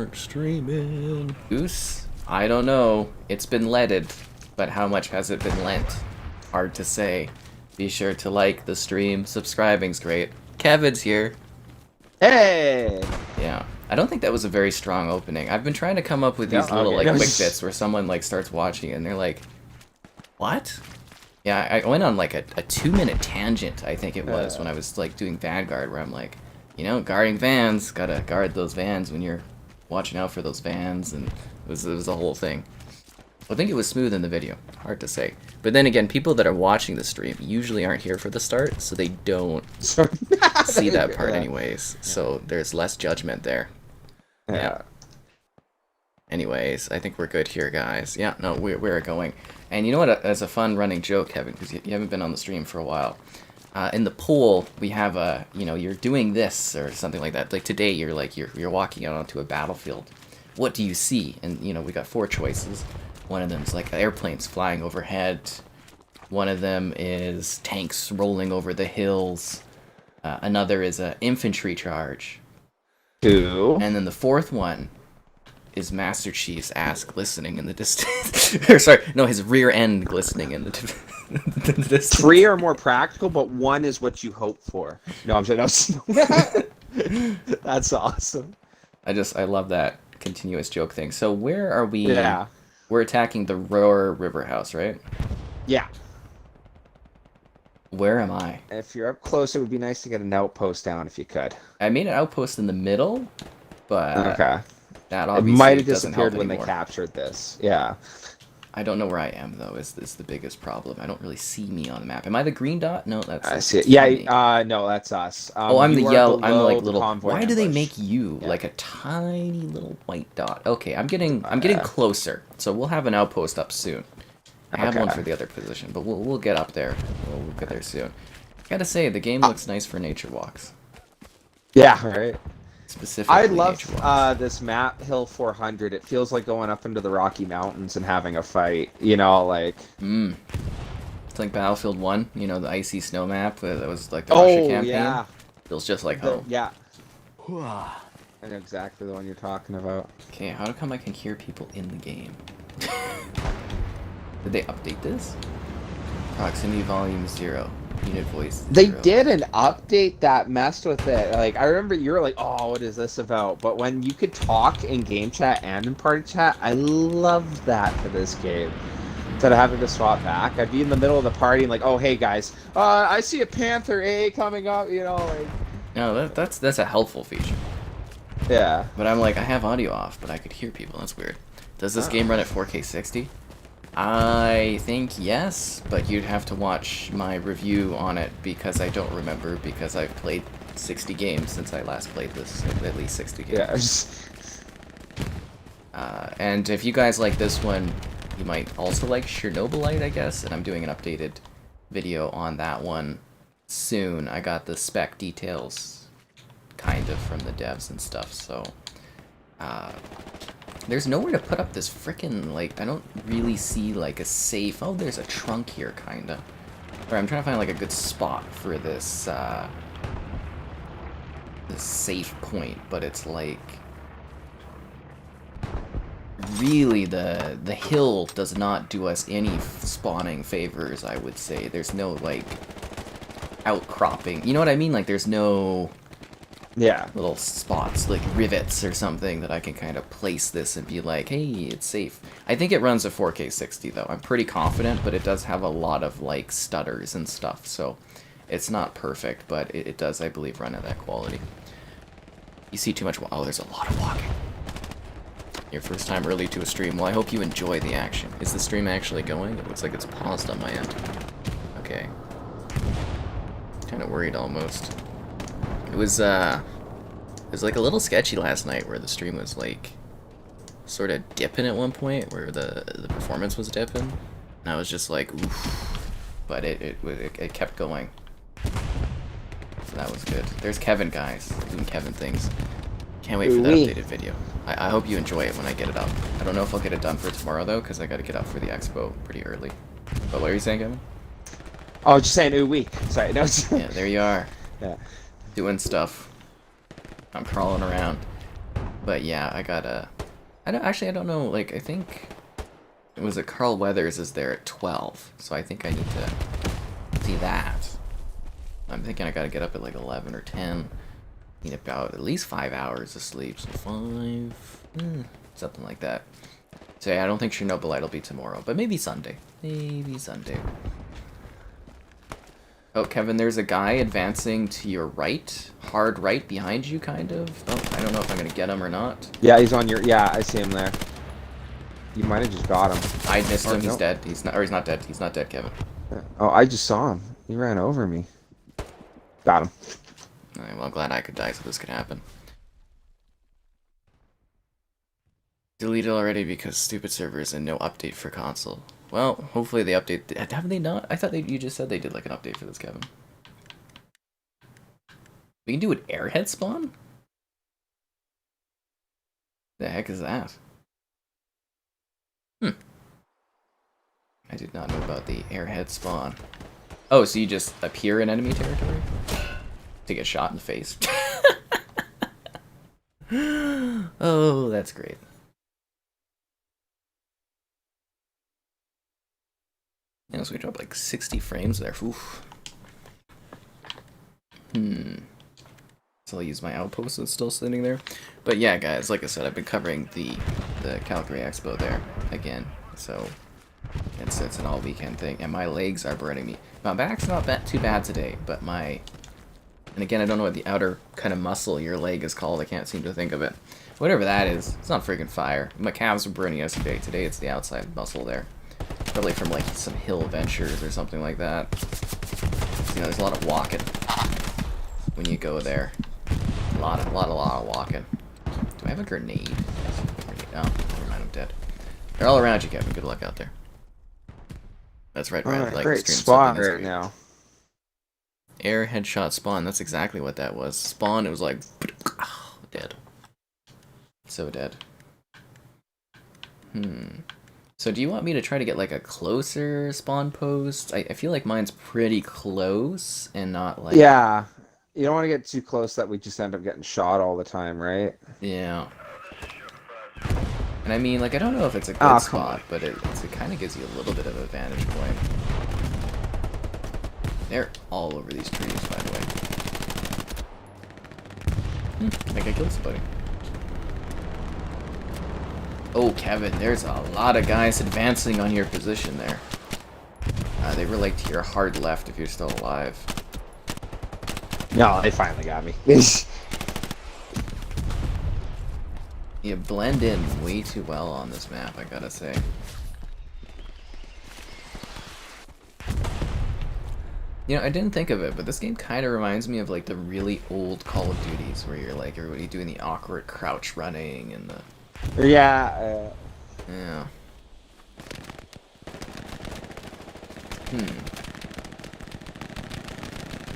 start streaming. Goose? I don't know. It's been leaded, but how much has it been lent? Hard to say. Be sure to like the stream. Subscribing's great. Kevin's here. Hey! Yeah. I don't think that was a very strong opening. I've been trying to come up with these little like quick bits where someone like starts watching it and they're like, "What?" Yeah, I went on like a 2-minute tangent, I think it was, when I was like doing Vanguard, where I'm like, you know, guarding vans, gotta guard those vans when you're watching out for those vans, and it was a whole thing. I think it was smooth in the video, hard to say. But then again, people that are watching the stream usually aren't here for the start, so they don't see that part anyways. So there's less judgment there. Yeah. Anyways, I think we're good here, guys. Yeah, no, we're going. And you know what? As a fun running joke, Kevin, because you haven't been on the stream for a while. In the poll, we have a, you know, you're doing this or something like that. Like today, you're walking out onto a battlefield. What do you see? And you know, we got 4 choices. One of them is like airplanes flying overhead. One of them is tanks rolling over the hills. Another is an infantry charge. 2. And then the 4th one is Master Chief's ass glistening in the distance. Or sorry, no, his rear end glistening in the distance. 3 are more practical, but 1 is what you hope for. No, I'm saying that's awesome. I love that continuous joke thing. So where are we? Yeah. We're attacking the Roar River House, right? Yeah. Where am I? If you're up close, it would be nice to get an outpost down if you could. I made an outpost in the middle, but okay. That It obviously might have doesn't disappeared help when anymore. they captured this. Yeah. I don't know where I am though. Is the biggest problem? I don't really see me on the map. Am I the green dot? No, that's. I see it. Yeah. No, that's us. Oh, I'm the yellow. I'm like the little. convoy Why do they ambush. make you like a tiny little white dot? Okay, I'm getting closer. So we'll have an outpost up soon. I have one for the other position, but we'll get up there. We'll get there soon. Gotta say, the game looks nice for nature walks. Yeah. Right. Specifically, I love nature walks. this map, Hill 400. It feels like going up into the Rocky Mountains and having a fight. You know, like. It's like Battlefield 1. You know, the icy snow map that was like the Russia campaign. Yeah. Feels just like home. Yeah. I know exactly the one you're talking about. Okay, how come I can hear people in the game? Did they update this? Proximity volume 0. Unit voice 0. They did an update that messed with it. Like, I remember you were like, oh, what is this about? But when you could talk in game chat and in party chat, I loved that for this game. Instead of having to swap back, I'd be in the middle of the party and like, oh, hey, guys, I see a Panther A coming up, you know, like... No, that's a helpful feature. Yeah. But I'm like, I have audio off, but I could hear people. That's weird. Does this game run at 4K 60? I think yes, but you'd have to watch my review on it because I don't remember, because I've played 60 games since I last played this, at least 60 games. Yeah. And if you guys like this one, you might also like Chernobylite, I guess, and I'm doing an updated video on that one soon. I got the spec details kind of from the devs and stuff, so there's nowhere to put up this frickin', like, I don't really see, like, a safe... Oh, there's a trunk here, kinda. Alright, I'm trying to find, like, a good spot for this, this safe point, but it's, like... Really, the hill does not do us any spawning favors, I would say. There's no, like, outcropping. You know what I mean? Like, there's no... Yeah. little spots, like rivets or something, that I can kind of place this and be like, hey, it's safe. I think it runs at 4K 60, though. I'm pretty confident, but it does have a lot of, like, stutters and stuff, so it's not perfect, but it does, I believe, run at that quality. You see too much... Oh, there's a lot of walking. Your first time early to a stream. Well, I hope you enjoy the action. Is the stream actually going? It looks like it's paused on my end. Okay. Kind of worried, almost. It was like a little sketchy last night where the stream was like sort of dipping at one point, where the performance was dipping, and I was just like, oof, but it kept going, so that was good. There's Kevin, guys, doing Kevin things. Can't wait for that updated video. I hope you enjoy it when I get it up. I don't know if I'll get it done for tomorrow though, because I got to get up for the expo pretty early. But what are you saying, Kevin? Oh, just saying, ooh wee. Sorry, no. Yeah, there you are. Yeah. Doing stuff. I'm crawling around. But yeah, I gotta... I don't know, like, I think... It was Carl Weathers is there at 12, so I think I need to see that. I'm thinking I gotta get up at like 11 or 10. Need about at least 5 hours of sleep, so 5... something like that. So yeah, I don't think Chernobyl will be tomorrow, but maybe Sunday. Maybe Sunday. Oh, Kevin, there's a guy advancing to your right. Hard right behind you, kind of. Oh, I don't know if I'm gonna get him or not. Yeah, he's on your... Yeah, I see him there. You might have just got him. I missed him. He's no. dead. He's not... Or he's not dead. He's not dead, Kevin. Oh, I just saw him. He ran over me. Got him. Alright, well, I'm glad I could die so this could happen. Deleted already because stupid servers and no update for console. Well, hopefully they update... Have they not? I thought you just said they did like an update for this, Kevin. We can do an airhead spawn? The heck is that? I did not know about the airhead spawn. Oh, so you just appear in enemy territory? To get shot in the face. Oh, that's great. Yeah, so we dropped like 60 frames there. Oof. So I'll use my outpost that's still sitting there. But yeah, guys, like I said, I've been covering the Calgary Expo there again. So it's an all weekend thing, and my legs are burning me. My back's not too bad today, but my... And again, I don't know what the outer kind of muscle your leg is called. I can't seem to think of it. Whatever that is, it's not freaking fire. My calves were burning yesterday. Today it's the outside muscle there. Probably from like some hill ventures or something like that. You know, there's a lot of walking when you go there. A lot of walking. Do I have a grenade? Oh, never mind, I'm dead. They're all around you, Kevin. Good luck out there. That's right, right. Like great spot right now. Air headshot spawn. That's exactly what that was. Spawn. It was like dead. So dead. So do you want me to try to get like a closer spawn post? I feel like mine's pretty close and not like... Yeah. You don't want to get too close that we just end up getting shot all the time, right? Yeah. And I mean, like, I don't know if it's a good spot, but it kind of gives you a little bit of a vantage point. They're all over these trees, by the way. I think I killed somebody. Oh, Kevin, there's a lot of guys advancing on your position there. They were like to your hard left if you're still alive. No, they finally got me. You blend in way too well on this map, I gotta say. You know, I didn't think of it, but this game kind of reminds me of like the really old Call of Duties where you're like everybody doing the awkward crouch running and the... Yeah. Yeah.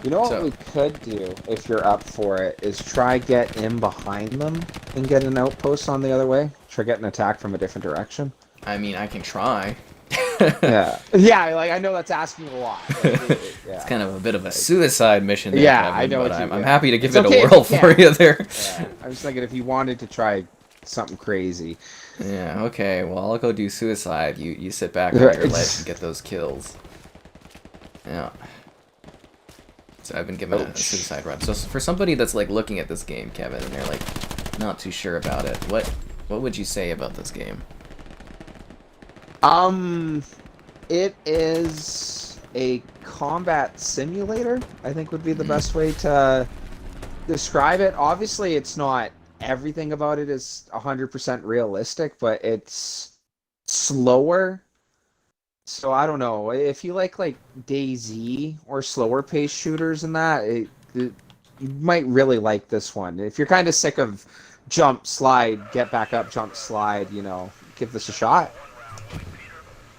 You know what we could do, if you're up for it, is try get in behind them and get an outpost on the other way. Try getting attacked from a different direction. I mean, I can try. Yeah. Yeah, like, I know that's asking a lot. It's kind of a bit of a suicide mission there, yeah, Kevin, I know. but I'm happy to give it okay a whirl for you there. Yeah. I was thinking if you wanted to try something crazy. Yeah, okay, well, I'll go do suicide. You sit back on your ledge and get those kills. Yeah. So I've been given a suicide run. So for somebody that's like looking at this game, Kevin, and they're like not too sure about it, what would you say about this game? It is a combat simulator, I think would be the best way to describe it. Obviously, it's not everything about it is 100% realistic, but it's slower. So I don't know, if you like DayZ or slower paced shooters and that, you might really like this one. If you're kind of sick of jump, slide, get back up, jump, slide, you know, give this a shot.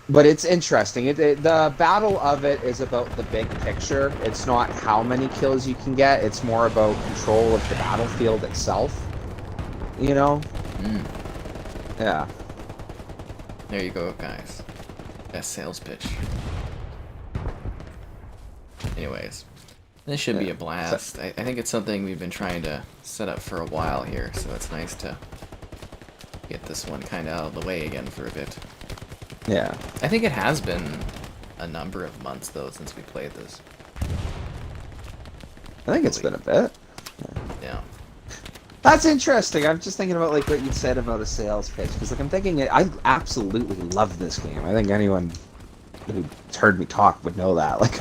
But it's interesting. The battle of it is about the big picture. It's not how many kills you can get. It's more about control of the battlefield itself. You know? Yeah. There you go, guys. Best sales pitch. Anyways. This should be a blast. I think it's something we've been trying to set up for a while here, so it's nice to get this one kind of out of the way again for a bit. Yeah. I think it has been a number of months, though, since we played this. I think it's been a bit. Yeah. That's interesting. I'm just thinking about like what you said about a sales pitch, because like I'm thinking I absolutely love this game. I think anyone who's heard me talk would know that. Like,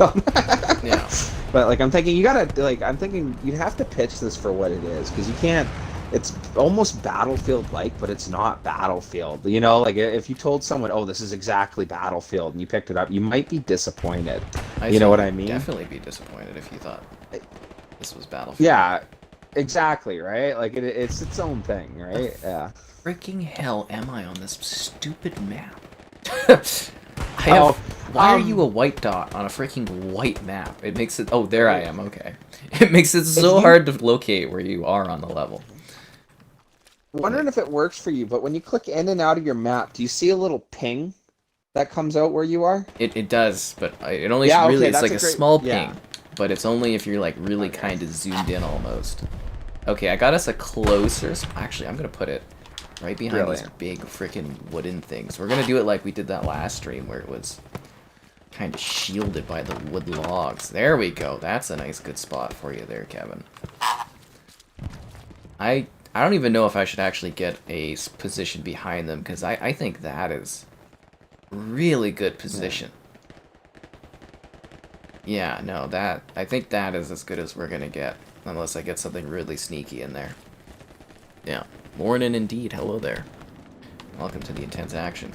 Yeah. But like I'm thinking you gotta you have to pitch this for what it is, because you can't. It's almost Battlefield-like, but it's not Battlefield. You know, like if you told someone, "Oh, this is exactly Battlefield," and you picked it up, you might be disappointed. You know what I mean? Definitely be disappointed if you thought this was Battlefield. Yeah, exactly. Right? Like it's its own thing, right? Yeah. Freaking hell am I on this stupid map? Why are you a white dot on a freaking white map? It makes it... Oh, there I am. Okay. It makes it so hard to locate where you are on the level. Wondering if it works for you, but when you click in and out of your map, do you see a little ping that comes out where you are? It does, but it only really... It's like a small ping. Yeah. But it's only if you're like really kind of zoomed in almost. Okay, I got us a closer... Actually, I'm going to put it right behind these big freaking wooden things. We're going to do it like we did that last stream where it was kind of shielded by the wood logs. There we go. That's a nice good spot for you there, Kevin. I don't even know if I should actually get a position behind them, because I think that is really good position. Yeah, no, I think that is as good as we're gonna get, unless I get something really sneaky in there. Yeah, morning indeed. Hello there. Welcome to the intense action.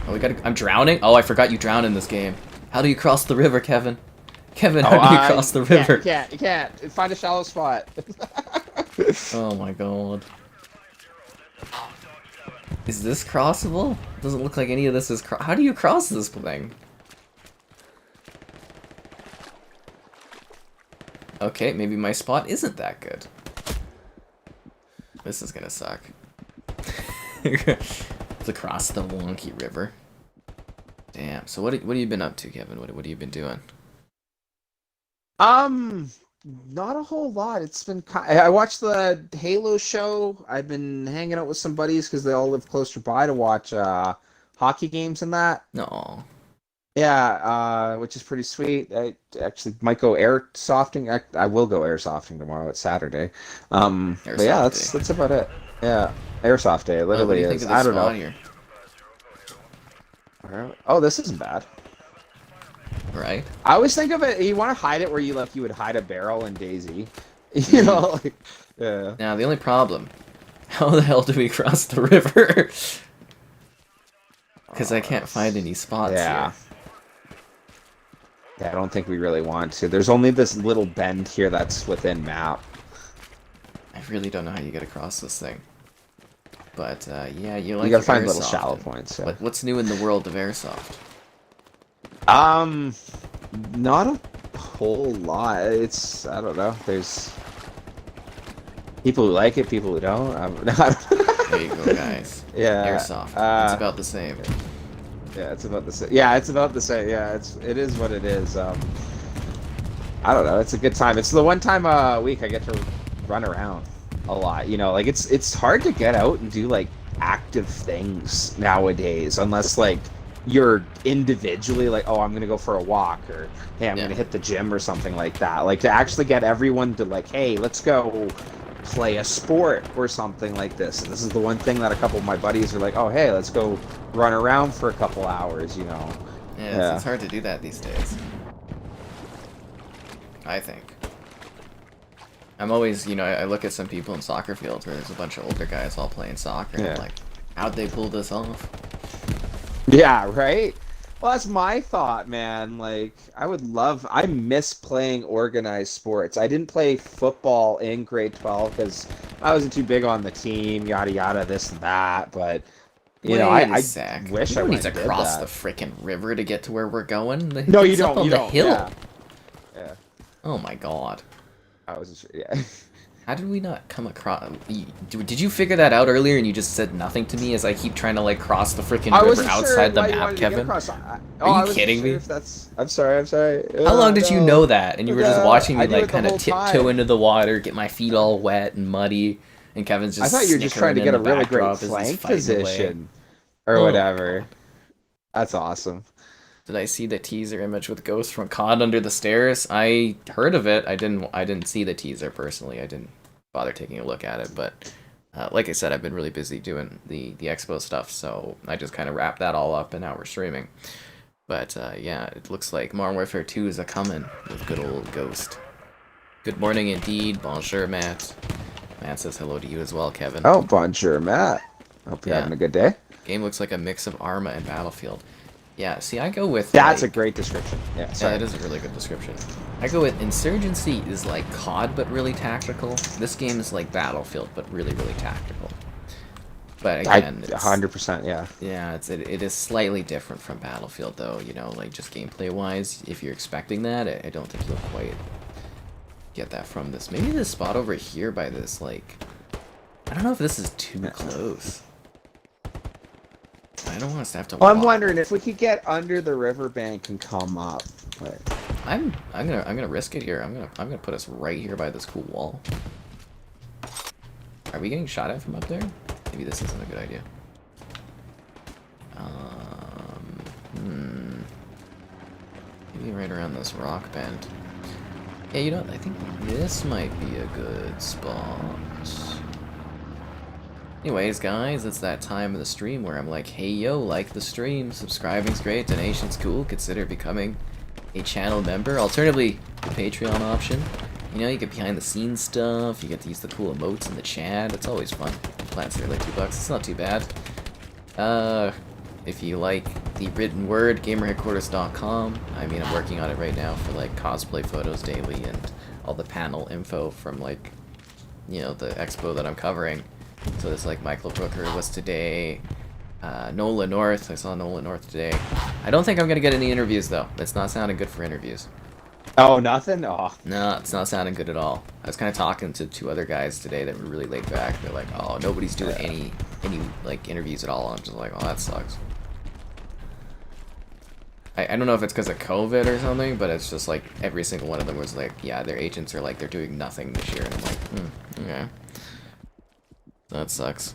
Oh, I'm drowning? Oh, I forgot you drown in this game. How do you cross the river, Kevin? Kevin, how do you cross the river? You can't. Find a shallow spot. Oh my god. Is this crossable? Doesn't look like any of this is how do you cross this thing? Okay, maybe my spot isn't that good. This is gonna suck. It's across the wonky river. Damn. So what have you been up to, Kevin? What have you been doing? Not a whole lot. It's been I watched the Halo show. I've been hanging out with some buddies because they all live closer by to watch hockey games and that. No. Yeah, which is pretty sweet. I actually might go airsofting. I will go airsofting tomorrow. It's Saturday. But yeah, that's about it. Yeah, airsoft day. Literally is. I don't know. Here? Oh, this isn't bad. Right. I always think of it. You want to hide it where you would hide a barrel in Daisy. You know. Like, yeah. Now the only problem. How the hell do we cross the river? Because I can't find any spots here. Yeah, I don't think we really want to. There's only this little bend here that's within map. I really don't know how you get across this thing. But, yeah, you gotta find little shallow points. Yeah. What's new in the world of airsoft? Not a whole lot. I don't know. There's people who like it, people who don't. There you go, guys. Yeah. Airsoft. It's about the same. Yeah, it's about the same. Yeah, it's about the same. Yeah, it is what it is. I don't know. It's a good time. It's the one time a week I get to run around a lot. You know, like it's hard to get out and do like active things nowadays, unless like you're individually like, oh, I'm gonna go for a walk, or hey, I'm gonna hit the gym or something like that. Like to actually get everyone to like, hey, let's go play a sport or something like this. And this is the one thing that a couple of my buddies are like, oh, hey, let's go run around for a couple hours, you know. Yeah, it's hard to do that these days. I think. I'm always, you know, I look at some people in soccer fields where there's a bunch of older guys all playing soccer, and I'm like, how'd they pull this off? Yeah, right? Well, that's my thought, man. Like, I miss playing organized sports. I didn't play football in grade 12 because I wasn't too big on the team, yada, yada, this and that. But, you know, I wish I need to cross the freaking river to get to where we're going. No, you don't. On the hill. Yeah. Oh, my God. I was just, yeah. How did we not come across... Did you figure that out earlier and you just said nothing to me as I keep trying to, like, cross the freaking river outside the map, Kevin? Are you kidding me? I'm sorry. How long did you know that? And you were just watching me, like, kind of tiptoe into the water, get my feet all wet and muddy, and Kevin's just I thought you were just trying to get a really great backdrop as he's flank fighting position. away. Or Oh, whatever. God. That's awesome. Did I see the teaser image with Ghost from COD under the stairs? I heard of it. I didn't see the teaser personally. I didn't bother taking a look at it, but like I said, I've been really busy doing the expo stuff, so I just kind of wrapped that all up, and now we're streaming. But yeah, it looks like Modern Warfare 2 is a-coming with good old Ghost. Good morning indeed. Bonjour, Matt. Matt says hello to you as well, Kevin. Oh, bonjour, Matt. Hope you're having a good day. Game looks like a mix of Arma and Battlefield. Yeah, see, I go with... That's like, a great description. Yeah, sorry. Yeah, it is a really good description. I go with Insurgency is like COD, but really tactical. This game is like Battlefield, but really, really tactical. But again, it's... 100%, yeah. Yeah, it is slightly different from Battlefield, though, you know, like, just gameplay-wise. If you're expecting that, I don't think you'll quite get that from this. Maybe this spot over here by this, like... I don't know if this is too close. I don't want us to have to. Well, I'm wondering if we could get under the riverbank and come up. But... I'm gonna risk it here. I'm gonna put us right here by this cool wall. Are we getting shot at from up there? Maybe this isn't a good idea. Maybe right around this rock bend. Yeah, you know, I think this might be a good spot. Anyways, guys, it's that time of the stream where I'm like, hey, yo, like the stream, subscribing's great, donation's cool, consider becoming a channel member. Alternatively, the Patreon option. You know, you get behind-the-scenes stuff, you get to use the cool emotes in the chat, it's always fun. Plans here like $2, it's not too bad. If you like the written word, gamerheadquarters.com. I mean, I'm working on it right now for, like, cosplay photos daily and all the panel info from, like, you know, the expo that I'm covering. So there's like Michael Brooker was today, Nola North, I saw Nola North today. I don't think I'm gonna get any interviews though. It's not sounding good for interviews. Oh, nothing? Oh. No, it's not sounding good at all. I was kind of talking to two other guys today that were really laid back. They're like, oh, nobody's doing any like interviews at all. I'm just like, oh, that sucks. I don't know if it's because of COVID or something, but it's just like every single one of them was like, yeah, their agents are like, they're doing nothing this year. And I'm like, okay. That sucks.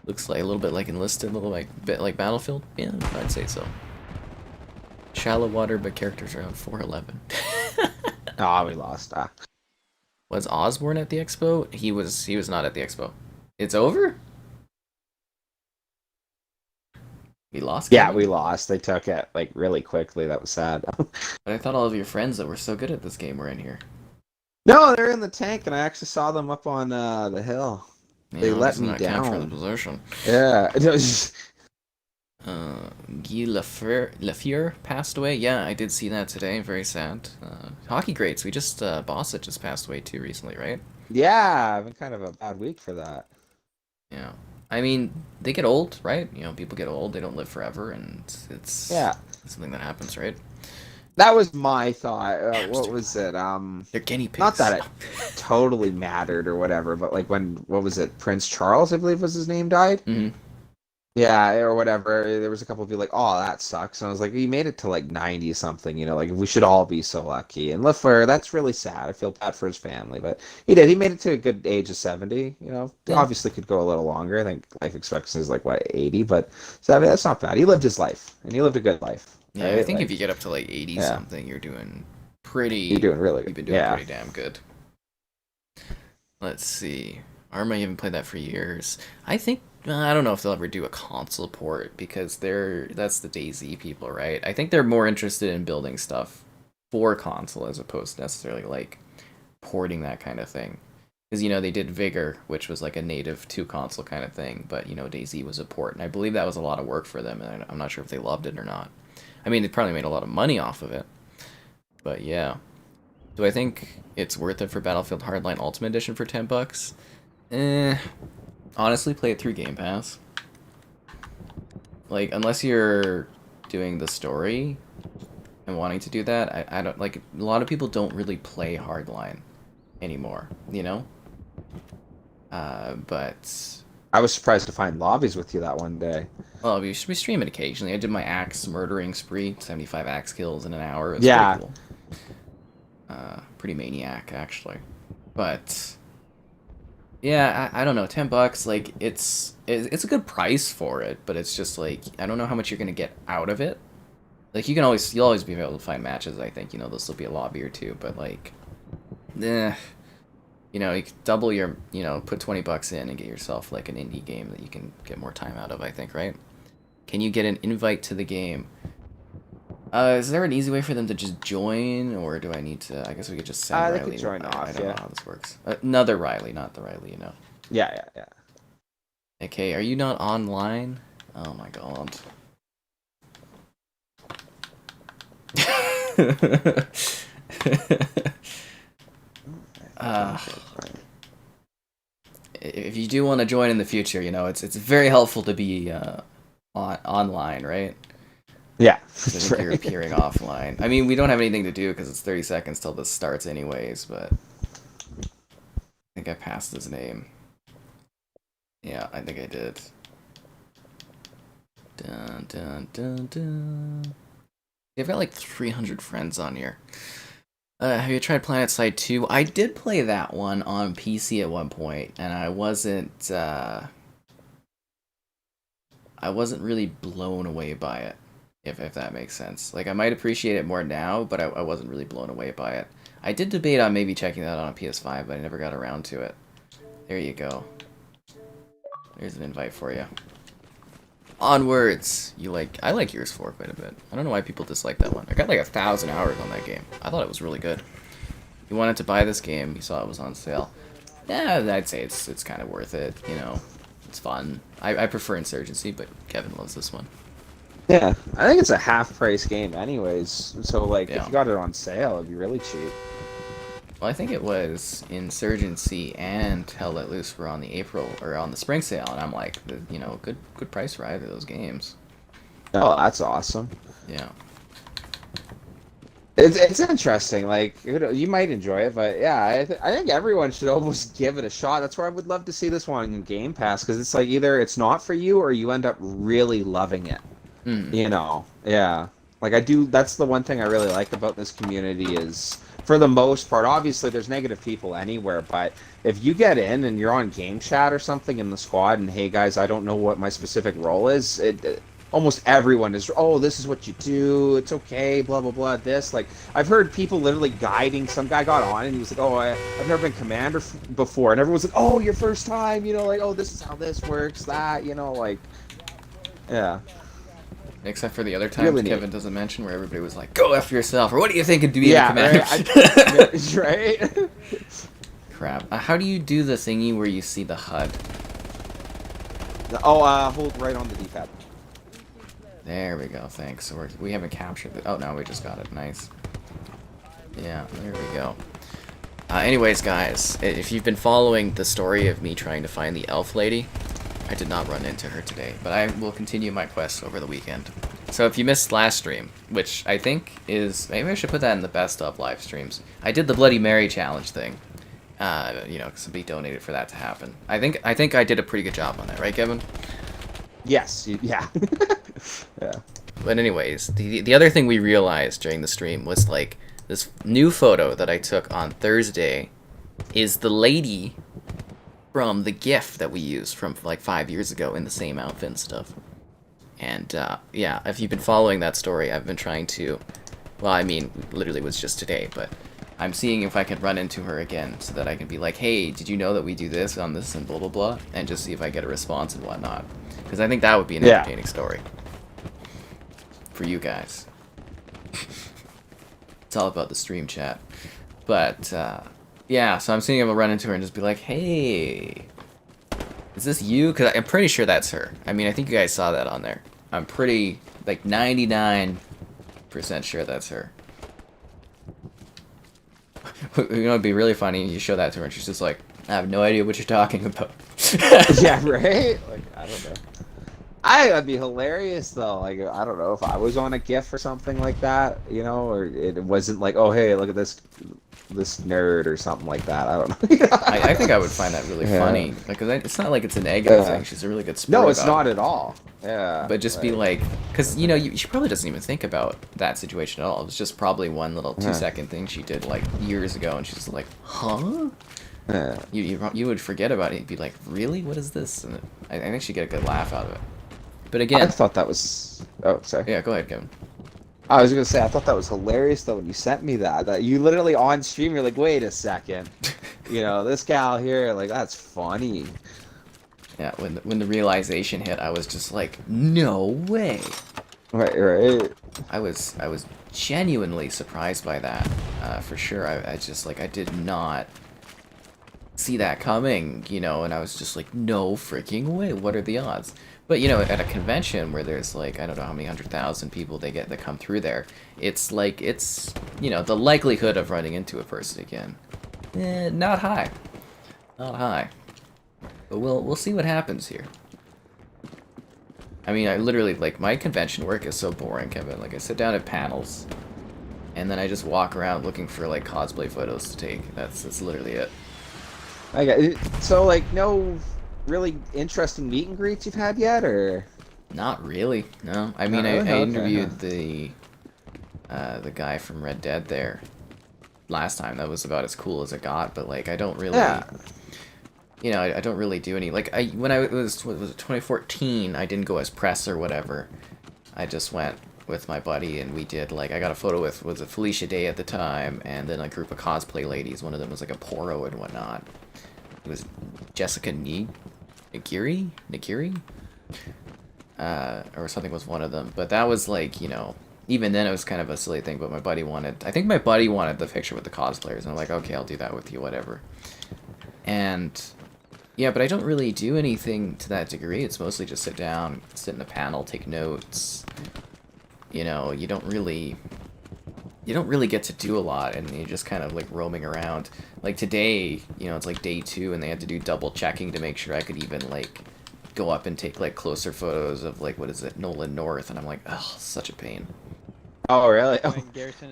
Looks like a little bit like Enlisted, a little bit like Battlefield. Yeah, I'd say so. Shallow water, but characters around 411. Ah, we lost. Was Osborne at the expo? He was not at the expo. It's over? We lost? Yeah, we lost. They took it like really quickly. That was sad. But I thought all of your friends that were so good at this game were in here. No, they're in the tank, and I actually saw them up on the hill. Yeah, they let me not down. capture the position. Yeah. It was... Guy Lafleur passed away. Yeah, I did see that today. Very sad. Hockey greats. We just Bossett just passed away too recently, right? Yeah, I've been kind of a bad week for that. Yeah. I mean, they get old, right? You know, people get old. They don't live forever, and it's something that happens, right? That was my thought. What was it? They're guinea pigs. Not that it totally mattered or whatever, but like what was it? Prince Charles, I believe was his name, died? Mm-hmm. Yeah, or whatever. There was a couple of people like, oh, that sucks. And I was like, he made it to like 90 something, you know, like we should all be so lucky. And Lafleur, that's really sad. I feel bad for his family, but he did. He made it to a good age of 70, you know. Yeah. Obviously could go a little longer. I think life expectancy is like, what, 80? But 70, that's not bad. He lived his life, and he lived a good life. Yeah, right? I think like, if you get up to like 80 something, you're doing pretty... You're doing really good. You've been doing pretty damn good. Let's see. Arma, you haven't played that for years. I think... I don't know if they'll ever do a console port, because that's the DayZ people, right? I think they're more interested in building stuff for console as opposed to necessarily, like, porting that kind of thing. Because, you know, they did Vigor, which was like a native to console kind of thing, but, you know, DayZ was a port, and I believe that was a lot of work for them, and I'm not sure if they loved it or not. I mean, they probably made a lot of money off of it, but yeah. Do I think it's worth it for Battlefield Hardline Ultimate Edition for $10? Honestly, play it through Game Pass. Like, unless you're doing the story and wanting to do that, I don't, like, a lot of people don't really play Hardline anymore, you know? But I was surprised to find lobbies with you that one day. well, we stream it occasionally. I did my axe murdering spree, 75 axe kills in an hour. It was pretty Yeah. cool. Pretty maniac actually. But yeah, I don't know. $10, like it's a good price for it, but it's just like I don't know how much you're gonna get out of it. Like you'll always be able to find matches. I think this will be a lobby or two, but like, eh, you could double your put $20 in and get yourself like an indie game that you can get more time out of. I think, right? Can you get an invite to the game? Is there an easy way for them to just join, or do I need to? I guess we could just send They Riley. could join off. I don't Yeah. know how this works. Another Riley, not the Riley, Yeah. Yeah. Okay, are you not online? Oh my god. If you do want to join in the future, it's very helpful to be online, right? Yeah. I think you're appearing offline. I mean, we don't have anything to do because it's 30 seconds till this starts anyways, but I think I passed his name. Yeah, I think I did. Dun, dun, dun, dun. They've got like 300 friends on here. Have you tried Planet Side 2? I did play that one on PC at one point, and I wasn't really blown away by it, if that makes sense. Like, I might appreciate it more now, but I wasn't really blown away by it. I did debate on maybe checking that out on PS5, but I never got around to it. There you go. There's an invite for you. Onwards! I like Gears 4 quite a bit. I don't know why people dislike that one. I got like 1,000 hours on that game. I thought it was really good. You wanted to buy this game, you saw it was on sale. Yeah, I'd say it's kind of worth it, It's fun. I prefer Insurgency, but Kevin loves this one. Yeah, I think it's a half-price game anyways. So, like, Yeah. if you got it on sale, it'd be really cheap. Well, I think it was Insurgency and Hell Let Loose were on the spring sale, and I'm like, good price for either of those games. Oh, that's awesome. Yeah. It's interesting. Like, you might enjoy it, but yeah, I think everyone should almost give it a shot. That's where I would love to see this one in Game Pass, because it's like either it's not for you or you end up really loving it. Yeah. Like that's the one thing I really like about this community is, for the most part, obviously there's negative people anywhere, but if you get in and you're on game chat or something in the squad and, hey guys, I don't know what my specific role is, almost everyone is, oh, this is what you do, it's okay, blah blah blah, this, like, I've heard people literally guiding. Some guy got on and he was like, oh, I've never been commander before, and everyone's like, oh, your first time, like, oh, this is how this works, that, like, yeah. Except for the other times Really Kevin neat. doesn't mention, where everybody was like, go after yourself, or what do you think of being a commander? Right? Right? Crap. How do you do the thingy where you see the HUD? Oh, hold right on the D-pad. There we go, thanks. So we haven't captured it. Oh, no, we just got it. Nice. Yeah, there we go. Anyways, guys, if you've been following the story of me trying to find the elf lady, I did not run into her today, but I will continue my quest over the weekend. So if you missed last stream, which I think is... Maybe I should put that in the best of live streams. I did the Bloody Mary challenge thing. Because somebody donated for that to happen. I think I did a pretty good job on that, right, Kevin? Yes, yeah. Yeah. But anyways, the other thing we realized during the stream was, like, this new photo that I took on Thursday is the lady from the GIF that we used from like 5 years ago in the same outfit and stuff. And yeah, if you've been following that story, I've been trying to, well, I mean, literally it was just today, but I'm seeing if I can run into her again so that I can be like, hey, did you know that we do this on this and blah blah blah, and just see if I get a response and whatnot, because I think that would be an entertaining story for you guys. It's all about the stream chat. But yeah, so I'm seeing if I'll run into her and just be like, hey, is this you? Because I'm pretty sure that's her. I mean, I think you guys saw that on there. I'm pretty, like, 99% sure that's her. It'd be really funny if you show that to her and she's just like, I have no idea what you're talking about. Yeah, right? Like, I don't know. That'd be hilarious, though. Like, I don't know if I was on a GIF or something like that, or it wasn't like, oh, hey, look at this this nerd or something like that. I don't know. I think I would find that really funny. Because it's not like it's a negative thing. She's a really good sport. No, it's about not it. at all. Yeah. But just be like, because you know, she probably doesn't even think about that situation at all. It was just probably one little 2-second thing she did like years ago, and she's like, huh? You would forget about it. You'd be like, really? What is this? And I think she'd get a good laugh out of it. But again, I thought that was. Oh, sorry. Yeah, go ahead, Kevin. I was gonna say I thought that was hilarious though when you sent me that. That you literally on stream, you're like, wait a second, you know, this gal here, like that's funny. Yeah, when the realization hit, I was just like, no way. Right. I was genuinely surprised by that, for sure. I just like I did not see that coming, you know, and I was just like, no freaking way. What are the odds? But you know, at a convention where there's like I don't know how many 100,000 people that come through there, it's like you know the likelihood of running into a person again, not high, not high. But we'll see what happens here. I mean, I literally like my convention work is so boring, Kevin. Like I sit down at panels, and then I just walk around looking for like cosplay photos to take. That's literally it. Okay, so like no really interesting meet and greets you've had yet, or? Not really. No. I mean, I interviewed the guy from Red Dead there last time. That was about as cool as it got. But like, I don't really. Yeah. You know, I don't really do any like when I was what was it 2014. I didn't go as press or whatever. I just went with my buddy and we did like I got a photo with was it Felicia Day at the time, and then a group of cosplay ladies. One of them was like a Poro and whatnot. It was Jessica Nigiri, or something was one of them. But that was like, you know, even then it was kind of a silly thing. But I think my buddy wanted the picture with the cosplayers, and I'm like, okay, I'll do that with you, whatever. And yeah, but I don't really do anything to that degree. It's mostly just sit down, sit in a panel, take notes. You know, you don't really get to do a lot, and you're just kind of like roaming around. Like today, you know, it's like day 2, and they had to do double checking to make sure I could even like go up and take like closer photos of like what is it, Nolan North, and I'm like, oh, such a pain. Oh really? Oh.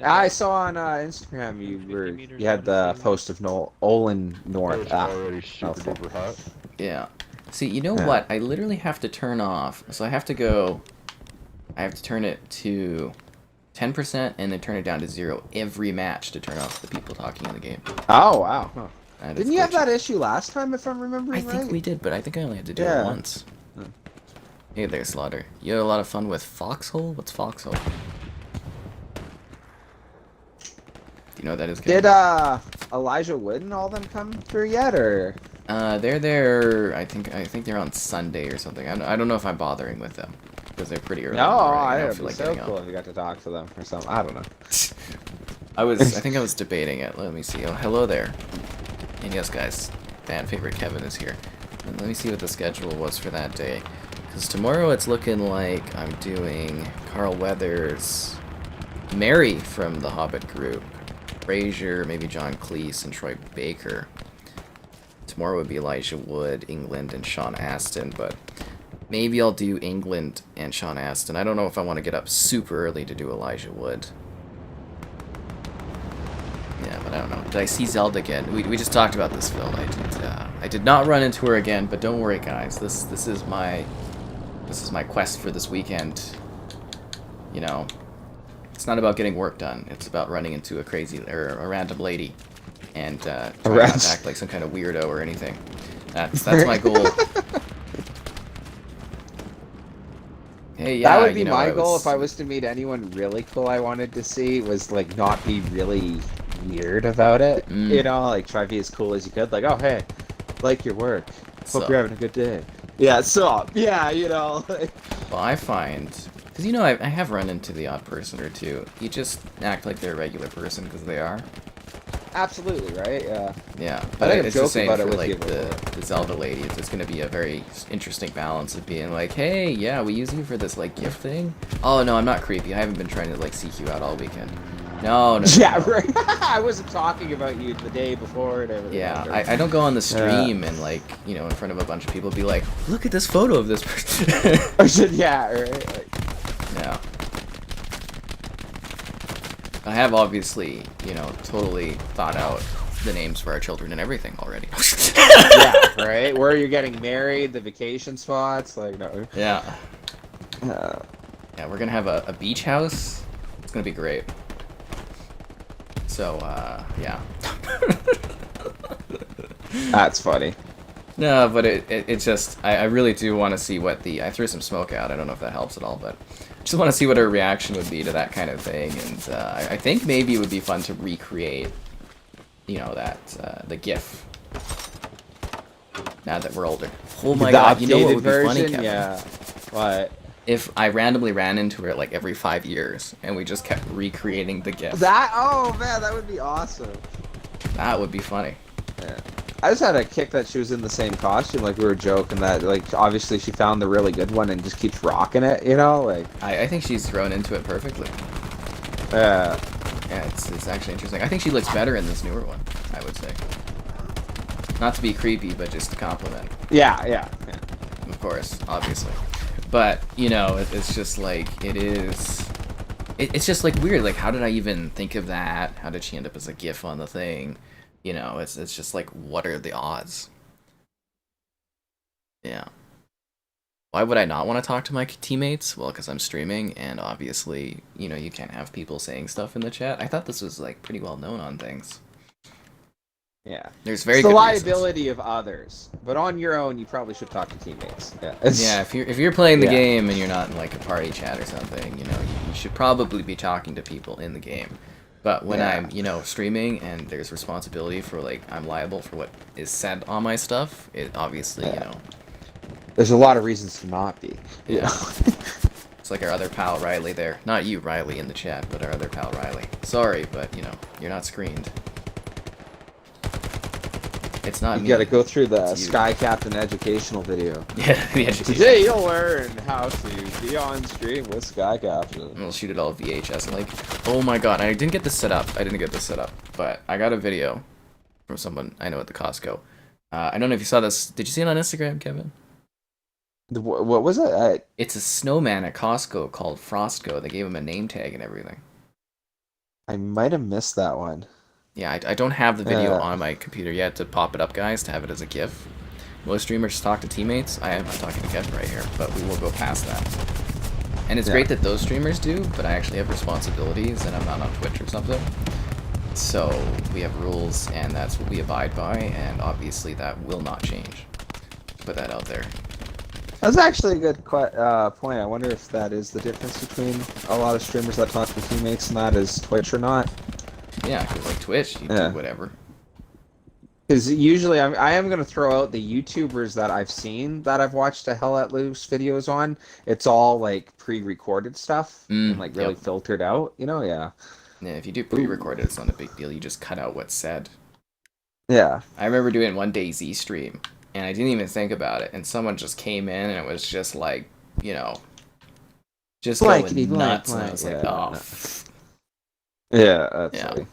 I saw on Instagram you had the post of Nolan North. Already super duper hot. Yeah. See, you know what? I literally have to turn off. So I have to turn it to 10% and then turn it down to 0 every match to turn off the people talking in the game. Oh wow. Huh. Didn't you have that issue last time, if I'm remembering right? I think we did, but I think I only had to do it once. Hey there, Slaughter. You had a lot of fun with Foxhole? What's Foxhole? Do you know what that is? Did Elijah Wood and all them come through yet, or? They're there. I think they're on Sunday or something. I don't know if I'm bothering with them because they're pretty early. No, I I don't feel like so getting cool up. if you got to talk to them or something. I don't know. I think I was debating it. Let me see. Oh, hello there. And yes, guys, fan favorite Kevin is here. And let me see what the schedule was for that day. Because tomorrow it's looking like I'm doing Carl Weathers, Mary from the Hobbit group, Frazier, maybe John Cleese, and Troy Baker. Tomorrow would be Elijah Wood, England, and Sean Astin, but maybe I'll do England and Sean Astin. I don't know if I want to get up super early to do Elijah Wood. Yeah, but I don't know. Did I see Zelda again? We just talked about this, Phil. I did not run into her again, but don't worry, guys. This is my quest for this weekend. You know, it's not about getting work done. It's about running into a random lady and trying not to act like some kind of weirdo or anything. That's my goal. Hey, yeah, that would be my goal if I was to meet anyone really cool I wanted to see, was like not be really weird about it. You know, like try to be as cool as you could. Like, oh hey, like your work. Hope you're having a good day. Yeah, so yeah, you know. Well, I find, because you know, I have run into the odd person or two. You just act like they're a regular person because they are. Absolutely, right? Yeah. Yeah, but it's the same for like the Zelda lady. It's going to be a very interesting balance of being like, hey, yeah, we use you for this like gift thing. Oh no, I'm not creepy. I haven't been trying to like seek you out all weekend. No. Yeah, right. I wasn't talking about you the day before and everything. Yeah, I don't go on the stream and like, you know, in front of a bunch of people be like, look at this photo of this person. Yeah, right. Yeah. I have obviously, you know, totally thought out the names for our children and everything already. Yeah, right? Where you're getting married, the vacation spots, like, no. Yeah. Uh, Yeah, we're gonna have a beach house. It's gonna be great. So, yeah. that's funny. No, but it just, I really do want to see what I threw some smoke out. I don't know if that helps at all, but I just want to see what her reaction would be to that kind of thing. And I think maybe it would be fun to recreate, you know, the GIF. Now that we're older. Oh my god, you know what would be funny, Kevin? Yeah. What? If I randomly ran into her like every 5 years and we just kept recreating the GIF. Oh man, that would be awesome. That would be funny. Yeah. I just had a kick that she was in the same costume, like we were joking that, like, obviously she found the really good one and just keeps rocking it, you know, like. I think she's thrown into it perfectly. Yeah. Yeah, it's actually interesting. I think she looks better in this newer one, I would say. Not to be creepy, but just to compliment. Yeah. Of course, obviously. But, you know, it's just like, it's just like weird. Like, how did I even think of that? How did she end up as a GIF on the thing? You know, it's just like, what are the odds? Yeah. Why would I not want to talk to my teammates? Well, because I'm streaming, and obviously, you know, you can't have people saying stuff in the chat. I thought this was, like, pretty well known on things. Yeah. There's very it's the good liability reasons. of others, but on your own, you probably should talk to teammates. Yeah. Yeah, if you're playing the game and you're not in like a party chat or something, you know, you should probably be talking to people in the game. But when I'm, you know, streaming and there's responsibility for, like, I'm liable for what is said on my stuff, it obviously, you know. There's a lot of reasons to not be. Yeah. It's like our other pal Riley there. Not you, Riley, in the chat, but our other pal Riley. Sorry, but, you know, you're not screened. It's not me. You gotta go through the Sky Captain educational video. Yeah, the education. Today you'll learn how to be on stream with Sky Captain. We'll shoot it all VHS. Like, oh my god, I didn't get this set up. But I got a video from someone I know at the Costco. I don't know if you saw this. Did you see it on Instagram, Kevin? What was it? It's a snowman at Costco called Frostco. They gave him a name tag and everything. I might have missed that one. Yeah, I don't have the video on my computer yet to pop it up, guys, to have it as a GIF. Most streamers talk to teammates. I am not talking to Kevin right here, but we will go past that. And it's great that those streamers do, but I actually have responsibilities, and I'm not on Twitch or something. So we have rules, and that's what we abide by, and obviously that will not change. Put that out there. That's actually a good point. I wonder if that is the difference between a lot of streamers that talk to teammates and that is Twitch or not. Yeah, because like Twitch, you do whatever. Because usually I am going to throw out the YouTubers that I've seen that I've watched the Hell Let Loose videos on. It's all like pre-recorded stuff and like really filtered out, you know? Yeah. Yeah, if you do pre-recorded, it's not a big deal. You just cut out what's said. Yeah. I remember doing one DayZ stream, and I didn't even think about it, and someone just came in, and it was just like, you know, just going nuts, and I was like, oh. Yeah, that's funny.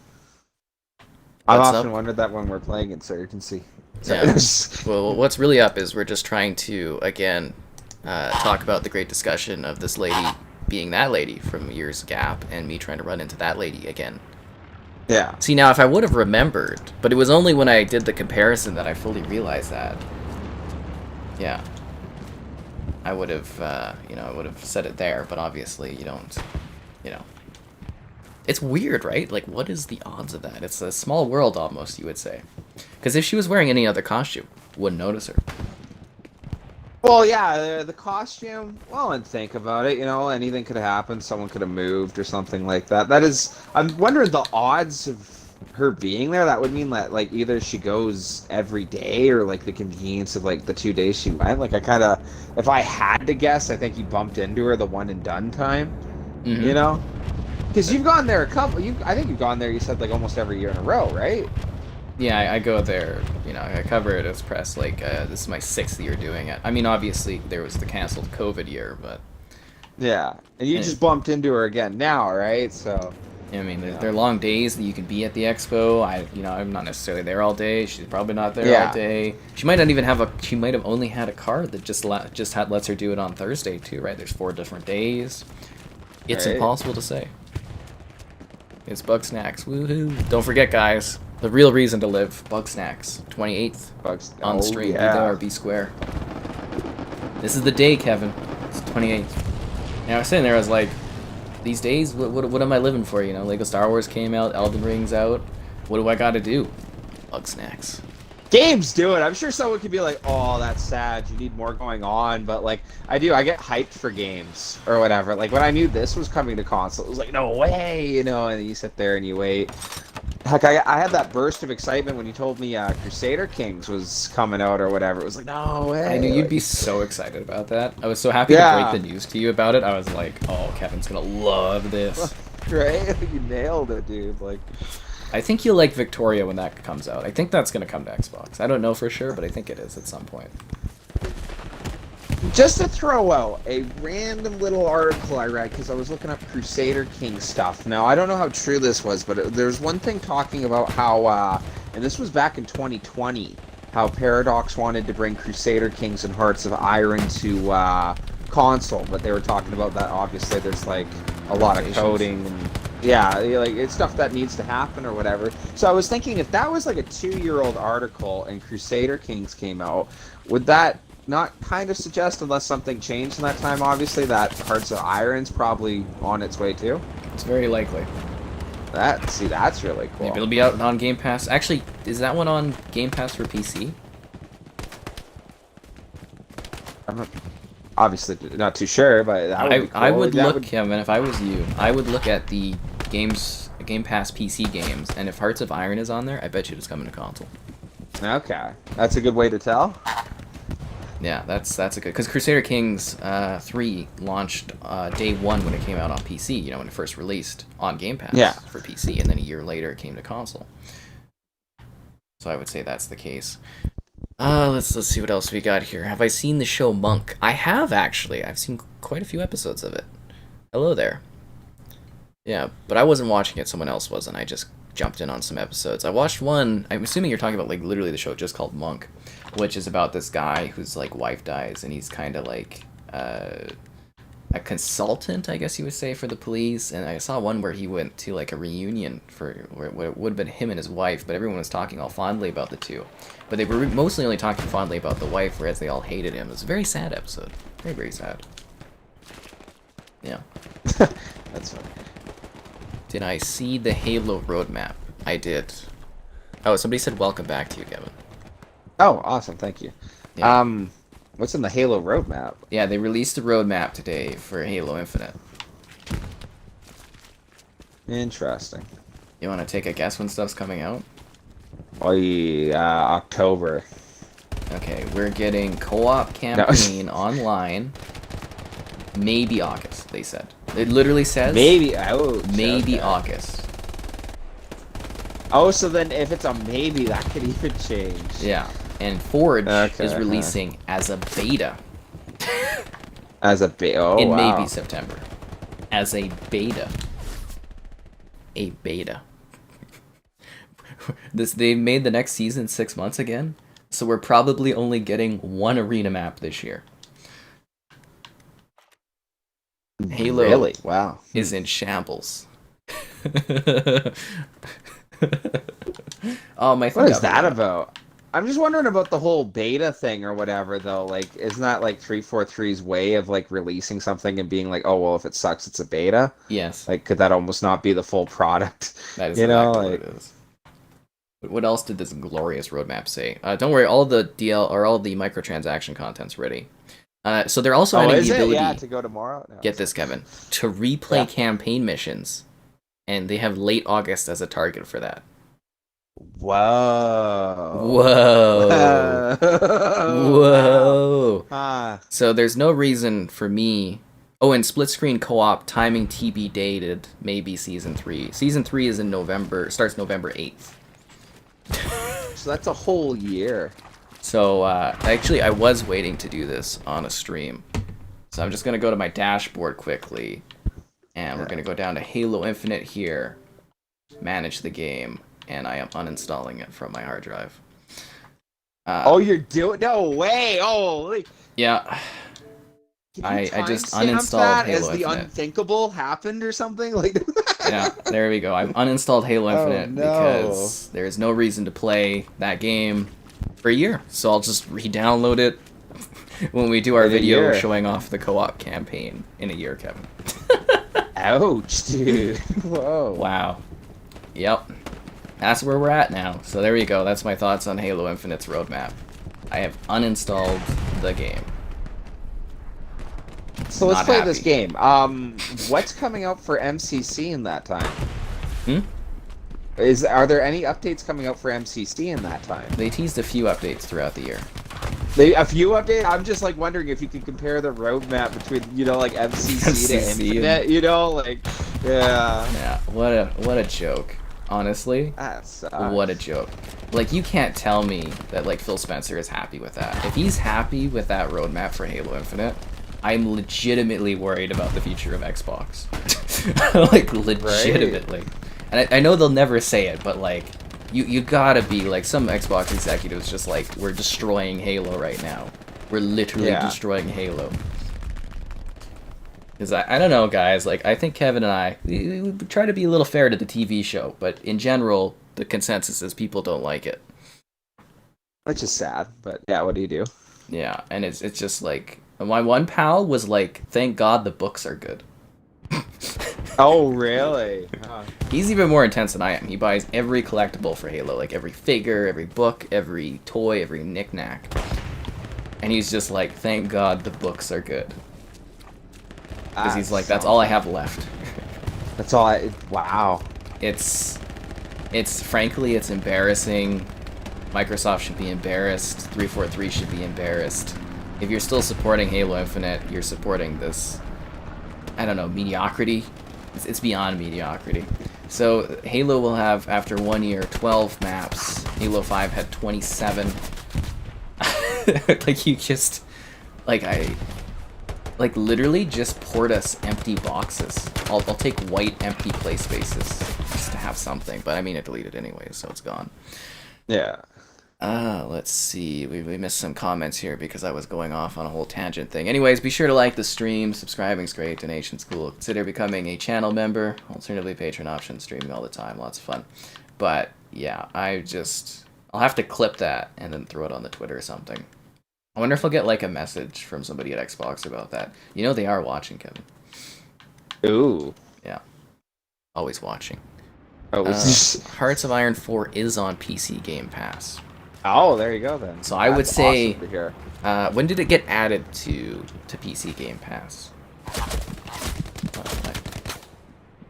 I've What's often up? wondered that when we're playing Insurgency. Yeah. Well, what's really up is we're just trying to, again, talk about the great discussion of this lady being that lady from years gap, and me trying to run into that lady again. Yeah. See, now, if I would have remembered, but it was only when I did the comparison that I fully realized that. Yeah. I would have, you know, I would have said it there, but obviously you don't, you know. It's weird, right? Like, what is the odds of that? It's a small world, almost, you would say. Because if she was wearing any other costume, wouldn't notice her. Well, yeah, the costume, well, and think about it, you know, anything could have happened. Someone could have moved or something like that. That is, I'm wondering the odds of her being there. That would mean that, like, either she goes every day or, like, the convenience of, like, the 2 days she went. Like, I kind of, if I had to guess, I think you bumped into her the one and done time, you know? Because you've gone there I think you've gone there, you said, like, almost every year in a row, right? Yeah, I go there, you know, I cover it as press, like, this is my 6th year doing it. I mean, obviously, there was the canceled COVID year, but... Yeah, and you just bumped into her again now, right? So... I mean, there are long days that you can be at the expo. I'm not necessarily there all day. She's probably not there all day. She might not even have she might have only had a card that just lets her do it on Thursday, too, right? There's 4 different days. It's impossible to say. It's Bug Snacks. Woohoo! Don't forget, guys, the real reason to live. Bug Snacks, 28th Bugs. on the Oh, stream. yeah. Be there, be square. This is the day, Kevin. It's 28th. And I was sitting there, I was like, these days, what am I living for? You know, Lego Star Wars came out, Elden Ring's out. What do I got to do? Bug Snacks. Games do it. I'm sure someone could be like, "Oh, that's sad. You need more going on." But like, I get hyped for games or whatever. Like when I knew this was coming to console, it was like, "No way," you know. And you sit there and you wait. Heck, I had that burst of excitement when you told me Crusader Kings was coming out or whatever. It was like, "No way!" I knew you'd be so excited about that. I was so happy to break the news to you about it. I was like, "Oh, Kevin's gonna love this." Right? You nailed it, dude. Like. I think you'll like Victoria when that comes out. I think that's going to come to Xbox. I don't know for sure, but I think it is at some point. Just to throw out a random little article I read, because I was looking up Crusader King stuff. Now, I don't know how true this was, but there's one thing talking about how, and this was back in 2020, how Paradox wanted to bring Crusader Kings and Hearts of Iron to console, but they were talking about that, obviously, there's like a lot of coding and yeah, like it's stuff that needs to happen or whatever. So I was thinking if that was like a 2-year-old article and Crusader Kings came out, would that not kind of suggest, unless something changed in that time, obviously, that Hearts of Iron's probably on its way too? It's very likely. That's really cool. Maybe it'll be out on Game Pass. Actually, is that one on Game Pass for PC? I'm not, obviously not too sure, but that would be cool. I would That look, Kevin, if I was you, I would look at the Game Pass PC games, and if Hearts of Iron is on there, I bet you it's coming to console. Okay, that's a good way to tell. Yeah, that's a good, because Crusader Kings 3 launched day one when it came out on PC. You know, when it first released on Game Pass for PC, and then a year later it came to console. So I would say that's the case. Let's see what else we got here. Have I seen the show Monk? I have, actually. I've seen quite a few episodes of it. Hello there. Yeah, but I wasn't watching it. Someone else was, and I just jumped in on some episodes. I watched one. I'm assuming you're talking about like literally the show just called Monk, which is about this guy whose like wife dies, and he's kind of like a consultant, I guess you would say, for the police. And I saw one where he went to like a reunion for where it would have been him and his wife, but everyone was talking all fondly about the two. But they were mostly only talking fondly about the wife, whereas they all hated him. It was a very sad episode. Very, very sad. Yeah. That's funny. Did I see the Halo roadmap? I did. Oh, somebody said welcome back to you, Kevin. Oh, awesome. Thank you. Yeah. What's in the Halo roadmap? Yeah, they released a roadmap today for Halo Infinite. Interesting. You want to take a guess when stuff's coming out? Oh, yeah, October. Okay, we're getting co-op campaign online. Maybe August, they said. It literally says Maybe. Oh, maybe okay. August. Oh, so then if it's a maybe, that could even change. Yeah, and Forge Okay, is releasing as a beta As a beta. Oh, in wow. maybe September. As a beta. A beta. They made the next season 6 months again, so we're probably only getting one arena map this year. Halo Really? Wow. is in shambles. Oh, my! What is that about? I'm just wondering about the whole beta thing or whatever, though. Like, isn't that like 343's way of like releasing something and being like, oh well, if it sucks, it's a beta? Yes. Like, could that almost not be the full product? That is you know, exactly like, what it is. But what else did this glorious roadmap say? Don't worry, all the all the microtransaction content's ready. So they're also adding is the it? ability. Yeah, to go tomorrow. No, Get this, Kevin, to replay campaign missions, and they have late August as a target for that. Whoa. Whoa. Whoa. Ah. So there's no reason for me. Oh, and split screen co-op timing TB dated, maybe season 3. Season 3 is in November, starts November 8th. So that's a whole year. So actually I was waiting to do this on a stream. So I'm just going to go to my dashboard quickly, and we're going to go down to Halo Infinite here, manage the game, and I am uninstalling it from my hard drive. Oh, you're doing? No way! Holy! Yeah. I just timestamp uninstalled that Halo as the Infinite. unthinkable happened or something like. Yeah, there we go. I've uninstalled Halo Infinite no. because there's no reason to play that game for a year. So I'll just re-download it when we do our In a video year. showing off the co-op campaign in a year, Kevin. Ouch, dude. Whoa. Wow. Yep. That's where we're at now. So there you go. That's my thoughts on Halo Infinite's roadmap. I have uninstalled the game. So let's Not play happy. this game. What's coming out for MCC in that time? Hmm? Are there any updates coming out for MCC in that time? They teased a few updates throughout the year. A few updates. I'm just like wondering if you could compare the roadmap between like MCC to MCC Infinite. Yeah. Yeah. What a joke. Honestly. That sucks. What a joke. Like, you can't tell me that, like, Phil Spencer is happy with that. If he's happy with that roadmap for Halo Infinite, I'm legitimately worried about the future of Xbox. Like, legitimately. Right. And I know they'll never say it, but, like, you gotta be, like, some Xbox executives just, like, we're destroying Halo right now. We're literally destroying Halo. Because I don't know, guys, like, I think Kevin and I, we try to be a little fair to the TV show, but in general, the consensus is people don't like it. Which is sad, but yeah, what do you do? Yeah, and it's just like, my one pal was like, thank God the books are good. Oh, really? Huh. He's even more intense than I am. He buys every collectible for Halo, like every figure, every book, every toy, every knick-knack. And he's just like, thank God the books are good. Because he's like, that's all I have left. That's all wow. It's frankly, it's embarrassing. Microsoft should be embarrassed. 343 should be embarrassed. If you're still supporting Halo Infinite, you're supporting this, I don't know, mediocrity. It's beyond mediocrity. So Halo will have, after 1 year, 12 maps. Halo 5 had 27. Like, you just, like, literally just port us empty boxes. I'll take white empty play spaces just to have something. But I mean, it deleted anyway, so it's gone. Yeah. Let's see. We missed some comments here because I was going off on a whole tangent thing. Anyways, be sure to like the stream. Subscribing's great. Donation's cool. Consider becoming a channel member. Alternatively, Patreon option. Streaming all the time. Lots of fun. But, yeah, I'll have to clip that and then throw it on the Twitter or something. I wonder if I'll get, like, a message from somebody at Xbox about that. You know they are watching, Kevin. Ooh. Yeah. Always watching. Oh, Hearts of Iron 4 is on PC Game Pass. Oh, there you go then. So I would say, awesome to hear. When did it get added to PC Game Pass?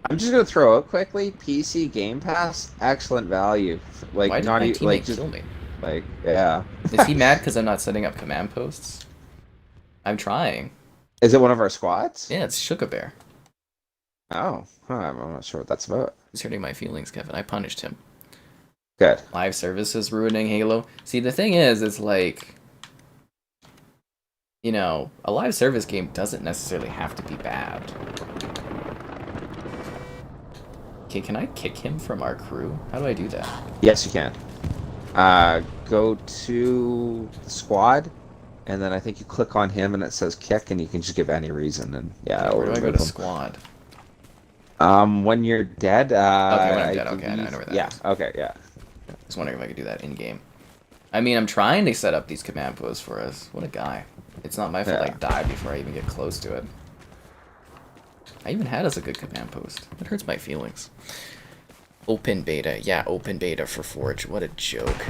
I'm just gonna throw out quickly. PC Game Pass, excellent value. Like, why did not my even teammate like just kill me? like yeah. Is he mad because I'm not setting up command posts? I'm trying. Is it one of our squads? Yeah, it's Sugar Bear. Oh, I'm not sure what that's about. He's hurting my feelings, Kevin. I punished him. Good. Live services ruining Halo. See, the thing is, it's like, you know, a live service game doesn't necessarily have to be bad. Okay, can I kick him from our crew? How do I do that? Yes, you can. Go to the squad, and then I think you click on him, and it says kick, and you can just give any reason, and yeah. Okay, where do I go remove to him. squad? When you're dead. Okay, when I'm dead. Okay, I know where that is. Okay, yeah. I was wondering if I could do that in game. I mean, I'm trying to set up these command posts for us. What a guy. It's not my fault I die before I even get close to it. I even had as a good command post. It hurts my feelings. Open beta. Yeah, open beta for Forge. What a joke.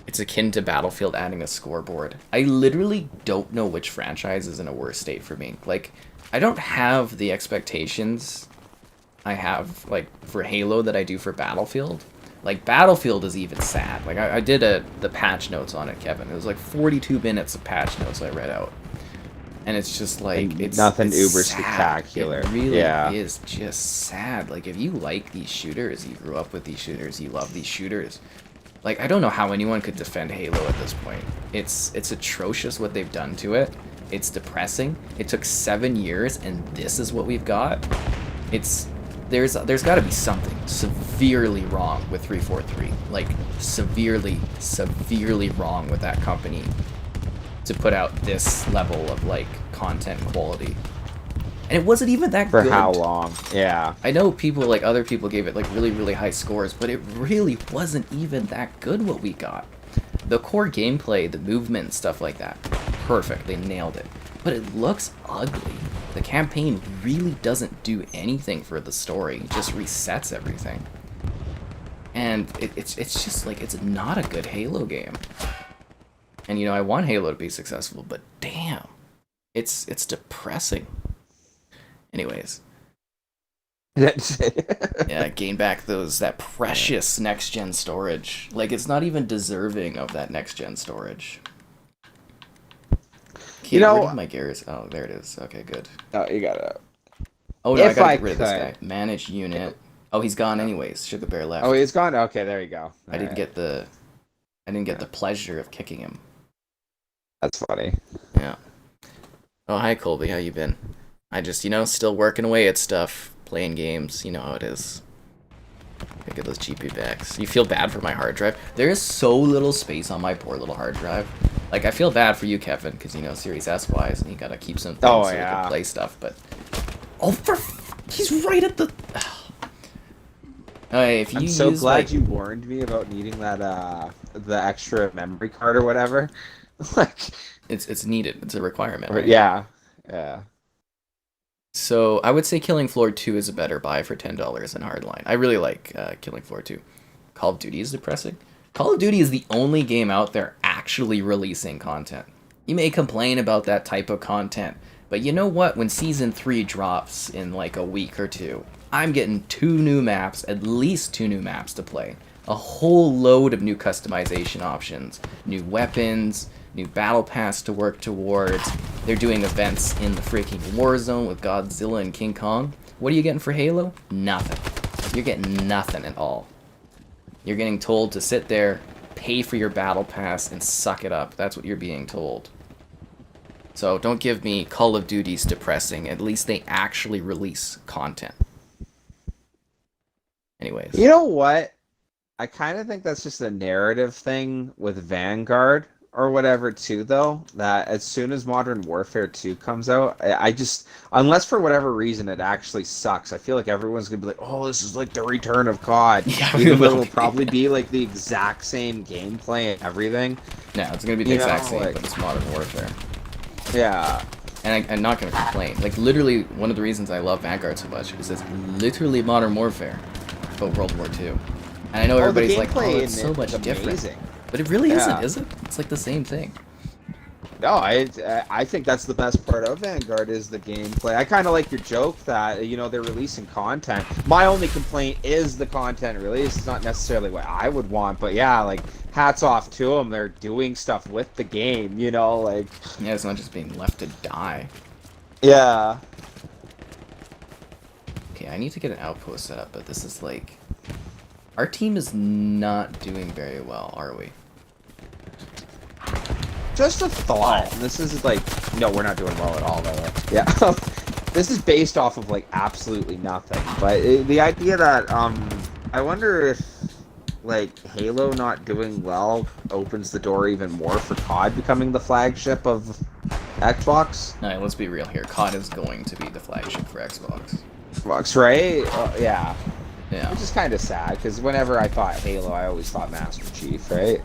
It's akin to Battlefield adding a scoreboard. I literally don't know which franchise is in a worse state for me. Like, I don't have the expectations I have, like, for Halo that I do for Battlefield. Like, Battlefield is even sad. Like, I did the patch notes on it, Kevin. It was like 42 minutes of patch notes I read out. And it's just like, it's nothing uber sad. spectacular. It really is just sad. Like, if you like these shooters, you grew up with these shooters, you love these shooters. Like, I don't know how anyone could defend Halo at this point. It's atrocious what they've done to it. It's depressing. It took 7 years, and this is what we've got. There's got to be something severely wrong with 343. Like, severely wrong with that company to put out this level of like content quality. And it wasn't even that For good. how long? Yeah. I know people, like other people gave it like really, really high scores, but it really wasn't even that good what we got. The core gameplay, the movement and stuff like that, perfect, they nailed it. But it looks ugly. The campaign really doesn't do anything for the story, it just resets everything. And it's just like, it's not a good Halo game. And you know, I want Halo to be successful, but damn, it's depressing. Anyways. Yeah, gain back that precious next-gen storage. Like, it's not even deserving of that next-gen storage. Okay, You know, where did my gears? Oh, there it is. Okay, good. Oh, you got it. Oh, no, I If gotta I get rid of this could. guy. Manage unit. Oh, he's gone anyways. Sugar Bear left. Oh, he's gone? Okay, there you go. I didn't get the pleasure of kicking him. That's funny. Yeah. Oh, hi, Colby. How you been? I just, you know, still working away at stuff, playing games. You know how it is. Look at those GPU backs. You feel bad for my hard drive. There is so little space on my poor little hard drive. Like, I feel bad for you, Kevin, because, you know, Series S-wise, and you gotta keep some things so you can play stuff, but... Oh, he's right at the... Okay, if you I'm so use, glad like... you warned me about needing that, the extra memory card or whatever. Like... It's needed. It's a requirement, right? Yeah. Yeah. So, I would say Killing Floor 2 is a better buy for $10 in Hardline. I really like Killing Floor 2. Call of Duty is depressing. Call of Duty is the only game out there actually releasing content. You may complain about that type of content, but you know what? When Season 3 drops in like a week or two, I'm getting 2 new maps, at least 2 new maps to play. A whole load of new customization options, new weapons, new battle pass to work towards. They're doing events in the freaking Warzone with Godzilla and King Kong. What are you getting for Halo? Nothing. You're getting nothing at all. You're getting told to sit there, pay for your battle pass, and suck it up. That's what you're being told. So don't give me Call of Duty's depressing. At least they actually release content. Anyways. You know what? I kind of think that's just a narrative thing with Vanguard or whatever too, though, that as soon as Modern Warfare 2 comes out, I just, unless for whatever reason it actually sucks, I feel like everyone's gonna be like, oh, this is like the return of COD. Yeah, even though it'll probably be like the exact same gameplay and everything. No, it's gonna be the exact same, but it's Modern Warfare. Yeah. And I'm not gonna complain. Like, literally, one of the reasons I love Vanguard so much is it's literally Modern Warfare, but World War II. And I know everybody's like, oh, it's so much different. But it really isn't, is it? It's like the same thing. No, I think that's the best part of Vanguard is the gameplay. I kind of like your joke that, you know, they're releasing content. My only complaint is the content release. It's not necessarily what I would want, but yeah, like, hats off to them. They're doing stuff with the game, you know, like... Yeah, it's not just being left to die. Yeah. Okay, I need to get an outpost set up, but this is like... Our team is not doing very well, are we? Just a thought. This is like, no, we're not doing well at all, by the way. Yeah. This is based off of like absolutely nothing. But the idea that, I wonder if like Halo not doing well opens the door even more for COD becoming the flagship of Xbox. No, let's be real here. COD is going to be the flagship for Xbox. Xbox, right? Yeah. Yeah. Which is kind of sad, because whenever I thought Halo, I always thought Master Chief, right?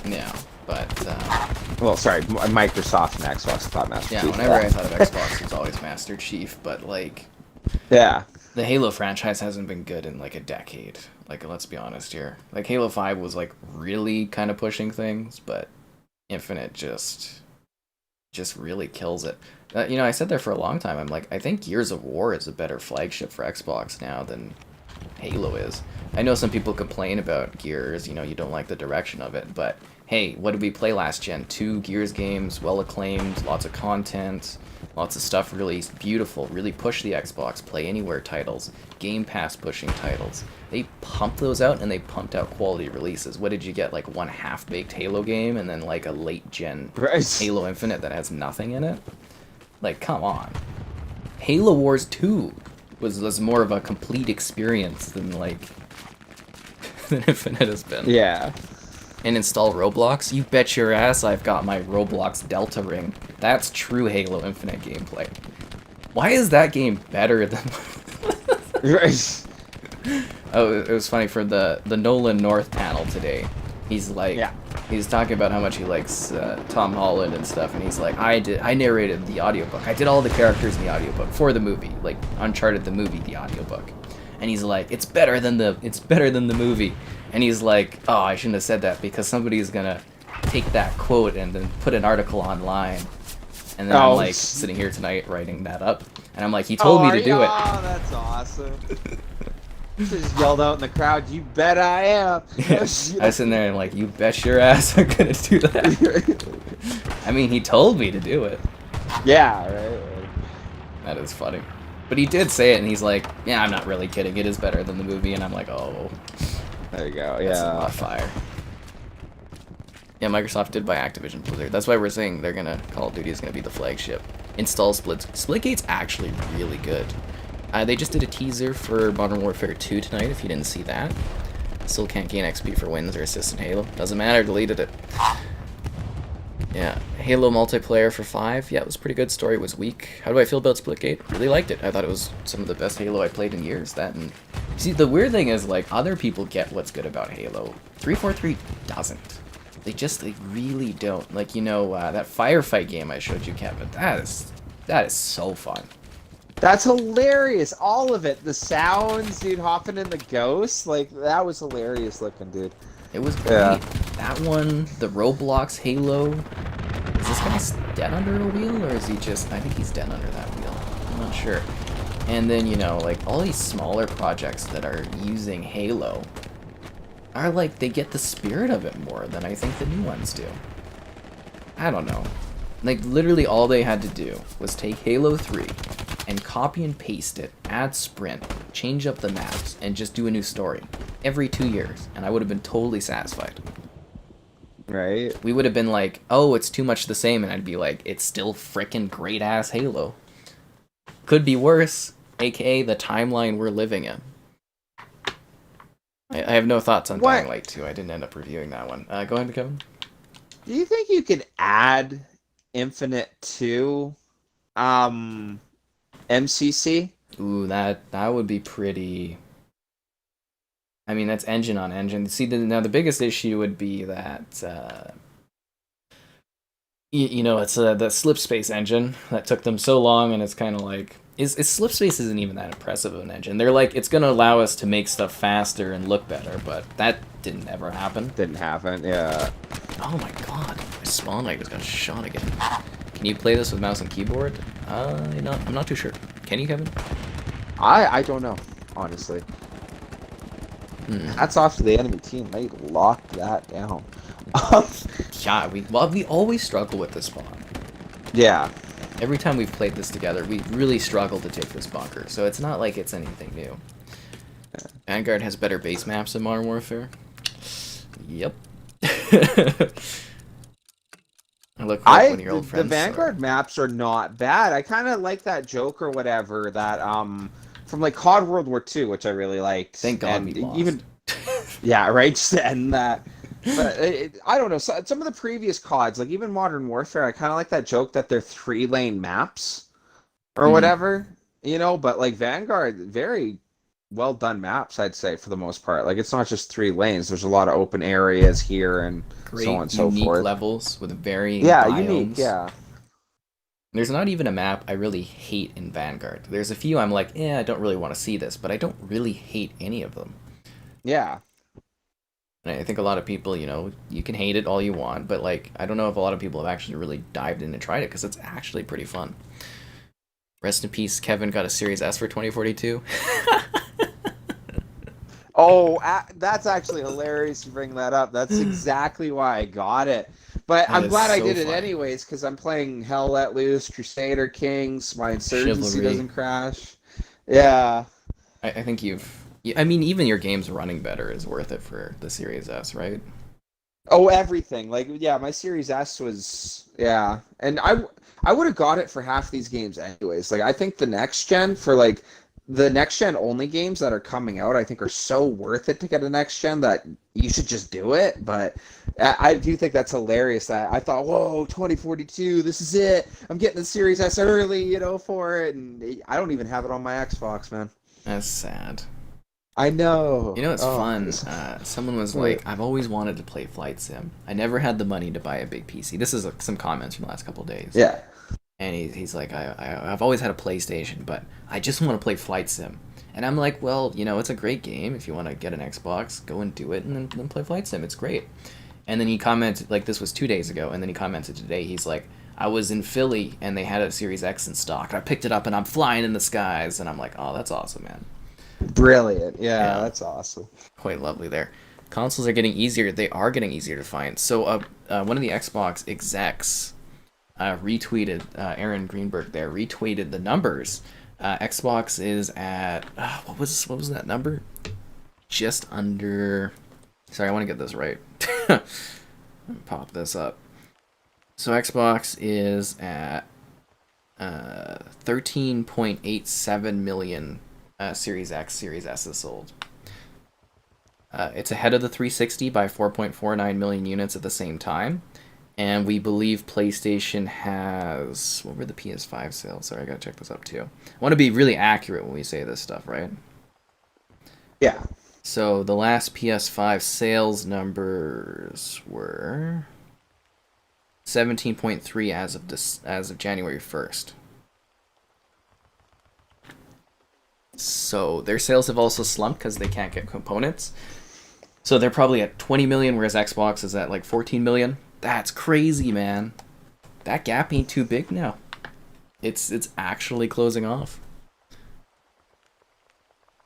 Yeah, but... well, sorry, Microsoft and Xbox thought Master Chief. Yeah, whenever I thought of Xbox, it was always Master Chief, but, like... Yeah. The Halo franchise hasn't been good in, like, a decade. Like, let's be honest here. Like, Halo 5 was, like, really kind of pushing things, but Infinite just really kills it. You know, I said there for a long time, I'm like, I think Gears of War is a better flagship for Xbox now than Halo is. I know some people complain about Gears, you know, you don't like the direction of it, but hey, what did we play last gen? 2 Gears games, well acclaimed, lots of content, lots of stuff really beautiful, really push the Xbox Play Anywhere titles, Game Pass pushing titles. They pumped those out and they pumped out quality releases. What did you get, like one half-baked Halo game and then like a late-gen Halo Infinite that has nothing in it? Like, come on. Halo Wars 2 was more of a complete experience than, like, than Infinite has been. Yeah. and install Roblox, you bet your ass I've got my Roblox Delta ring. That's true Halo Infinite gameplay. Why is that game better than... Oh, it was funny for the Nolan North panel today. He's like, he's talking about how much he likes Tom Holland and stuff, and he's like, I narrated the audiobook. I did all the characters in the audiobook for the movie, like Uncharted the movie, the audiobook. And he's like, it's better than the movie. And he's like, oh, I shouldn't have said that because somebody's gonna take that quote and then put an article online. And then I'm like sitting here tonight writing that up, and I'm like, he told me to do it. Oh, that's awesome. Just yelled out in the crowd, "You bet I am!" I was sitting there and like, you bet your ass I'm gonna do that. I mean, he told me to do it. Yeah, right. That is funny. But he did say it, and he's like, yeah, I'm not really kidding. It is better than the movie. And I'm like, oh. There you go, That's a lot of fire. Yeah, Microsoft did buy Activision Blizzard. That's why we're saying they're gonna, Call of Duty is gonna be the flagship. Install Splitgate's actually really good. They just did a teaser for Modern Warfare 2 tonight, if you didn't see that. Still can't gain XP for wins or assists in Halo. Doesn't matter, deleted it. Yeah, Halo multiplayer for 5. Yeah, it was pretty good. Story was weak. How do I feel about Splitgate? Really liked it. I thought it was some of the best Halo I played in years. That and see, the weird thing is, like, other people get what's good about Halo. 343 doesn't. They really don't. Like, you know, that firefight game I showed you, Kevin. That is so fun. That's hilarious. All of it. The sounds, dude, hopping in the ghost. Like, that was hilarious looking, dude. It was great. Yeah. That one, the Roblox Halo. Is this guy dead under a wheel, or is he just... I think he's dead under that wheel. I'm not sure. And then, you know, like, all these smaller projects that are using Halo are like, they get the spirit of it more than I think the new ones do. I don't know. Like, literally all they had to do was take Halo 3 and copy and paste it, add sprint, change up the maps, and just do a new story every 2 years, and I would have been totally satisfied. Right? We would have been like, oh, it's too much the same, and I'd be like, it's still frickin' great-ass Halo. Could be worse, aka the timeline we're living in. I have no thoughts on Dying Light 2. I didn't end up reviewing that one. Go ahead, Kevin. Do you think you could add Infinite to MCC? Ooh, that would be pretty... I mean, that's engine on engine. See, now the biggest issue would be that, you know, it's the Slipspace engine that took them so long, and it's kind of like... Slipspace isn't even that impressive of an engine. They're like, it's going to allow us to make stuff faster and look better, but that didn't ever happen. Didn't happen, yeah. Oh my god, my Spawn Knight just got shot again. Can you play this with mouse and keyboard? I'm not too sure. Can you, Kevin? I don't know, honestly. That's off to the enemy team. They locked that down. Yeah, we always struggle with this spawn. Yeah. Every time we've played this together, we really struggle to take this bunker, so it's not like it's anything new. Yeah. Vanguard has better base maps than Modern Warfare. Yep. I look like one of your old friends. The Vanguard maps are not bad. I kind of like that joke or whatever that from like COD World War II, which I really liked. Thank God we lost. Even yeah, right. Just to end that. But I don't know. Some of the previous CODs, like even Modern Warfare, I kind of like that joke that they're 3-lane maps or whatever, you know. But like Vanguard, very well done maps, I'd say for the most part. Like it's not just 3 lanes. There's a lot of open areas here and so on and so forth. Unique levels with varying biomes. Unique. Yeah. There's not even a map I really hate in Vanguard. There's a few I'm like, I don't really want to see this, but I don't really hate any of them. Yeah. And I think a lot of people, you know, you can hate it all you want, but like, I don't know if a lot of people have actually really dived in and tried it, because it's actually pretty fun. Rest in peace, Kevin got a Series S for 2042. Oh, that's actually hilarious you bring that up. That's exactly why I got it. But I'm glad I did it anyways, because I'm playing Hell Let Loose, Crusader Kings, my Insurgency doesn't crash. Yeah. I think I mean, even your game's running better is worth it for the Series S, right? Oh, everything. Like, yeah, my Series S was... Yeah. And I would have got it for half these games anyways. Like, I think the next gen, for, like, the next gen only games that are coming out, I think are so worth it to get a next gen that you should just do it. But I do think that's hilarious. That I thought, whoa, 2042, this is it. I'm getting the Series S early, for it, and I don't even have it on my Xbox, man. That's sad. I know. You know, it's fun. This- Someone was like, I've always wanted to play Flight Sim. I never had the money to buy a big PC. This is some comments from the last couple of days. Yeah. And he's like, I've always had a PlayStation, but I just want to play Flight Sim. And I'm like, well, it's a great game. If you want to get an Xbox, go and do it, and then play Flight Sim. It's great. And then he commented, like, this was 2 days ago, and then he commented today, he's like, I was in Philly, and they had a Series X in stock. I picked it up, and I'm flying in the skies. And I'm like, oh, that's awesome, man. Brilliant. Yeah, that's awesome. Quite lovely there. Consoles are getting easier. They are getting easier to find. So one of the Xbox execs retweeted, Aaron Greenberg there, retweeted the numbers. Xbox is at, what was that number? Just under, sorry, I want to get this right. Pop this up. So Xbox is at 13.87 million Series X, Series S is sold. It's ahead of the 360 by 4.49 million units at the same time. And we believe PlayStation has... What were the PS5 sales? Sorry, I gotta check this up too. I want to be really accurate when we say this stuff, right? Yeah. So the last PS5 sales numbers were 17.3 as of January 1st. So their sales have also slumped because they can't get components. So they're probably at 20 million, whereas Xbox is at like 14 million. That's crazy, man. That gap ain't too big now. It's actually closing off.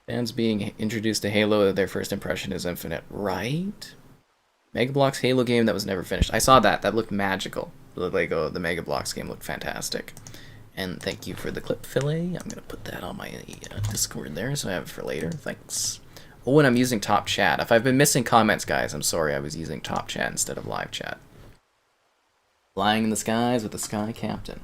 Fans being introduced to Halo, their first impression is Infinite, right? Mega Bloks Halo game that was never finished. I saw that. That looked magical. The Mega Bloks game looked fantastic. And thank you for the clip, Filet. I'm going to put that on my Discord there, so I have it for later. Thanks. Oh, and I'm using Top Chat. If I've been missing comments, guys, I'm sorry. I was using Top Chat instead of Live Chat. Flying in the skies with the Sky Captain.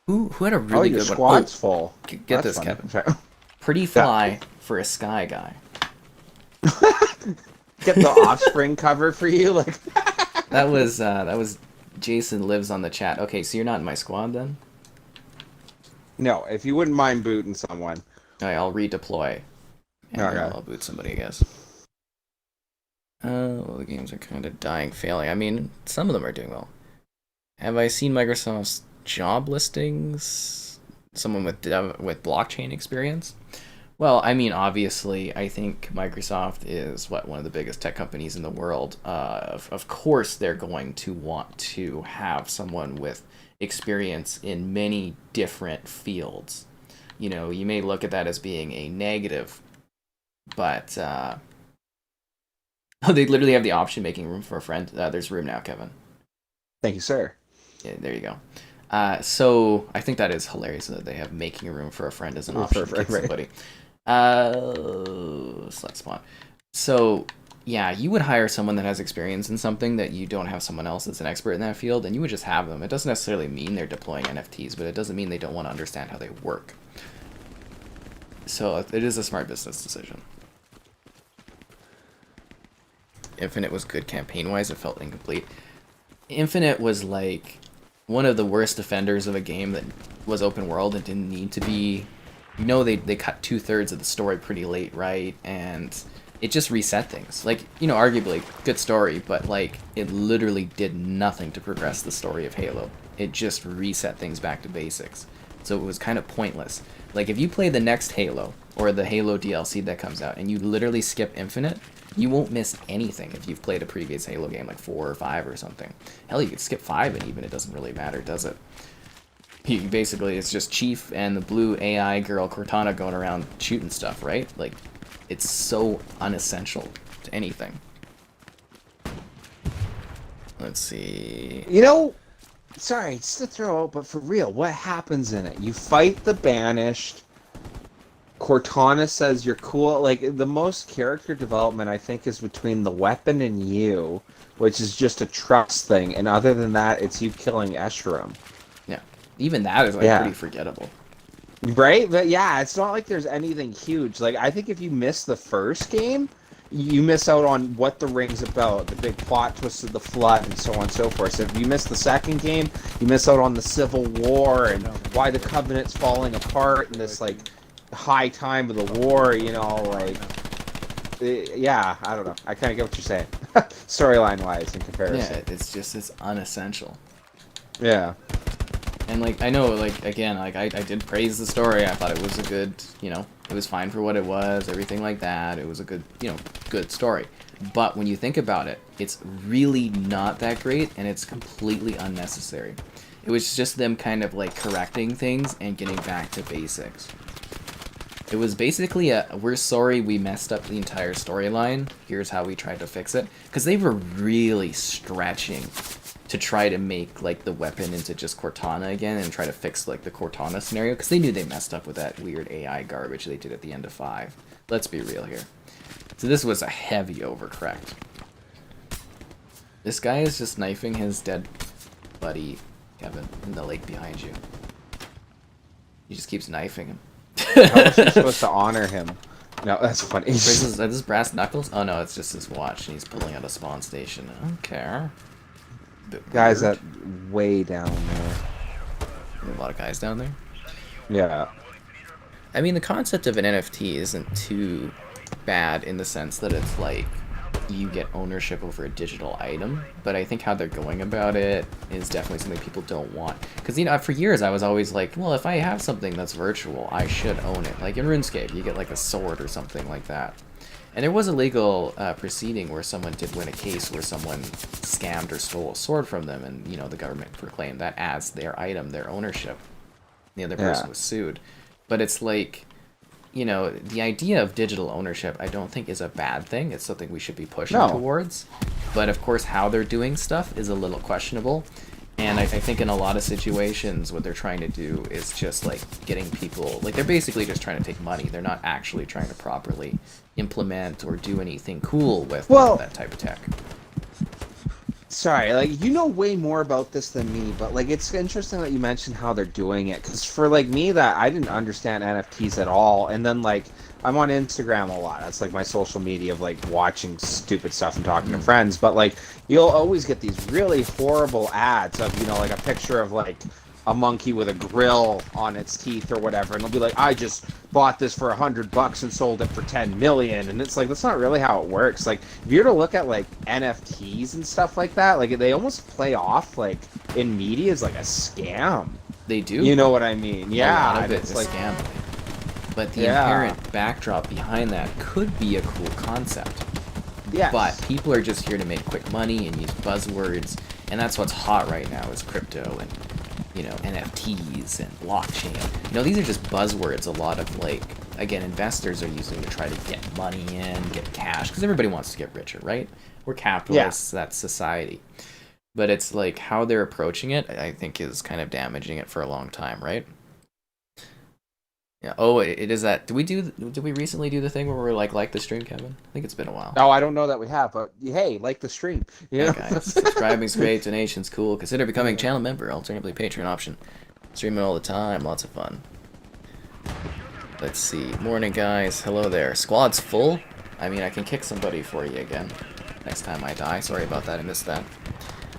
Who had a really good one? Squad's full. Get That's this, funny. Kevin. Pretty fly for a Sky guy. Get the Offspring cover for you, like. That was Jason Lives on the chat. Okay, so you're not in my squad then? No, if you wouldn't mind booting someone. Alright, I'll redeploy. And Okay. I'll boot somebody, I guess. Well, the games are kind of dying, failing. I mean, some of them are doing well. Have I seen Microsoft's job listings? Someone with blockchain experience? Well, I mean, obviously, I think Microsoft is, one of the biggest tech companies in the world. Of course, they're going to want to have someone with experience in many different fields. You may look at that as being a negative, but they literally have the option making room for a friend. There's room now, Kevin. Thank you, sir. Yeah, there you go. So I think that is hilarious that they have making room for a friend as an option to kick somebody. Select spawn. So yeah, you would hire someone that has experience in something that you don't have someone else that's an expert in that field, and you would just have them. It doesn't necessarily mean they're deploying NFTs, but it doesn't mean they don't want to understand how they work. So it is a smart business decision. Infinite was good campaign-wise. It felt incomplete. Infinite was like one of the worst offenders of a game that was open world and didn't need to be. They cut 2/3 of the story pretty late, right? And it just reset things. Like, arguably good story, but like it literally did nothing to progress the story of Halo. It just reset things back to basics. So it was kind of pointless. Like if you play the next Halo or the Halo DLC that comes out and you literally skip Infinite, you won't miss anything if you've played a previous Halo game like 4 or 5 or something. Hell, you could skip 5 and even it doesn't really matter, does it? Basically, it's just Chief and the blue AI girl Cortana going around shooting stuff, right? Like, it's so unessential to anything. Let's see. Sorry, just to throw out, but for real, what happens in it? You fight the Banished. Cortana says you're cool. Like, the most character development, I think, is between the weapon and you, which is just a trust thing. And other than that, it's you killing Escharum. Yeah. Even that is, pretty forgettable. Right? But yeah, it's not like there's anything huge. Like, I think if you miss the first game, you miss out on what the ring's about, the big plot twist of the flood, and so on and so forth. So if you miss the second game, you miss out on the Civil War and why the Covenant's falling apart in this like high time of the war. You know, like yeah, I don't know. I kind of get what you're saying, storyline wise in comparison. Yeah, it's unessential. Yeah. And like I know, like again, like I did praise the story. I thought it was a good, you know, it was fine for what it was, everything like that. It was a good, you know, good story. But when you think about it, it's really not that great, and it's completely unnecessary. It was just them kind of like correcting things and getting back to basics. It was basically a, we're sorry we messed up the entire storyline, here's how we tried to fix it. Because they were really stretching to try to make like the weapon into just Cortana again and try to fix like the Cortana scenario, because they knew they messed up with that weird AI garbage they did at the end of 5. Let's be real here. So this was a heavy overcorrect. This guy is just knifing his dead buddy, Kevin, in the lake behind you. He just keeps knifing him. How was she supposed to honor him? No, that's funny. Is this brass knuckles? Oh no, it's just his watch, and he's pulling out a spawn station. I don't care. Guys, that way down there. A lot of guys down there. Yeah. I mean, the concept of an NFT isn't too bad in the sense that it's like you get ownership over a digital item, but I think how they're going about it is definitely something people don't want. Because, you know, for years I was always like, well, if I have something that's virtual, I should own it. Like in RuneScape, you get like a sword or something like that. And there was a legal proceeding where someone did win a case where someone scammed or stole a sword from them, and, you know, the government proclaimed that as their item, their ownership. The other person was sued. But it's like, you know, the idea of digital ownership I don't think is a bad thing. It's something we should be pushing towards. But of course how they're doing stuff is a little questionable. And I think in a lot of situations what they're trying to do is just like getting people, like they're basically just trying to take money. They're not actually trying to properly implement or do anything cool with that type of tech. Sorry, like, you know way more about this than me, but like it's interesting that you mentioned how they're doing it, because for like me, that I didn't understand NFTs at all, and then like I'm on Instagram a lot. That's like my social media of like watching stupid stuff and talking to friends, but like you'll always get these really horrible ads of, you know, like a picture of like a monkey with a grill on its teeth or whatever, and they'll be like, I just bought this for $100 and sold it for 10 million, and it's like, that's not really how it works. Like if you were to look at like NFTs and stuff like that, like they almost play off like in media as like a scam. They do. You know what I mean? Yeah, a lot of it's like scam. But the inherent backdrop behind that could be a cool concept. Yeah. But people are just here to make quick money and use buzzwords, and that's what's hot right now is crypto and, you know, NFTs and blockchain. You know, these are just buzzwords a lot of, like, again, investors are using to try to get money in, get cash, because everybody wants to get richer, right? We're capitalists, that's society. But it's like how they're approaching it, I think, is kind of damaging it for a long time, right? Yeah. Oh, it is that. Did we recently do the thing where we're like the stream, Kevin? I think it's been a while. Oh, I don't know that we have, but hey, like the stream. Yeah, guys. Subscribing's great, donation's cool. Consider becoming channel member. Alternatively, Patreon option. Streaming all the time, lots of fun. Let's see. Morning, guys. Hello there. Squad's full. I mean, I can kick somebody for you again next time I die. Sorry about that. I missed that.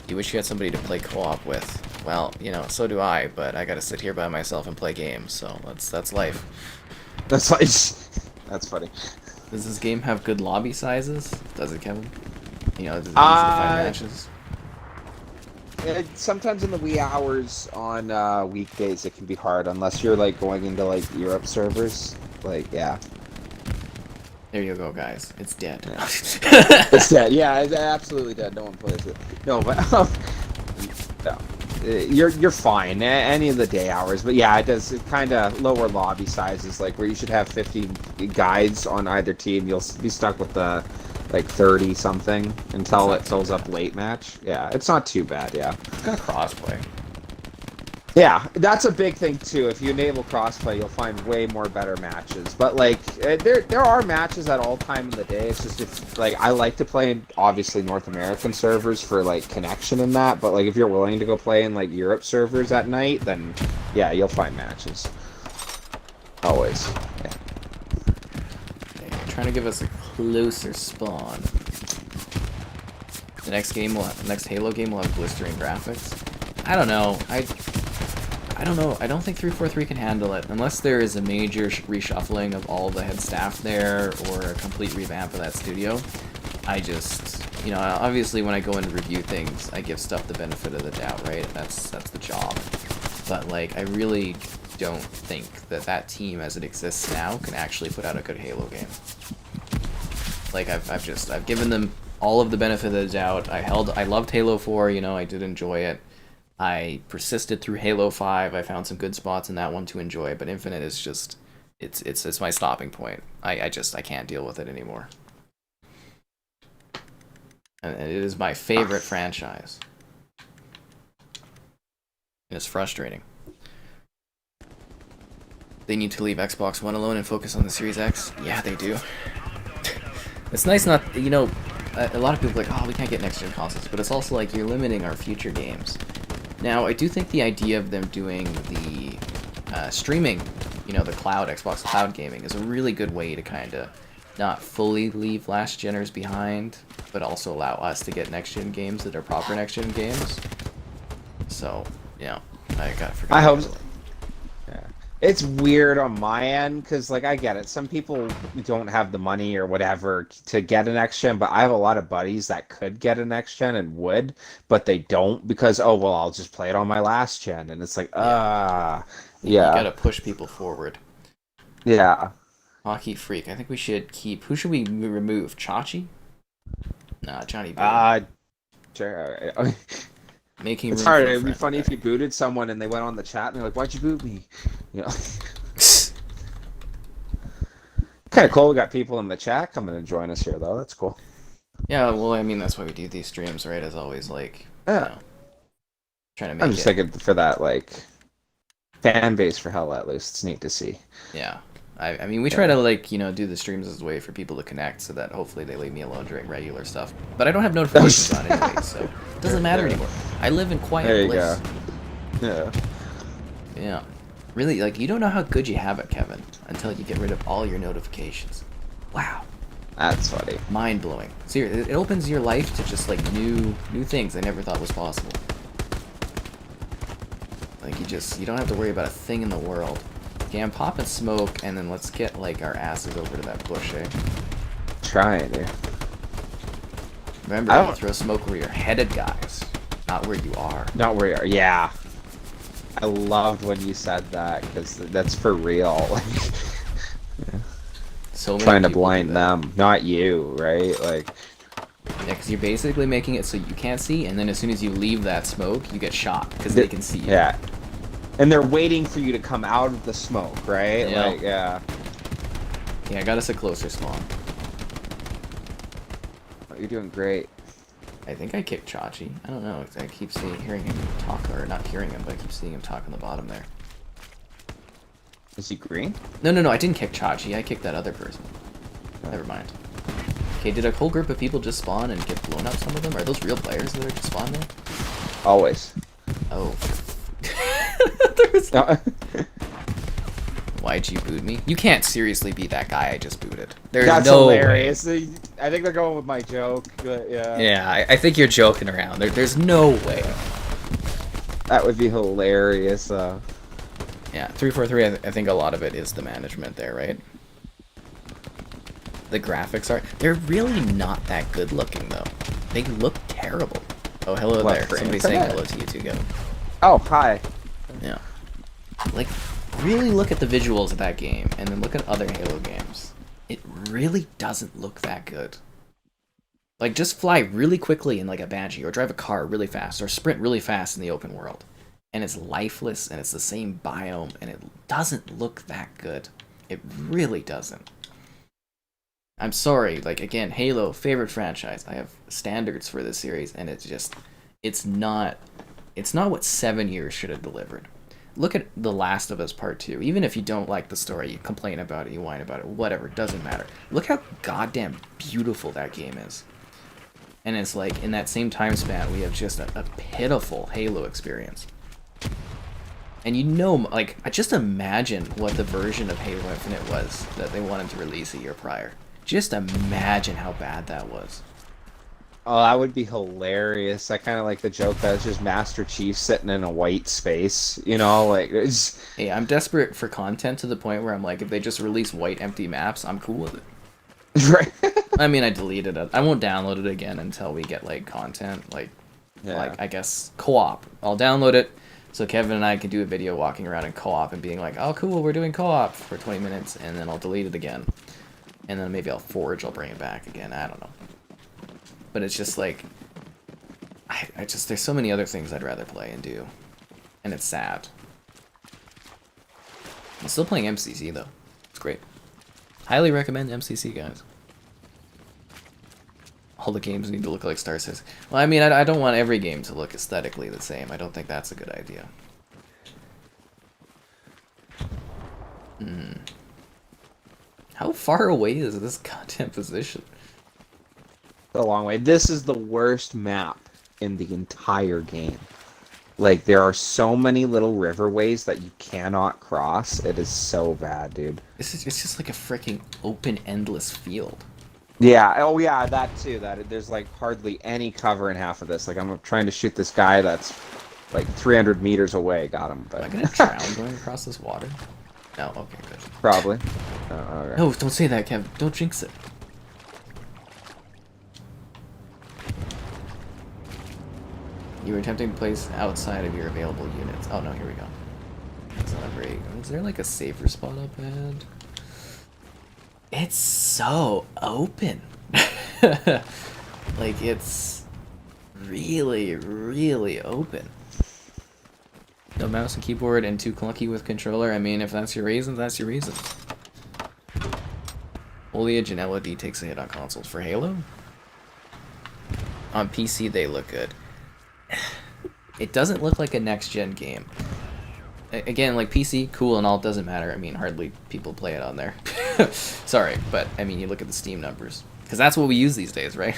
You wish you had somebody to play co-op with. Well, you know, so do I, but I gotta sit here by myself and play games, so that's life. That's life. That's funny. Does this game have good lobby sizes? Does it, Kevin? You know, does it easy to find matches? Sometimes in the wee hours on weekdays it can be hard, unless you're like going into like Europe servers. Like, yeah. There you go, guys. It's dead. Yeah. It's dead. Yeah, it's absolutely dead. No one plays it. No, but no. You're fine any of the day hours, but yeah, it does kind of lower lobby sizes, like where you should have 50 guides on either team. You'll be stuck with the like 30 something until it fills up late match. Yeah, it's not too bad. Yeah, it's got crossplay. Yeah, that's a big thing too. If you enable crossplay, you'll find way more better matches. But like, there are matches at all time of the day. It's just like I like to play in obviously North American servers for like connection and that. But like, if you're willing to go play in like Europe servers at night, then yeah, you'll find matches. Always. Yeah. Okay, trying to give us a closer spawn. The next Halo game will have blistering graphics. I don't know. I don't know. I don't think 343 can handle it unless there is a major reshuffling of all the head staff there or a complete revamp of that studio. I just, you know, obviously when I go in to review things, I give stuff the benefit of the doubt, right? That's the job. But like, I really don't think that team as it exists now can actually put out a good Halo game. Like I've given them all of the benefit of the doubt. I loved Halo 4, you know, I did enjoy it. I persisted through Halo 5. I found some good spots in that one to enjoy, but Infinite is just it's my stopping point. I can't deal with it anymore. And it is my favorite franchise. And it's frustrating. They need to leave Xbox One alone and focus on the Series X. Yeah, they do. It's nice not, you know, a lot of people are like, oh, we can't get next-gen consoles, but it's also like you're limiting our future games. Now, I do think the idea of them doing the streaming, you know, the cloud, Xbox Cloud gaming, is a really good way to kind of not fully leave last geners behind, but also allow us to get next-gen games that are proper next-gen games. So, you know, I hope so. Yeah. It's weird on my end, because, like, I get it. Some people don't have the money or whatever to get a next-gen, but I have a lot of buddies that could get a next-gen and would, but they don't because, oh, well, I'll just play it on my last-gen. And it's like, yeah. You gotta push people forward. Yeah. Hockey Freak. I think we should keep... Who should we remove? Chachi? Nah, Johnny B. Sure. Making it's room hard. for a It'd be friend. funny if you booted someone and they went on the chat and they're like, "Why'd you boot me?" You know. Kind of cool. We got people in the chat coming to join us here, though. That's cool. Yeah, well, I mean, that's why we do these streams, right? As always, like, Yeah. you know, trying to make I'm just thinking for that, like, fan base for Hell, at least. It's neat to see. Yeah. I mean, we try to, like, you know, do the streams as a way for people to connect so that hopefully they leave me alone during regular stuff. But I don't have notifications on anyway, so it doesn't matter anymore. I live in quiet bliss. Yeah. Yeah. Really, like, you don't know how good you have it, Kevin, until you get rid of all your notifications. Wow. That's funny. Mind-blowing. Seriously, it opens your life to just, like, new things I never thought was possible. Like, you don't have to worry about a thing in the world. Okay, I'm popping smoke, and then let's get, like, our asses over to that bush, eh? Trying, dude. Remember, you throw smoke where you're headed, guys. Not where you are. Not where you are, yeah. I loved when you said that, because that's for real. Yeah. So many trying to people blind them, not you, right? Like, yeah, because you're basically making it so you can't see, and then as soon as you leave that smoke, you get shot, because they can see you. Yeah. And they're waiting for you to come out of the smoke, right? Yeah. Like, yeah. Yeah, I got us a closer spawn. Oh, you're doing great. I think I kicked Chachi. I don't know. I keep hearing him talk, or not hearing him, but I keep seeing him talk on the bottom there. Is he green? No, I didn't kick Chachi. I kicked that other person. Oh. Never mind. Okay, did a whole group of people just spawn and get blown up, some of them? Are those real players that are just spawned there? Always. Oh. Why'd you boot me? You can't seriously be that guy I just booted. There's That's no hilarious. way. I think they're going with my joke, but yeah. Yeah, I think you're joking around. There's no way. That would be hilarious. Yeah, 343, I think a lot of it is the management there, right? The graphics are... They're really not that good looking, though. They look terrible. Oh, hello there. Somebody's saying hello to you too, Gavin. Oh, hi. Yeah. Like, really look at the visuals of that game, and then look at other Halo games. It really doesn't look that good. Like, just fly really quickly in, like, a Banshee, or drive a car really fast, or sprint really fast in the open world. And it's lifeless, and it's the same biome, and it doesn't look that good. It really doesn't. I'm sorry, like, again, Halo, favorite franchise. I have standards for this series, and it's not what 7 years should have delivered. Look at The Last of Us Part 2. Even if you don't like the story, you complain about it, you whine about it, whatever, it doesn't matter. Look how goddamn beautiful that game is. And it's like, in that same time span, we have just a pitiful Halo experience. And you know, like, I just imagine what the version of Halo Infinite was that they wanted to release a year prior. Just imagine how bad that was. Oh, that would be hilarious. I kind of like the joke that it's just Master Chief sitting in a white space. You know, like it's. Hey, I'm desperate for content to the point where I'm like, if they just release white empty maps, I'm cool with it. Right. I mean, I deleted it. I won't download it again until we get like content, like I guess co-op. I'll download it so Kevin and I can do a video walking around in co-op and being like, oh cool, we're doing co-op for 20 minutes, and then I'll delete it again, and then maybe I'll forge, I'll bring it back again. I don't know. But it's just like, I just, there's so many other things I'd rather play and do. And it's sad. I'm still playing MCC though. It's great. Highly recommend MCC, guys. All the games need to look like Star Citizen. Well, I mean, I don't want every game to look aesthetically the same. I don't think that's a good idea. How far away is this goddamn position? A long way. This is the worst map in the entire game. Like, there are so many little riverways that you cannot cross. It is so bad, dude. It's just like a freaking open, endless field. Yeah. Oh, yeah. That too. That there's like hardly any cover in half of this. Like, I'm trying to shoot this guy that's like 300 meters away. Got him. But Am I gonna drown going across this water? No. Okay, good. probably. Okay. No, don't say that, Kev. Don't jinx it. You were attempting to place outside of your available units. Oh no, here we go. That's not great. Is there like a safer spot up ahead? It's so open. Like, it's really, really open. No mouse and keyboard and too clunky with controller. I mean, if that's your reason, that's your reason. Foliage and LED takes a hit on consoles. For Halo? On PC, they look good. It doesn't look like a next-gen game. Again, like, PC, cool and all, doesn't matter. I mean, hardly people play it on there. Sorry, but, I mean, you look at the Steam numbers. Because that's what we use these days, right?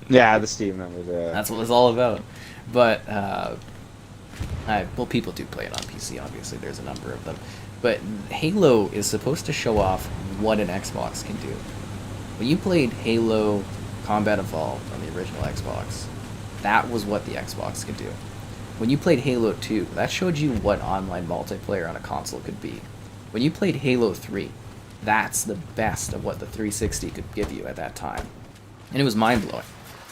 Yeah, the Steam numbers. Yeah. That's what it's all about. But, well, people do play it on PC, obviously. There's a number of them. But Halo is supposed to show off what an Xbox can do. When you played Halo Combat Evolved on the original Xbox, that was what the Xbox could do. When you played Halo 2, that showed you what online multiplayer on a console could be. When you played Halo 3, that's the best of what the 360 could give you at that time. And it was mind-blowing.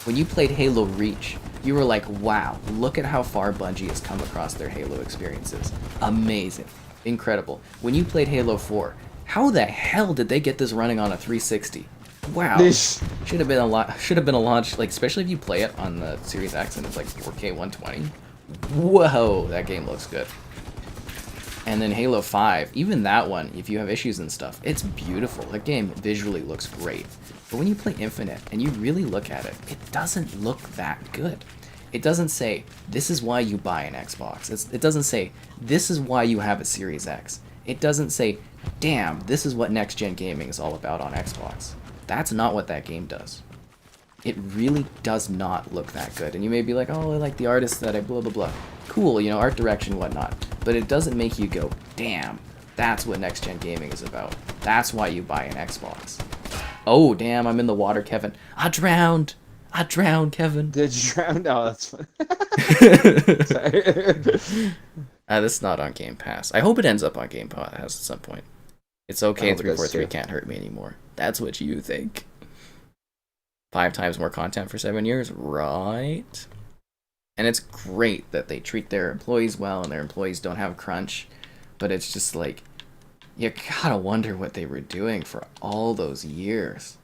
When you played Halo Reach, you were like, wow, look at how far Bungie has come across their Halo experiences. Amazing. Incredible. When you played Halo 4, how the hell did they get this running on a 360? Wow. Should have been a launch, like, especially if you play it on the Series X and it's like 4K 120. Whoa, that game looks good. And then Halo 5, even that one, if you have issues and stuff, it's beautiful. That game visually looks great. But when you play Infinite and you really look at it, it doesn't look that good. It doesn't say, this is why you buy an Xbox. It doesn't say, this is why you have a Series X. It doesn't say, damn, this is what next-gen gaming is all about on Xbox. That's not what that game does. It really does not look that good. And you may be like, oh, I like the art aesthetic, blah, blah, blah. Cool, you know, art direction, whatnot. But it doesn't make you go, damn, that's what next-gen gaming is about. That's why you buy an Xbox. Oh, damn, I'm in the water, Kevin. I drowned, Kevin. Did you drown? Oh, that's fun. This is not on Game Pass. I hope it ends up on Game Pass at some point. It's okay, 343 can't hurt me anymore. That's what you think. 5 times more content for 7 years, right? And it's great that they treat their employees well and their employees don't have crunch, but it's just like, you gotta wonder what they were doing for all those years.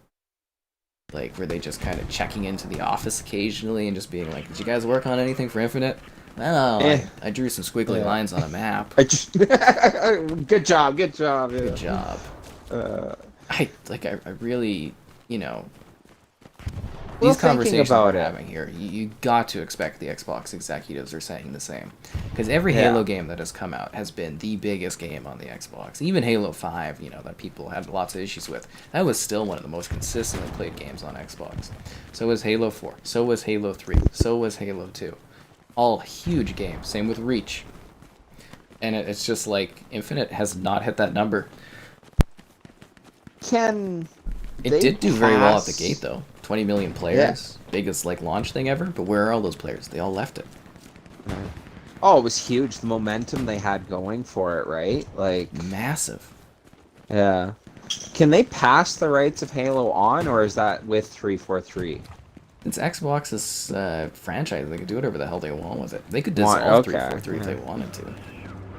Like, were they just kind of checking into the office occasionally and just being like, did you guys work on anything for Infinite? Well, I drew some squiggly lines on a map. Good job. Yeah. Good job. I really, you know, these conversations we're having here, you got to expect the Xbox executives are saying the same. Because every Halo game that has come out has been the biggest game on the Xbox. Even Halo 5, you know, that people had lots of issues with, that was still one of the most consistently played games on Xbox. So was Halo 4. So was Halo 3. So was Halo 2. All huge games. Same with Reach. And it's just like, Infinite has not hit that number. It did do very well at the passed- gate, though. 20 million players, biggest like launch thing ever. But where are all those players? They all left it. Oh, it was huge. The momentum they had going for it, right? Like, Massive. yeah. Can they pass the rights of Halo on, or is that with 343? It's Xbox's franchise. They could do whatever the hell they want with it. They could dissolve 343 if they wanted to.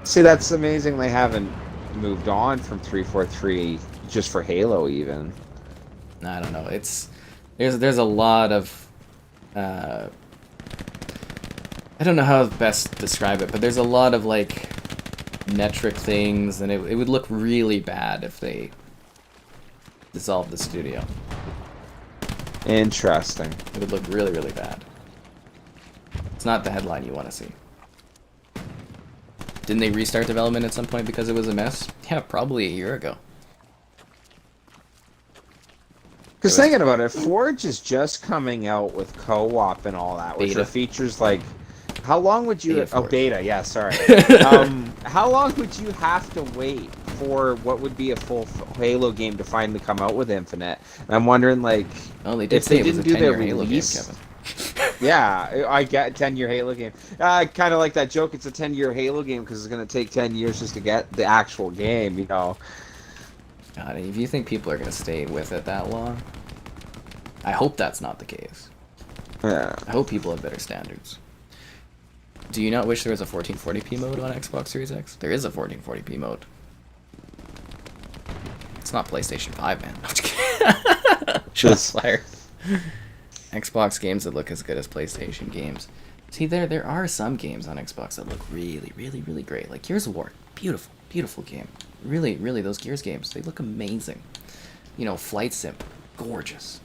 See, that's amazing. They haven't moved on from 343 just for Halo, even. I don't know. There's a lot of I don't know how to best describe it, but there's a lot of like metric things, and it would look really bad if they dissolved the studio. Interesting. It would look really, really bad. It's not the headline you want to see. Didn't they restart development at some point because it was a mess? Yeah, probably a year ago. Because thinking about it, Forge is just coming out with co-op and all that, which Beta. are features like... How long would you... Beta Oh, Forge. beta, yeah, sorry. How long would you have to wait for what would be a full Halo game to finally come out with Infinite? And I'm wondering, like... Oh, they did if say they it was a didn't do their 10-year Halo game, release- Kevin. Yeah, I get 10-year Halo game. I kind of like that joke. It's a 10-year Halo game because it's going to take 10 years just to get the actual game, you know. God, if you think people are going to stay with it that long, I hope that's not the case. Yeah. I hope people have better standards. Do you not wish there was a 1440p mode on Xbox Series X? There is a 1440p mode. It's not PlayStation 5, man. I'm just kidding. Shots fired. Xbox games that look as good as PlayStation games. See, there are some games on Xbox that look really, really, really great. Like Gears of War. Beautiful, beautiful game. Really, really, those Gears games, they look amazing. You know, Flight Sim. Gorgeous.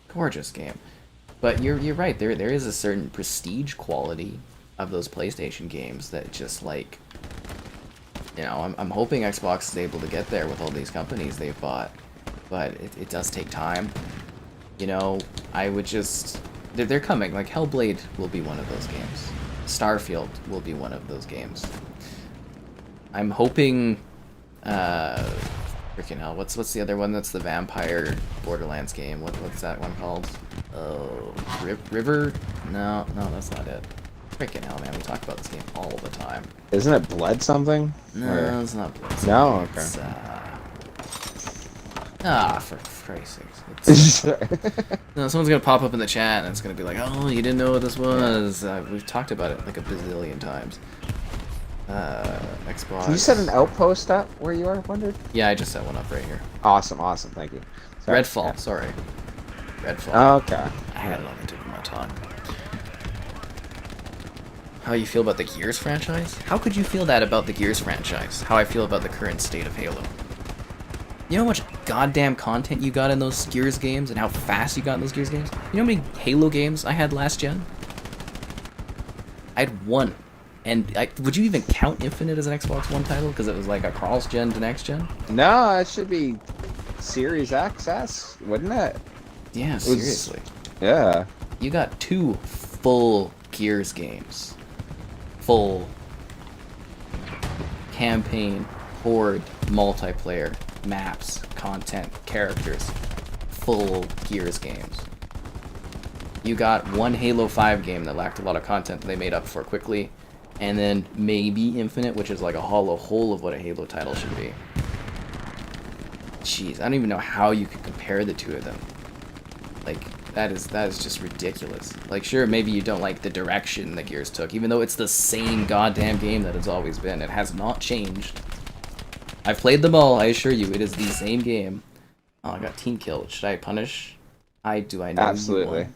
Gorgeous game. But you're right, there is a certain prestige quality of those PlayStation games that just like, you know, I'm hoping Xbox is able to get there with all these companies they've bought, but it does take time. You know, I would just, they're coming. Like Hellblade will be one of those games. Starfield will be one of those games. I'm hoping, freaking hell, what's the other one that's the vampire Borderlands game? What's that one called? Oh, River? No, that's not it. Freaking hell, man, we talk about this game all the time. Isn't it Blood something? No, it's not Blood. No? Okay. It's, for Christ's sakes. No, someone's gonna pop up in the chat and it's gonna be like, oh, you didn't know what this was. We've talked about it like a bazillion times. Xbox. You set an outpost up where you are, wondered? Yeah, I just set one up right here. Awesome, thank you. Sorry. Redfall, sorry. Redfall. Yeah. Okay. I had it on the tip of my tongue. How you feel about the Gears franchise? How could you feel that about the Gears franchise? How I feel about the current state of Halo? You know how much goddamn content you got in those Gears games and how fast you got in those Gears games? You know how many Halo games I had last gen? I had one. And would you even count Infinite as an Xbox One title? Because it was like a cross-gen to next-gen? No, it should be Series XS, wouldn't it? Yeah, was- seriously. Yeah. You got 2 full Gears games. Full campaign, horde, multiplayer, maps, content, characters. Full Gears games. You got one Halo 5 game that lacked a lot of content that they made up for quickly. And then maybe Infinite, which is like a hollow hole of what a Halo title should be. Jeez, I don't even know how you could compare the two of them. Like, that is just ridiculous. Like, sure, maybe you don't like the direction that Gears took, even though it's the same goddamn game that it's always been. It has not changed. I've played them all, I assure you, it is the same game. Oh, I got team killed. Should I punish? I know you Absolutely. won.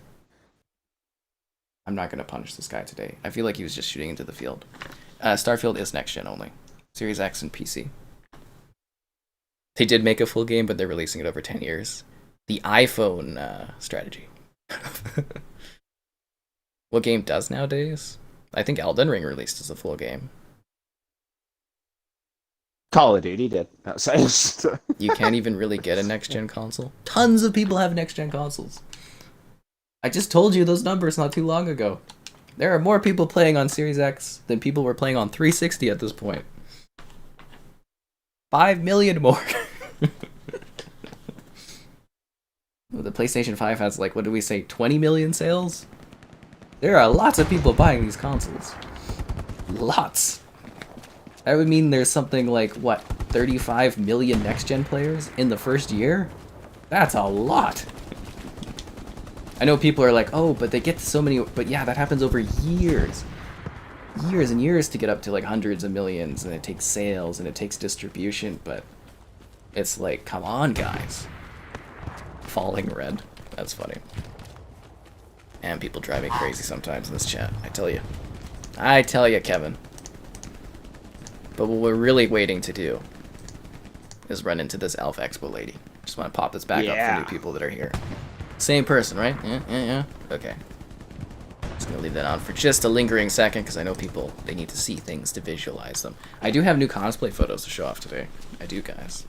I'm not going to punish this guy today. I feel like he was just shooting into the field. Starfield is next gen only. Series X and PC. They did make a full game, but they're releasing it over 10 years. The iPhone strategy. What game does nowadays? I think Elden Ring released as a full game. Call of Duty did. No, sorry. You can't even really get a next gen console. Tons of people have next gen consoles. I just told you those numbers not too long ago. There are more people playing on Series X than people were playing on 360 at this point. 5 million more. the PlayStation 5 has like, what did we say, 20 million sales? There are lots of people buying these consoles. Lots. That would mean there's something like, what, 35 million next-gen players in the first year? That's a lot. I know people are like, oh, but they get so many, but yeah, that happens over years. Years and years to get up to like hundreds of millions, and it takes sales and it takes distribution, but it's like, come on, guys. Falling red. That's funny. And people drive me crazy sometimes in this chat, I tell you. I tell you, Kevin. But what we're really waiting to do is run into this Elf Expo lady. Just want to pop this back up for new people that are here. Same person, right? Yeah. Okay. Just gonna leave that on for just a lingering second, because I know people, they need to see things to visualize them. I do have new cosplay photos to show off today. I do, guys.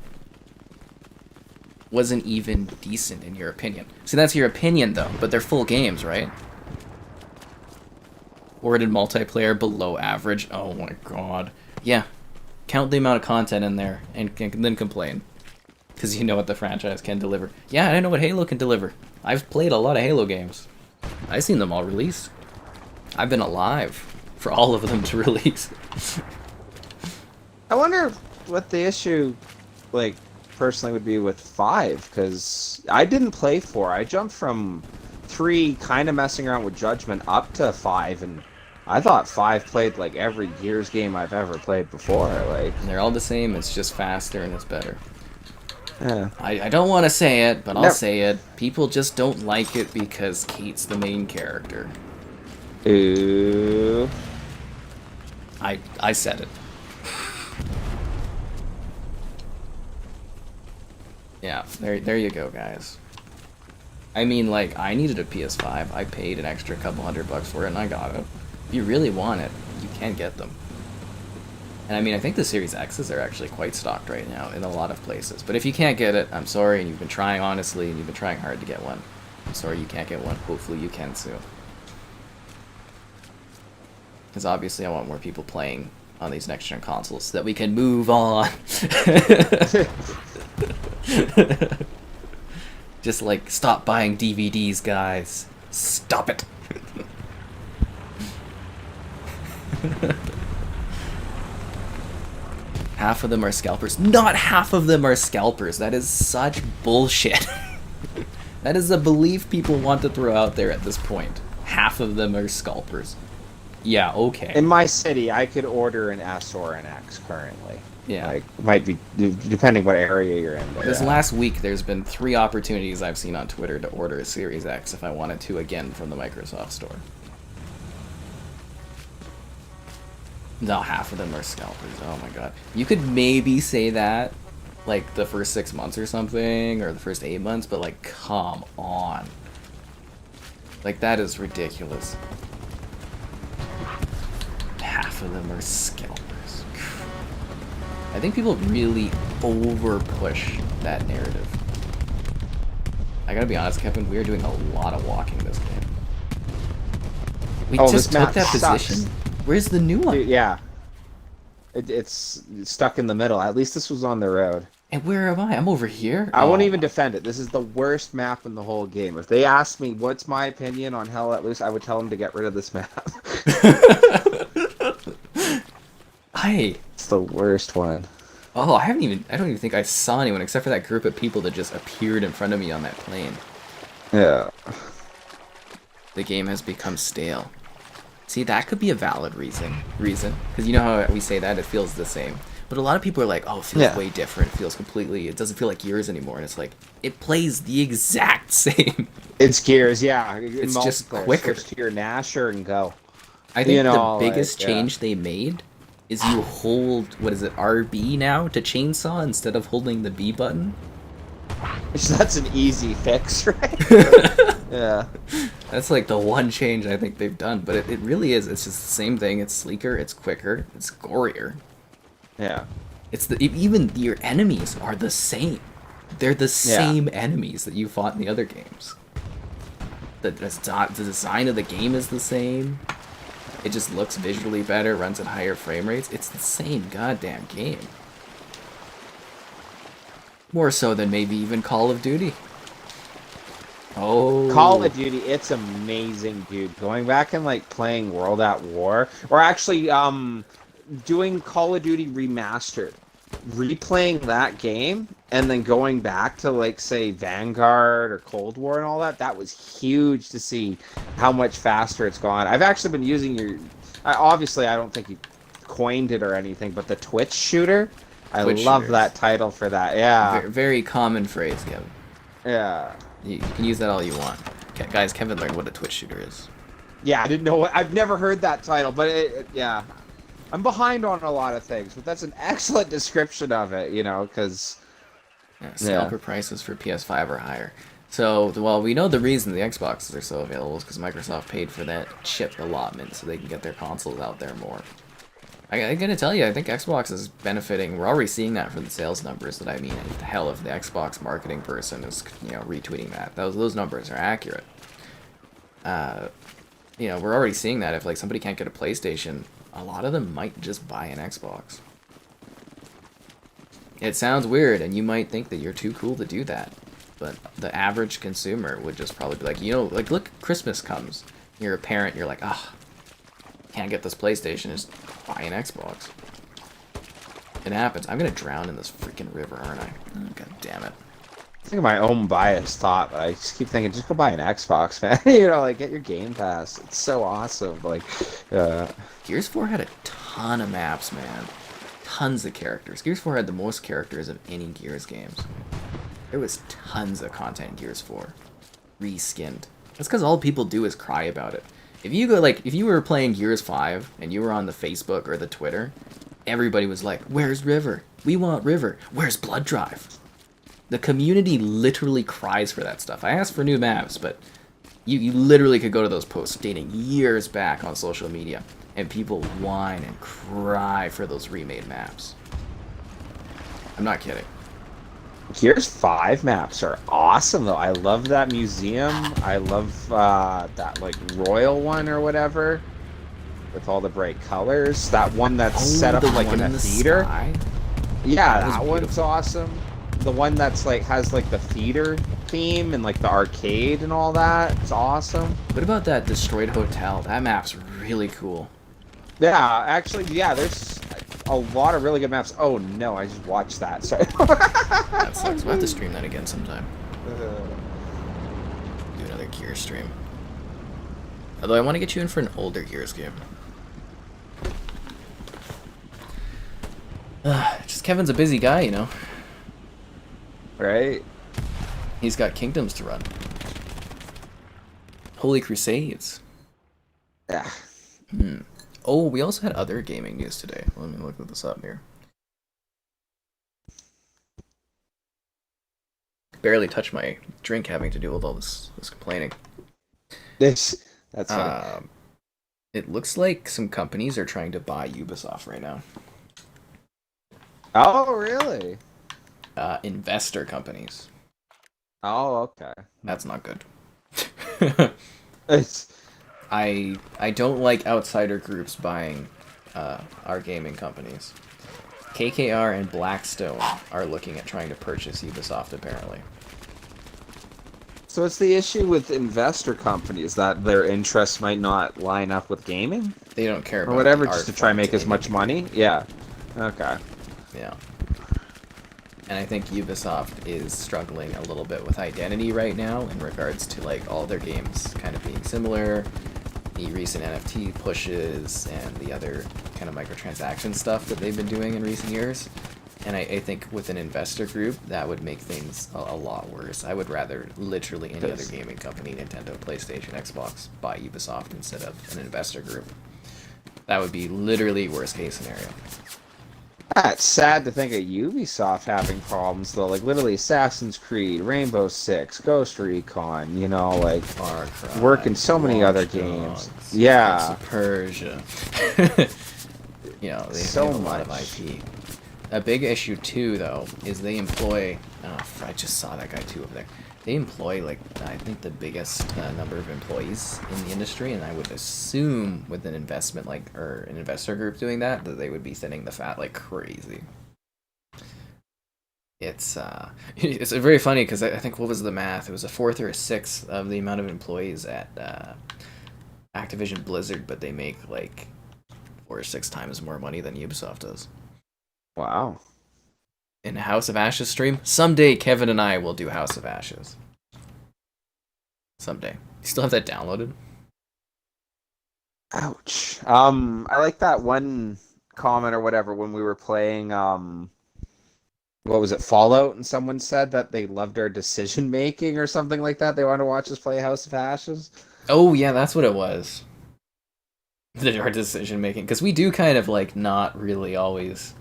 Wasn't even decent in your opinion. See, that's your opinion, though, but they're full games, right? Or did multiplayer below average? Oh my god. Yeah. Count the amount of content in there, and then complain. Because you know what the franchise can deliver. Yeah, I know what Halo can deliver. I've played a lot of Halo games. I've seen them all released. I've been alive for all of them to release. I wonder what the issue, like, personally would be with 5, because I didn't play 4. I jumped from 3, kind of messing around with Judgment, up to 5, and I thought 5 played like every Gears game I've ever played before. Like, And they're all the same, it's just faster and it's better. Yeah. I don't want to say it, but I'll say it. People just don't like it because Kate's the main character. Ooh. I said it. Yeah, there you go, guys. I mean, like, I needed a PS5. I paid an extra couple $100 for it, and I got it. If you really want it, you can get them. And I mean, I think the Series X's are actually quite stocked right now in a lot of places. But if you can't get it, I'm sorry, and you've been trying honestly, and you've been trying hard to get one. I'm sorry you can't get one. Hopefully you can soon. Because obviously I want more people playing on these next-gen consoles so that we can move on. Just like, stop buying DVDs, guys. Stop it. Half of them are scalpers. Not half of them are scalpers. That is such bullshit. That is a belief people want to throw out there at this point. Half of them are scalpers. Yeah, okay. In my city, I could order an S or an X currently. Yeah. Like, might be, depending what area you're in. This last week, there's been 3 opportunities I've seen on Twitter to order a Series X if I wanted to, again, from the Microsoft Store. No, half of them are scalpers. Oh my god. You could maybe say that, like, the first 6 months or something, or the first 8 months, but, like, come on. Like, that is ridiculous. Half of them are scalpers. I think people really over-push that narrative. I gotta be honest, Kevin, we are doing a lot of walking this game. We just took that position? Where's the new one? Dude, yeah. It's stuck in the middle. At least this was on the road. And where am I? I'm over here? I won't even defend it. This is the worst map in the whole game. If they asked me what's my opinion on Hell Let Loose, I would tell them to get rid of this map. It's the worst one. Oh, I don't even think I saw anyone except for that group of people that just appeared in front of me on that plane. Yeah. The game has become stale. See, that could be a valid reason. Because you know how we say that? It feels the same. But a lot of people are like, oh, it feels way different. It feels completely... It doesn't feel like Gears anymore. And it's like, it plays the exact same. It's Gears, yeah. It's just quicker. Switch to your Nasher and go. I think the biggest change they made is you hold, what is it, RB now to chainsaw instead of holding the B button. That's an easy fix, right? Yeah. That's like the one change I think they've done, but it really is. It's just the same thing. It's sleeker, it's quicker, it's gorier. Yeah. It's even your enemies are the same. They're the same enemies that you fought in the other games. The design of the game is the same. It just looks visually better, runs at higher frame rates. It's the same goddamn game. More so than maybe even Call of Duty. Oh. Call of Duty, it's amazing, dude. Going back and like playing World at War, or actually doing Call of Duty Remastered, replaying that game, and then going back to like say Vanguard or Cold War and all that. That was huge to see how much faster it's gone. I've actually been using your. Obviously, I don't think you coined it or anything, but the Twitch shooter. I Twitch love shooters. that title for that. Yeah. Very common phrase, Kevin. Yeah. You can use that all you want. Guys, Kevin learned what a Twitch shooter is. Yeah, I didn't know. I've never heard that title, but yeah. I'm behind on a lot of things, but that's an excellent description of it, you know, because... Yeah, scalper prices for PS5 are higher. So, well, we know the reason the Xboxes are so available is because Microsoft paid for that chip allotment so they can get their consoles out there more. I gotta tell you, I think Xbox is benefiting. We're already seeing that for the sales numbers. That I mean, hell, if the Xbox marketing person is, you know, retweeting that, those numbers are accurate. You know, we're already seeing that if like somebody can't get a PlayStation, a lot of them might just buy an Xbox. It sounds weird, and you might think that you're too cool to do that, but the average consumer would just probably be like, you know, like look, Christmas comes, you're a parent, you're like, ah. Can't get this PlayStation, just buy an Xbox. It happens. I'm gonna drown in this freaking river, aren't I? Oh, God damn it. I think of my own biased thought, but I just keep thinking, just go buy an Xbox, man. You know, like, get your Game Pass. It's so awesome. Like, Gears 4 had a ton of maps, man. Tons of characters. Gears 4 had the most characters of any Gears games. There was tons of content in Gears 4. Reskinned. That's because all people do is cry about it. If you go, like, if you were playing Gears 5 and you were on the Facebook or the Twitter, everybody was like, "Where's River? We want River. Where's Blood Drive?" The community literally cries for that stuff. I asked for new maps, but you literally could go to those posts dating years back on social media, and people whine and cry for those remade maps. I'm not kidding. Gears 5 maps are awesome, though. I love that museum. I love that, like, royal one or whatever. With all the bright colors. That one that's set up, like, in a theater. Sky? Yeah, That was that one's beautiful. awesome. The one that's, like, has, like, the theater theme and, like, the arcade and all that. It's awesome. What about that destroyed hotel? That map's really cool. Yeah, actually, yeah, there's a lot of really good maps. Oh, no, I just watched that. Sorry. That sucks. We'll have to stream that again sometime. Do another Gears stream. Although I want to get you in for an older Gears game. Just Kevin's a busy guy, you know. Right? He's got kingdoms to run. Holy Crusades. Yeah. Oh, we also had other gaming news today. Let me look this up here. Barely touched my drink having to do with all this complaining. That's funny. It looks like some companies are trying to buy Ubisoft right now. Oh, really? Investor companies. Oh, okay. That's not good. It's I don't like outsider groups buying our gaming companies. KKR and Blackstone are looking at trying to purchase Ubisoft, apparently. so it's the issue with investor companies that their interests might not line up with gaming They don't care about or whatever, the just to art try and form make as much anything. money. Yeah. Okay. Yeah. And I think Ubisoft is struggling a little bit with identity right now in regards to like all their games kind of being similar, the recent NFT pushes, and the other kind of microtransaction stuff that they've been doing in recent years. And I think with an investor group, that would make things a lot worse. I would rather literally any other gaming company, Nintendo, PlayStation, Xbox, buy Ubisoft instead of an investor group. That would be literally worst case scenario. It's sad to think of Ubisoft having problems though. Like literally Assassin's Creed, Rainbow Six, Ghost Recon. You know, like Far Cry, working so many other Watch games. Dogs, Yeah. Prince of Persia. You know, they So have a lot of much. IP. A big issue too, though, is they employ. Oh, I just saw that guy too over there. They employ like I think the biggest number of employees in the industry, and I would assume with an investment like or an investor group doing that they would be thinning the fat like crazy. it's very funny because I think what was the math? It was a fourth or a sixth of the amount of employees at Activision Blizzard, but they make like 4 or 6 times more money than Ubisoft does. Wow. In House of Ashes stream, someday Kevin and I will do House of Ashes. Someday. You still have that downloaded? Ouch. I like that one comment or whatever when we were playing what was it, Fallout, and someone said that they loved our decision making or something like that. They wanted to watch us play House of Ashes. Oh yeah, that's what it was. Our decision making, because we do kind of like not really always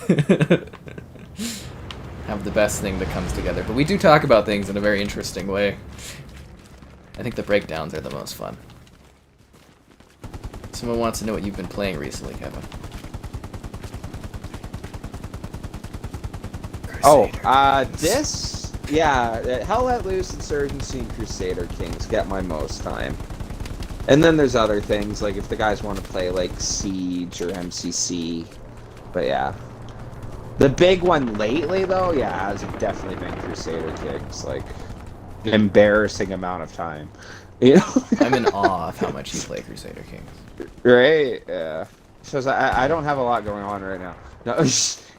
have the best thing that comes together, but we do talk about things in a very interesting way. I think the breakdowns are the most fun. Someone wants to know what you've been playing recently, Kevin. Hell Let Loose, Insurgency, and Crusader Kings get my most time. And then there's other things, like if the guys want to play like Siege or MCC. But yeah. The big one lately though, has definitely been Crusader Kings, like embarrassing amount of time. You know? I'm in awe of how much you play Crusader Kings. Right? Yeah. Shows I don't have a lot going on right now. No.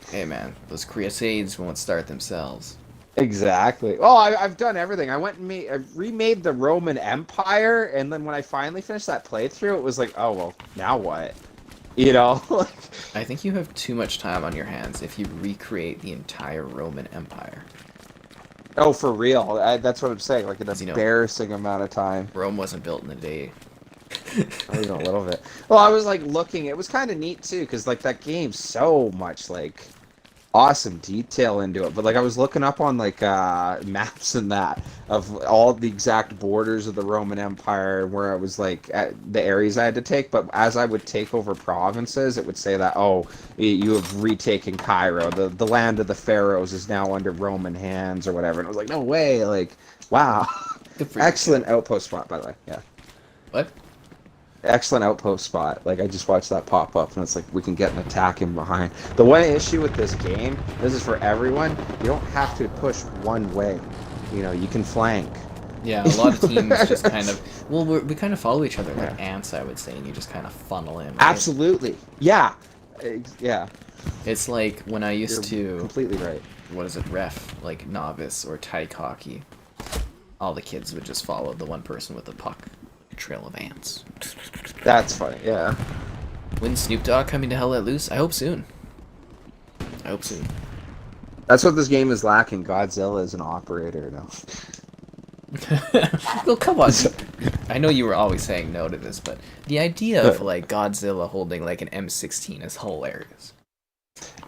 Hey man, those Crusades won't start themselves. Exactly. Oh, I've done everything. I went and I remade the Roman Empire, and then when I finally finished that playthrough, it was like, oh well, now what? You know? I think you have too much time on your hands if you recreate the entire Roman Empire. Oh, for real? That's what I'm saying. Like an embarrassing amount of time. Rome wasn't built in a day. Even a little bit. Well, I was like looking. It was kind of neat too, because like that game's so much like awesome detail into it. But like I was looking up on like maps and that of all the exact borders of the Roman Empire, where I was like at the areas I had to take. But as I would take over provinces, it would say that you have retaken Cairo. The land of the pharaohs is now under Roman hands or whatever. And I was like, no way! Like, wow, excellent outpost spot, by the way. Yeah. What? Excellent outpost spot. Like, I just watched that pop up, and it's like, we can get an attack in behind. The one issue with this game, this is for everyone, you don't have to push one way. You know, you can flank. Yeah, a lot of teams just kind of... Well, we kind of follow each other like ants, I would say, and you just kind of funnel in. Right? Absolutely. Yeah. Yeah. It's like when I used to... completely right. What is it? Ref, like novice or tyke hockey. All the kids would just follow the one person with the puck. Trail of ants. That's funny, yeah. When Snoop Dogg coming to Hell Let Loose? I hope soon. I hope soon. That's what this game is lacking. Godzilla is an operator now. Well, come on. I know you were always saying no to this, but the idea of like Godzilla holding like an M16 is hilarious.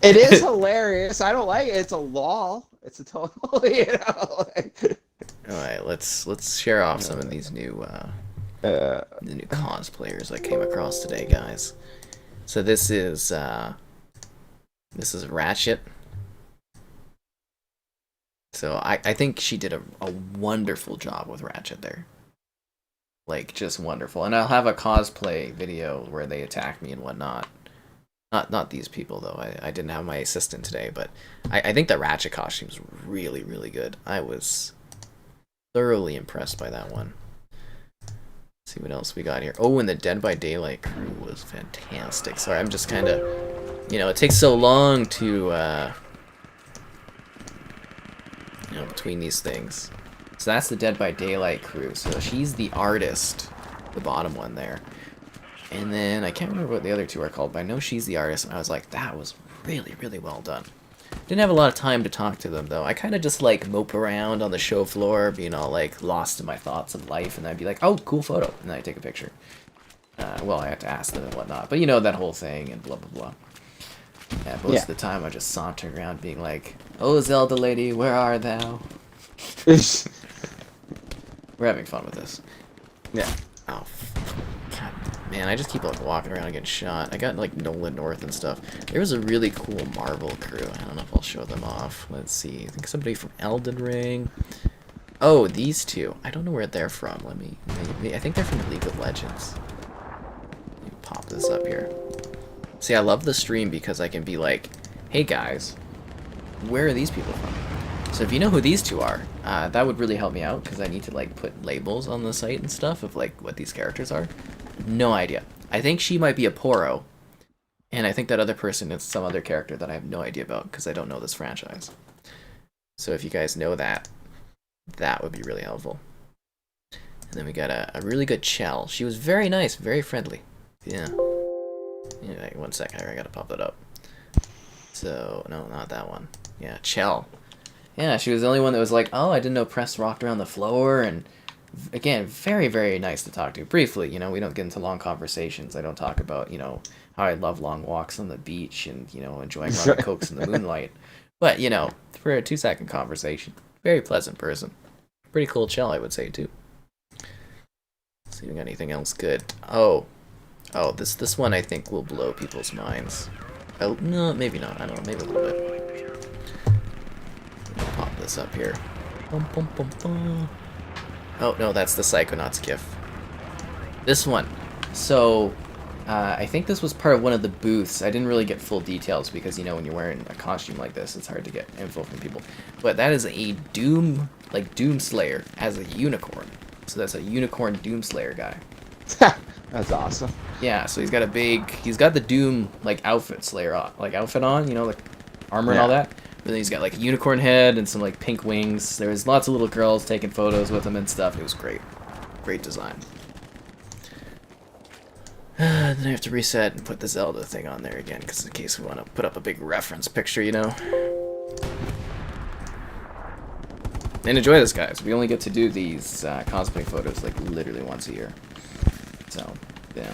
It is hilarious. I don't like it. It's a law. It's a totally, you know. All right, let's share off some of these new the new cosplayers I came across today, guys. So this is Ratchet. So I think she did a wonderful job with Ratchet there. Like, just wonderful. And I'll have a cosplay video where they attack me and whatnot. Not these people, though. I didn't have my assistant today, but I think the Ratchet costume's really, really good. I was thoroughly impressed by that one. Let's see what else we got here. Oh, and the Dead by Daylight crew was fantastic. Sorry, I'm just kind of... You know, it takes so long to... you know, between these things. So that's the Dead by Daylight crew. So she's the artist, the bottom one there. And then I can't remember what the other two are called, but I know she's the artist. And I was like, that was really, really well done. Didn't have a lot of time to talk to them, though. I kind of just, like, mope around on the show floor, being all, like, lost in my thoughts of life, and I'd be like, oh, cool photo, and then I'd take a picture. Well, I had to ask them and whatnot, but you know, that whole thing, and blah, blah, blah. Yeah, most of the time I just saunter around being like, oh, Zelda lady, where are thou? We're having fun with this. Yeah. Oh, God, man, I just keep like walking around and getting shot. I got like Nolan North and stuff. There was a really cool Marvel crew. I don't know if I'll show them off. Let's see. I think somebody from Elden Ring. Oh, these two. I don't know where they're from. Let me. I think they're from League of Legends. Let me pop this up here. See, I love the stream because I can be like, hey guys, where are these people from? So if you know who these two are, that would really help me out, because I need to like put labels on the site and stuff of like what these characters are. No idea. I think she might be a Poro, and I think that other person is some other character that I have no idea about because I don't know this franchise. So if you guys know that, that would be really helpful. And then we got a really good Chell. She was very nice, very friendly. Yeah. Yeah, 1 second, I gotta pop that up. So, no, not that one. Yeah, Chell. Yeah, she was the only one that was like, oh, I didn't know press rocked around the floor, and again, very, very nice to talk to. Briefly, you know, we don't get into long conversations. I don't talk about, you know, how I love long walks on the beach and, you know, enjoying rum and cokes in the moonlight. But, you know, for a 2-second conversation, very pleasant person. Pretty cool Chell, I would say, too. Let's see if we got anything else good. Oh, this one I think will blow people's minds. Oh, no, maybe not. I don't know, maybe a little bit. Pop this up here. Bum, bum, bum, bum. Oh, no, that's the Psychonauts gif. This one. So, I think this was part of one of the booths. I didn't really get full details because, you know, when you're wearing a costume like this, it's hard to get info from people. But that is a Doom, like Doom Slayer as a unicorn. So that's a unicorn Doom Slayer guy. That's awesome. Yeah, so he's got the Doom, like, outfit Slayer on, like, outfit on, you know, like, armor and all that. But then he's got, like, a unicorn head and some, like, pink wings. There was lots of little girls taking photos with him and stuff. It was great. Great design. Then I have to reset and put the Zelda thing on there again, because in case we want to put up a big reference picture, you know. And enjoy this, guys. We only get to do these cosplay photos, like, literally once a year. So, yeah.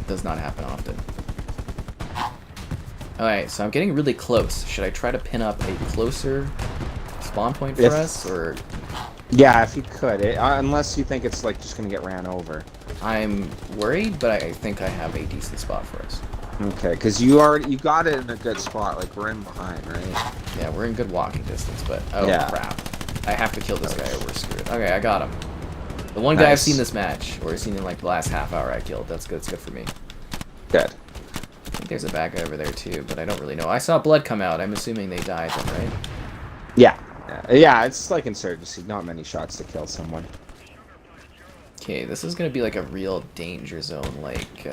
Does not happen often. Alright, so I'm getting really close. Should I try to pin up a closer spawn point for us, or...? Yeah, if you could. Unless you think it's, like, just gonna get ran over. I'm worried, but I think I have a decent spot for us. Okay, because you got it in a good spot. Like, we're in behind, right? Yeah, we're in good walking distance, but... Oh, yeah. Crap. I have to kill this guy or we're screwed. Okay, I got him. The one guy I've seen this match, or seen in, like, the last half hour I killed. That's good. It's good for me. Good. I think there's a bad guy over there, too, but I don't really know. I saw blood come out. I'm assuming they died then, right? Yeah. Yeah, it's like Insurgency. Not many shots to kill someone. Okay, this is going to be like a real danger zone, like...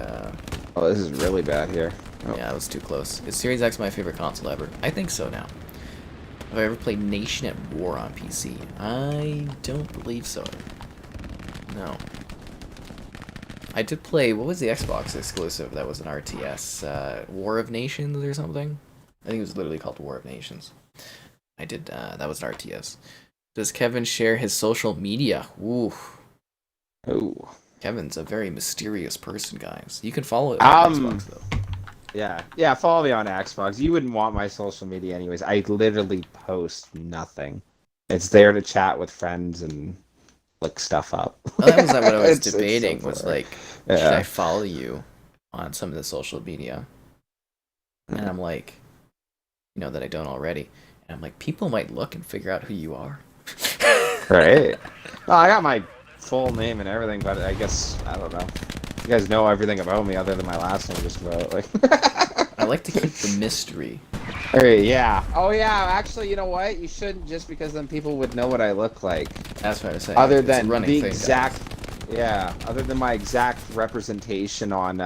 Oh, this is really bad here. Oh. Yeah, that was too close. Is Series X my favorite console ever? I think so now. Have I ever played Nation at War on PC? I don't believe so. No. I did play... What was the Xbox exclusive that was an RTS? War of Nations or something? I think it was literally called War of Nations. I did... that was an RTS. Does Kevin share his social media? Ooh. Oh. Kevin's a very mysterious person, guys. You can follow it on Xbox, though. Yeah, follow me on Xbox. You wouldn't want my social media anyways. I literally post nothing. It's there to chat with friends and look stuff up. Well, that was what I was debating, so was like, should I follow you on some of the social media? And I'm like, you know, that I don't already. And I'm like, people might look and figure out who you are. Right. Well, I got my full name and everything, but I guess, I don't know. You guys know everything about me other than my last name, just about. Like. I like to keep the mystery. Hey, yeah. Oh, yeah. Actually, you know what? You shouldn't, just because then people would know what I look like. That's what I was saying. Other It's a than running the thing, exact, guys. yeah. Other than my exact representation on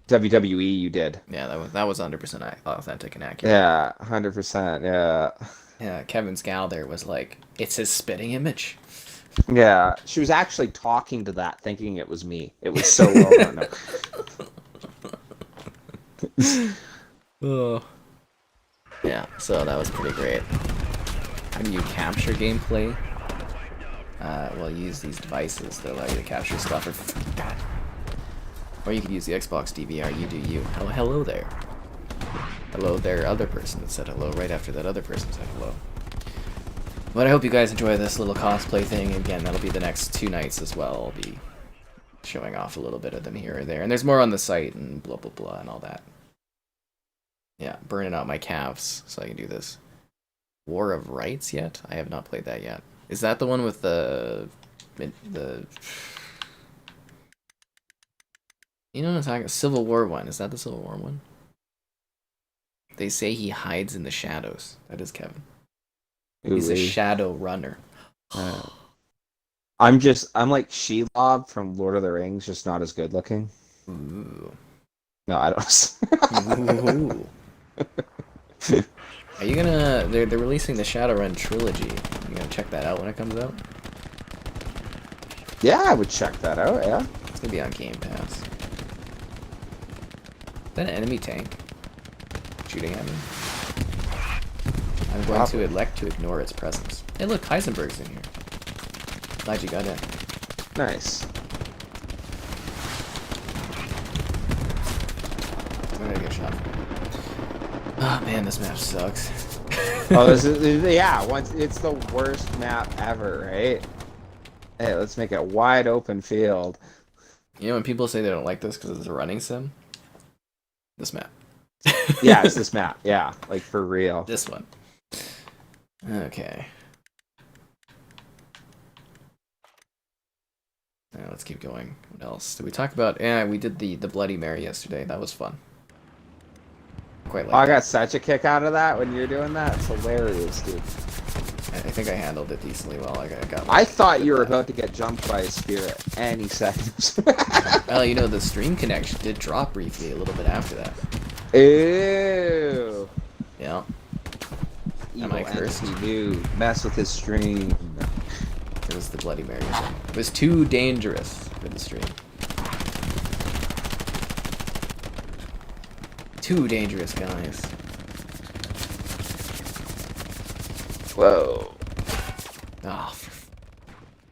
WWE, you did. Yeah, that was 100% authentic and accurate. Yeah, 100%. Yeah. Yeah, Kevin's gal there was like, it's his spitting image. Yeah, she was actually talking to that, thinking it was me. It was so well done. Oh. Yeah, so that was pretty great. How do you capture gameplay? Well, use these devices that allow you to capture stuff. Or you could use the Xbox DVR. You do you. Oh, hello there. Hello there, other person that said hello right after that other person said hello. But I hope you guys enjoy this little cosplay thing. Again, that'll be the next 2 nights as well. I'll be showing off a little bit of them here or there. And there's more on the site and blah, blah, blah, and all that. Yeah, burning out my calves so I can do this. War of Rights yet? I have not played that yet. Is that the one with the... You know what I'm talking about? Civil War one. Is that the Civil War one? They say he hides in the shadows. That is Kevin. Ooh, He's a shadow runner. I'm like Shelob from Lord of the Rings, just not as good looking. Ooh. No, I don't. Ooh. Are you gonna... They're releasing the Shadowrun trilogy. You gonna check that out when it comes out? Yeah, I would check that out, yeah. It's gonna be on Game Pass. Is that an enemy tank? Shooting at me? I'm going to elect to ignore its presence. Hey look, Heisenberg's in here. Glad you got in. Nice. I'm gonna get shot. Oh man, this map sucks. Oh, this is, yeah, it's the worst map ever, right? Hey, let's make it wide open field. You know when people say they don't like this because it's a running sim? This map. Yeah, it's this map. Yeah, like for real. This one. Okay. Let's keep going. What else did we talk about? Yeah, we did the Bloody Mary yesterday. That was fun. Quite like I that. got such a kick out of that when you're doing that. It's hilarious, dude. I think I handled it decently well. I got. I thought you were about to get jumped by a spear any second. Well, you know, the stream connection did drop briefly a little bit after that. Ew. Yeah. Evil I cursed? entity dude. Mess with his stream. It was the Bloody Mary thing. It was too dangerous for the stream. Too dangerous, guys. Whoa. Oh,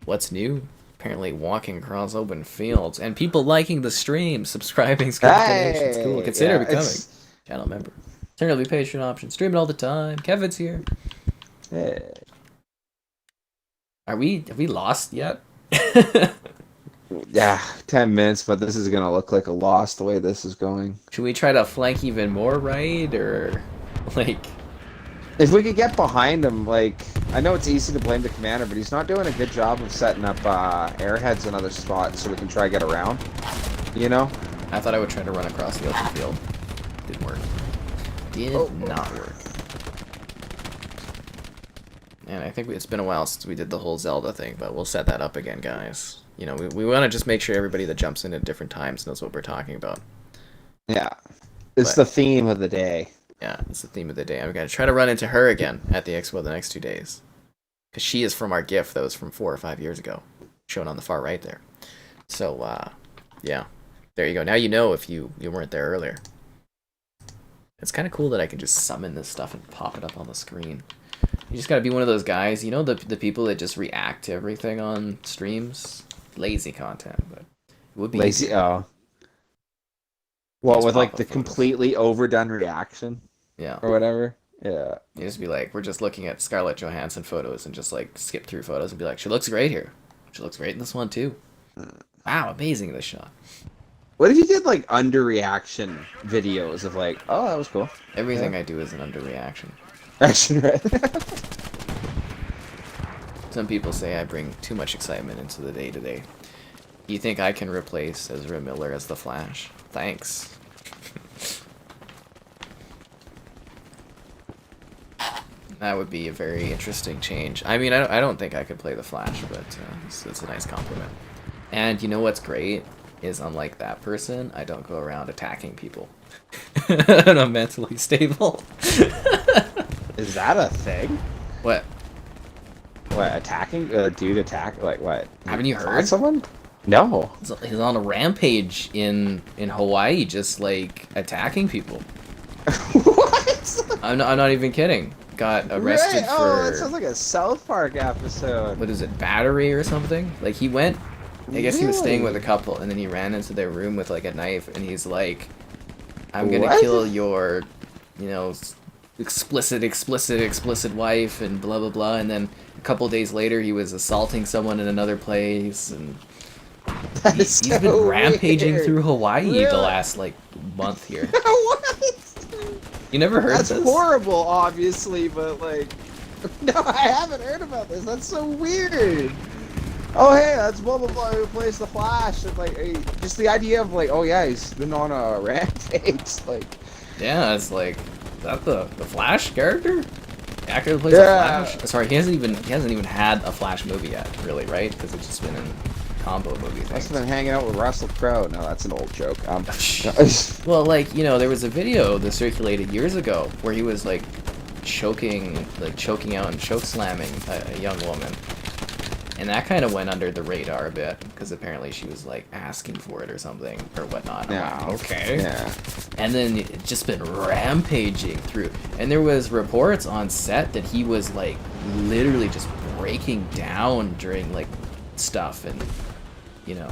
what's new? Apparently walking across open fields. And people liking the stream, subscribing, donations. Cool. Consider becoming channel member. Turn on the Patreon option. Stream it all the time. Kevin's here. Hey. Have we lost yet? Yeah, 10 minutes, but this is gonna look like a loss the way this is going. Should we try to flank even more right, or like... If we could get behind him, like, I know it's easy to blame the commander, but he's not doing a good job of setting up airheads in other spots so we can try to get around, you know? I thought I would try to run across the open field. Didn't work. Did not work. And I think it's been a while since we did the whole Zelda thing, but we'll set that up again, guys. You know, we want to just make sure everybody that jumps in at different times knows what we're talking about. Yeah. It's the theme of the day. Yeah, it's the theme of the day. I'm going to try to run into her again at the expo the next 2 days. Because she is from our GIF that was from 4 or 5 years ago. Shown on the far right there. So, yeah. There you go. Now you know if you weren't there earlier. It's kind of cool that I can just summon this stuff and pop it up on the screen. You just gotta be one of those guys, you know, the people that just react to everything on streams? Lazy content, but it would be lazy. easier. Oh. Well, Just with like pop-up the photos. completely overdone reaction Yeah. or whatever. Yeah. You just be like, we're just looking at Scarlett Johansson photos and just like skip through photos and be like, she looks great here. She looks great in this one too. Wow, amazing this shot. What if you did like underreaction videos of like, oh, that was cool. Everything I do is an underreaction. Action, right? Some people say I bring too much excitement into the day-to-day. You think I can replace Ezra Miller as the Flash? Thanks. That would be a very interesting change. I mean, I don't think I could play the Flash, but it's a nice compliment. And you know what's great? Is unlike that person, I don't go around attacking people. And I'm mentally stable. Is that a thing? What? What, attacking? Dude attack? Like what? Haven't you Fought heard? someone? No. He's on a rampage in Hawaii, just like attacking people. What? I'm not even kidding. Got arrested Right? for... Oh, that sounds like a South Park episode. What is it, battery or something? Like, he went... I guess he was staying with a Really? couple, and then he ran into their room with, like, a knife, and he's like, I'm gonna What? kill your, you know, explicit wife, and blah, blah, blah, and then a couple days later, he was assaulting someone in another place, and... That is He's been so rampaging weird. through Hawaii the Really? last, like, month here. What? You never heard That's this? horrible, obviously, but like, no, I haven't heard about this. That's so weird. Oh, hey, that's blah blah blah who plays the Flash, and like, just the idea of like, oh yeah, he's been on a rampage, like, Yeah, it's like, Is that the Flash character? The actor that plays Yeah. the Flash? Sorry, he hasn't even had a Flash movie yet, really, right? Because it's just been in combo movie things. Must have been hanging out with Russell Crowe. No, that's an old joke. Well, like, you know, there was a video that circulated years ago where he was like choking out and choke slamming a young woman. And that kind of went under the radar a bit, because apparently she was, like, asking for it or something, or whatnot. Yeah. Like, okay. Yeah. And then it just been rampaging through. And there was reports on set that he was, like, literally just breaking down during, like, stuff and, you know.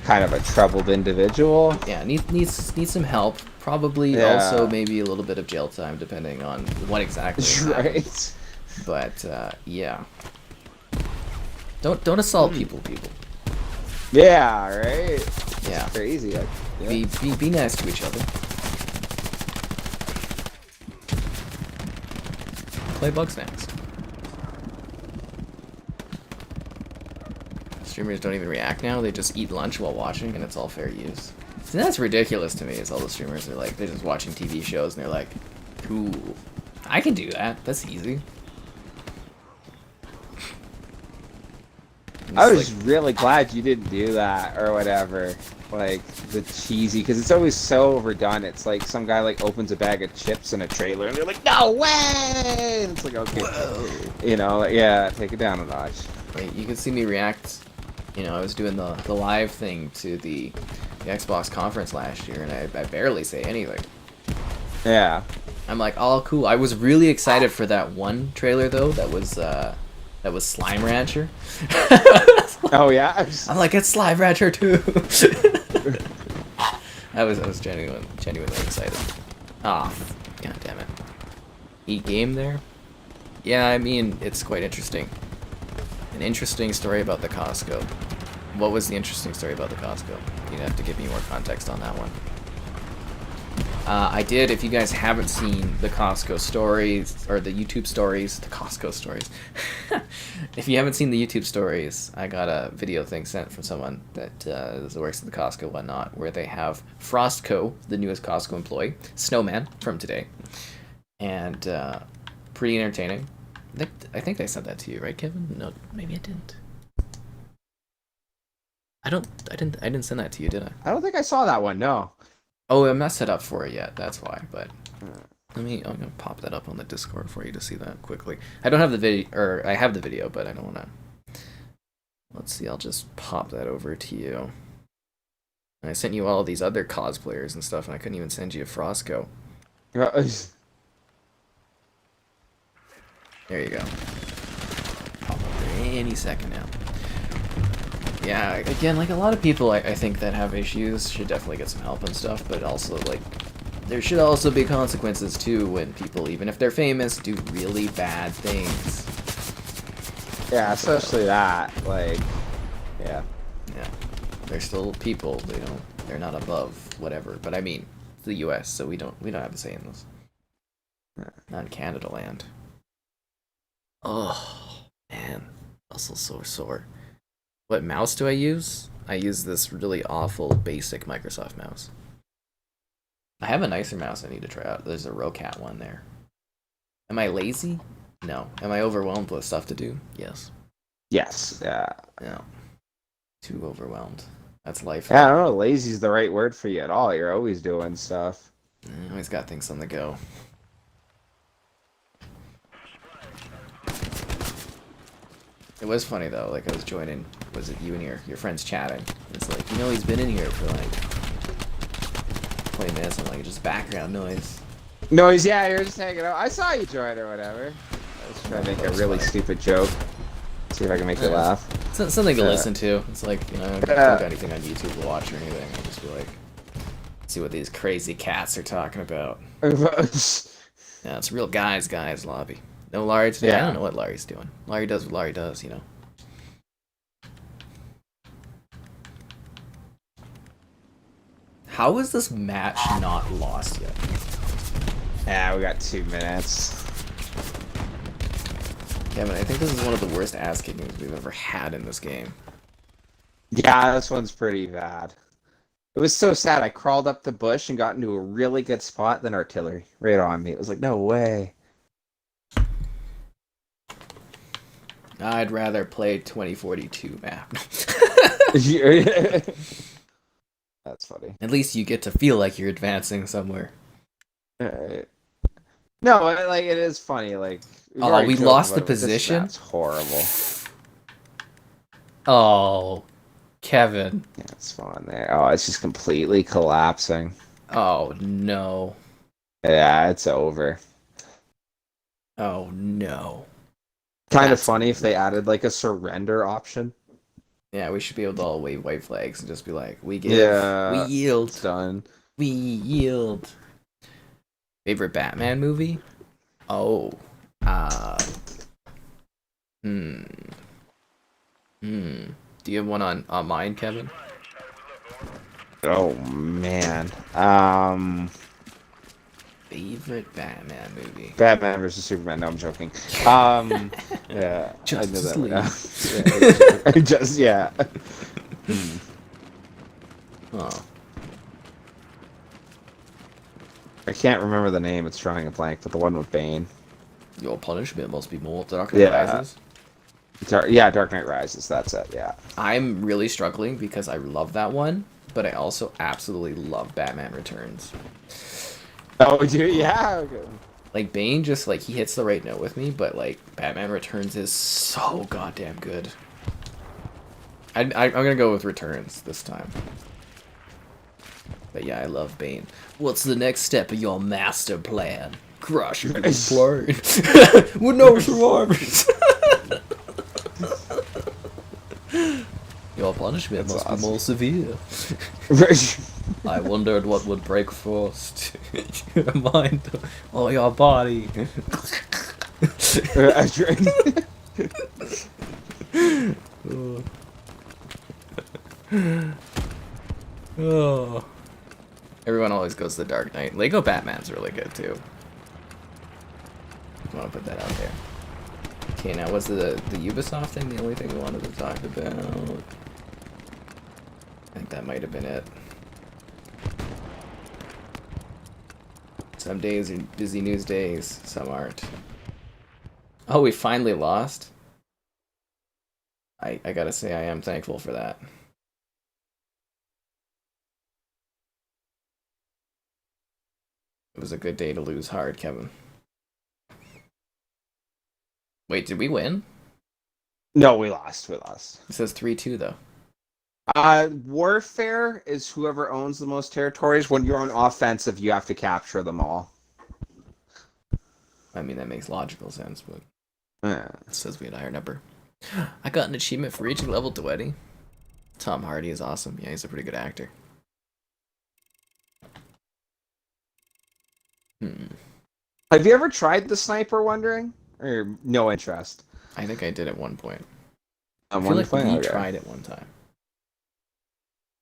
Kind of a troubled individual. Yeah, needs some help. Probably also maybe a little bit of jail time, depending on what exactly happened. Right. But, yeah. Don't assault people. Yeah, right? Yeah. It's crazy. Like, yeah. Be nice to each other. Play Bugsnax. Streamers don't even react now, they just eat lunch while watching and it's all fair use. See, that's ridiculous to me, is all the streamers are like, they're just watching TV shows and they're like, cool, I can do that, that's easy. I was really glad you didn't do that or whatever. Like the cheesy, because it's always so overdone. It's like some guy like opens a bag of chips in a trailer and they're like, "No way!" And it's like, okay, whoa. You know, like, yeah, take it down a notch. Like, you can see me react. You know, I was doing the live thing to the Xbox conference last year, and I barely say anything. Yeah. I'm like, oh, cool. I was really excited for that one trailer though. That was Slime Rancher. Oh yeah. I'm like, it's Slime Rancher too. I was genuinely excited. Ah, god damn it. Eat game there? Yeah, I mean, it's quite interesting. An interesting story about the Costco. What was the interesting story about the Costco? You'd have to give me more context on that one. I did, if you guys haven't seen the Costco stories, or the YouTube stories, the Costco stories. If you haven't seen the YouTube stories, I got a video thing sent from someone that works at the Costco and whatnot, where they have Frostco, the newest Costco employee, Snowman from today, and pretty entertaining. I think I sent that to you, right, Kevin? No, maybe I didn't. I didn't send that to you, did I? I don't think I saw that one. No. Oh, I'm not set up for it yet. That's why. But I'm gonna pop that up on the Discord for you to see that quickly. I don't have the video, or I have the video, but I don't wanna. Let's see. I'll just pop that over to you. And I sent you all these other cosplayers and stuff, and I couldn't even send you a Frostco. There you go. Pop up any second now. Yeah, again, like a lot of people I think that have issues should definitely get some help and stuff, but also, like, there should also be consequences too when people, even if they're famous, do really bad things. Yeah, especially that, like, yeah. Yeah. They're still people, they're not above whatever, but I mean, it's the US, so we don't have a say in this. Not in Canada land. Oh, man. Also so sore. What mouse do I use? I use this really awful basic Microsoft mouse. I have a nicer mouse I need to try out. There's a Rocat one there. Am I lazy? No. Am I overwhelmed with stuff to do? Yes. Yes. Yeah. No. Too overwhelmed. That's life. Yeah, I don't know. Lazy's the right word for you at all. You're always doing stuff. I always got things on the go. It was funny though, like I was joining, was it you and your friends chatting? It's like, you know, he's been in here for like 20 minutes, I'm like, just background noise. Noise, yeah, you're just hanging out. I saw you join or whatever. I was trying to make a really stupid joke. See if I can make you laugh. Something to listen to. It's like, you know, I don't got anything on YouTube to watch or anything. I'll just be like, see what these crazy cats are talking about. Yeah, it's real guys lobby. No Larry today. Yeah. I don't know what Larry's doing. Larry does what Larry does, you know. How is this match not lost yet? Yeah, we got 2 minutes. Kevin, I think this is one of the worst ass kickings we've ever had in this game. Yeah, this one's pretty bad. It was so sad. I crawled up the bush and got into a really good spot, then artillery right on me. It was like, no way. I'd rather play 2042 map. That's funny. At least you get to feel like you're advancing somewhere. No, like it is funny. Like oh, we lost the position. That's horrible. Oh, Kevin. Yeah, it's fun there. Oh, it's just completely collapsing. Oh no. Yeah, it's over. Oh no. Kind of funny if they added like a surrender option. Yeah, we should be able to all wave white flags and just be like, we give, we yield, it's done. We yield. Favorite Batman movie? Oh. Do you have one on mind, Kevin? Oh man. Favorite Batman movie? Batman versus Superman. No, I'm joking. Yeah. Justice I League. Yeah, just yeah. Oh. I can't remember the name. It's drawing a blank, but the one with Bane. Your punishment must be more Dark Knight Rises. Dark Knight Rises. That's it. Yeah. I'm really struggling because I love that one, but I also absolutely love Batman Returns. Oh, dude, yeah. Okay. Like Bane, just like he hits the right note with me, but like Batman Returns is so goddamn good. I'm gonna go with Returns this time. But yeah, I love Bane. What's the next step of your master plan? Crush your plane with no survivors. Your punishment must be more severe. I wondered what would break first. Your mind or your body. Oh. Everyone always goes the Dark Knight. Lego Batman's really good too. I want to put that out there. Okay, now was the Ubisoft thing the only thing we wanted to talk about? I think that might have been it. Some days are busy news days, some aren't. Oh, we finally lost? I gotta say I am thankful for that. It was a good day to lose hard, Kevin. Wait, did we win? No, we lost. It says 3-2 though. Warfare is whoever owns the most territories. When you're on offensive, you have to capture them all. I mean, that makes logical sense, but Yeah. it says we had a higher number. I got an achievement for reaching level 20. Tom Hardy is awesome. Yeah, he's a pretty good actor. Have you ever tried the sniper wondering? Or no interest? I think I did at one point. I feel like we tried it one time.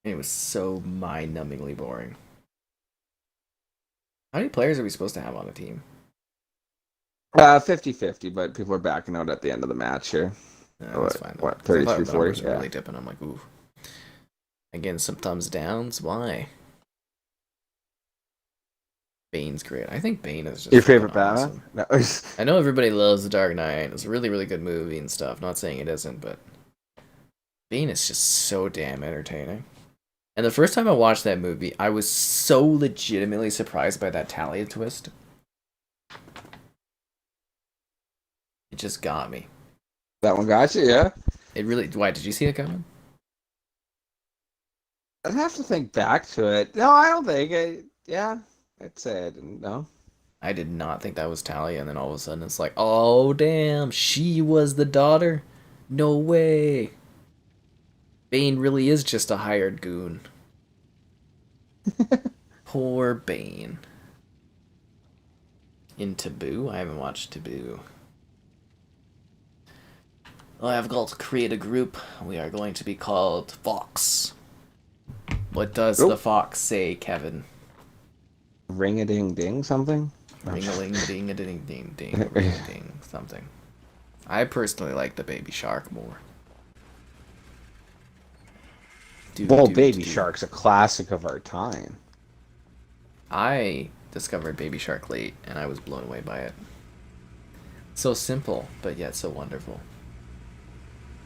And it was so mind-numbingly boring. How many players are we supposed to have on a team? 50-50, but people are backing out at the end of the match here. No, that's fine. What, 33-40? Yeah. Really dipping. I'm like, ooh. Again, some thumbs downs. Why? Bane's great. I think Bane is just your favorite Batman. Batman? No. No. I know everybody loves The Dark Knight. It's a really, really good movie and stuff. Not saying it isn't, but Bane is just so damn entertaining. And the first time I watched that movie, I was so legitimately surprised by that Talia twist. It just got me. That one got you, yeah? It really... Why, did you see it coming? I'd have to think back to it. No, I don't think. Yeah, I'd say I didn't know. I did not think that was Talia, and then all of a sudden it's like, oh, damn, she was the daughter? No way. Bane really is just a hired goon. Poor Bane. In Taboo? I haven't watched Taboo. I have got to create a group. We are going to be called Fox. What does the fox say, Kevin? Ring-a-ding-ding something? Ring-a-ling-ding-a-ding-ding-ding. Ring-a-ding something. I personally like the baby shark more. Well, Baby Shark's a classic of our time. I discovered Baby Shark late, and I was blown away by it. So simple, but yet so wonderful.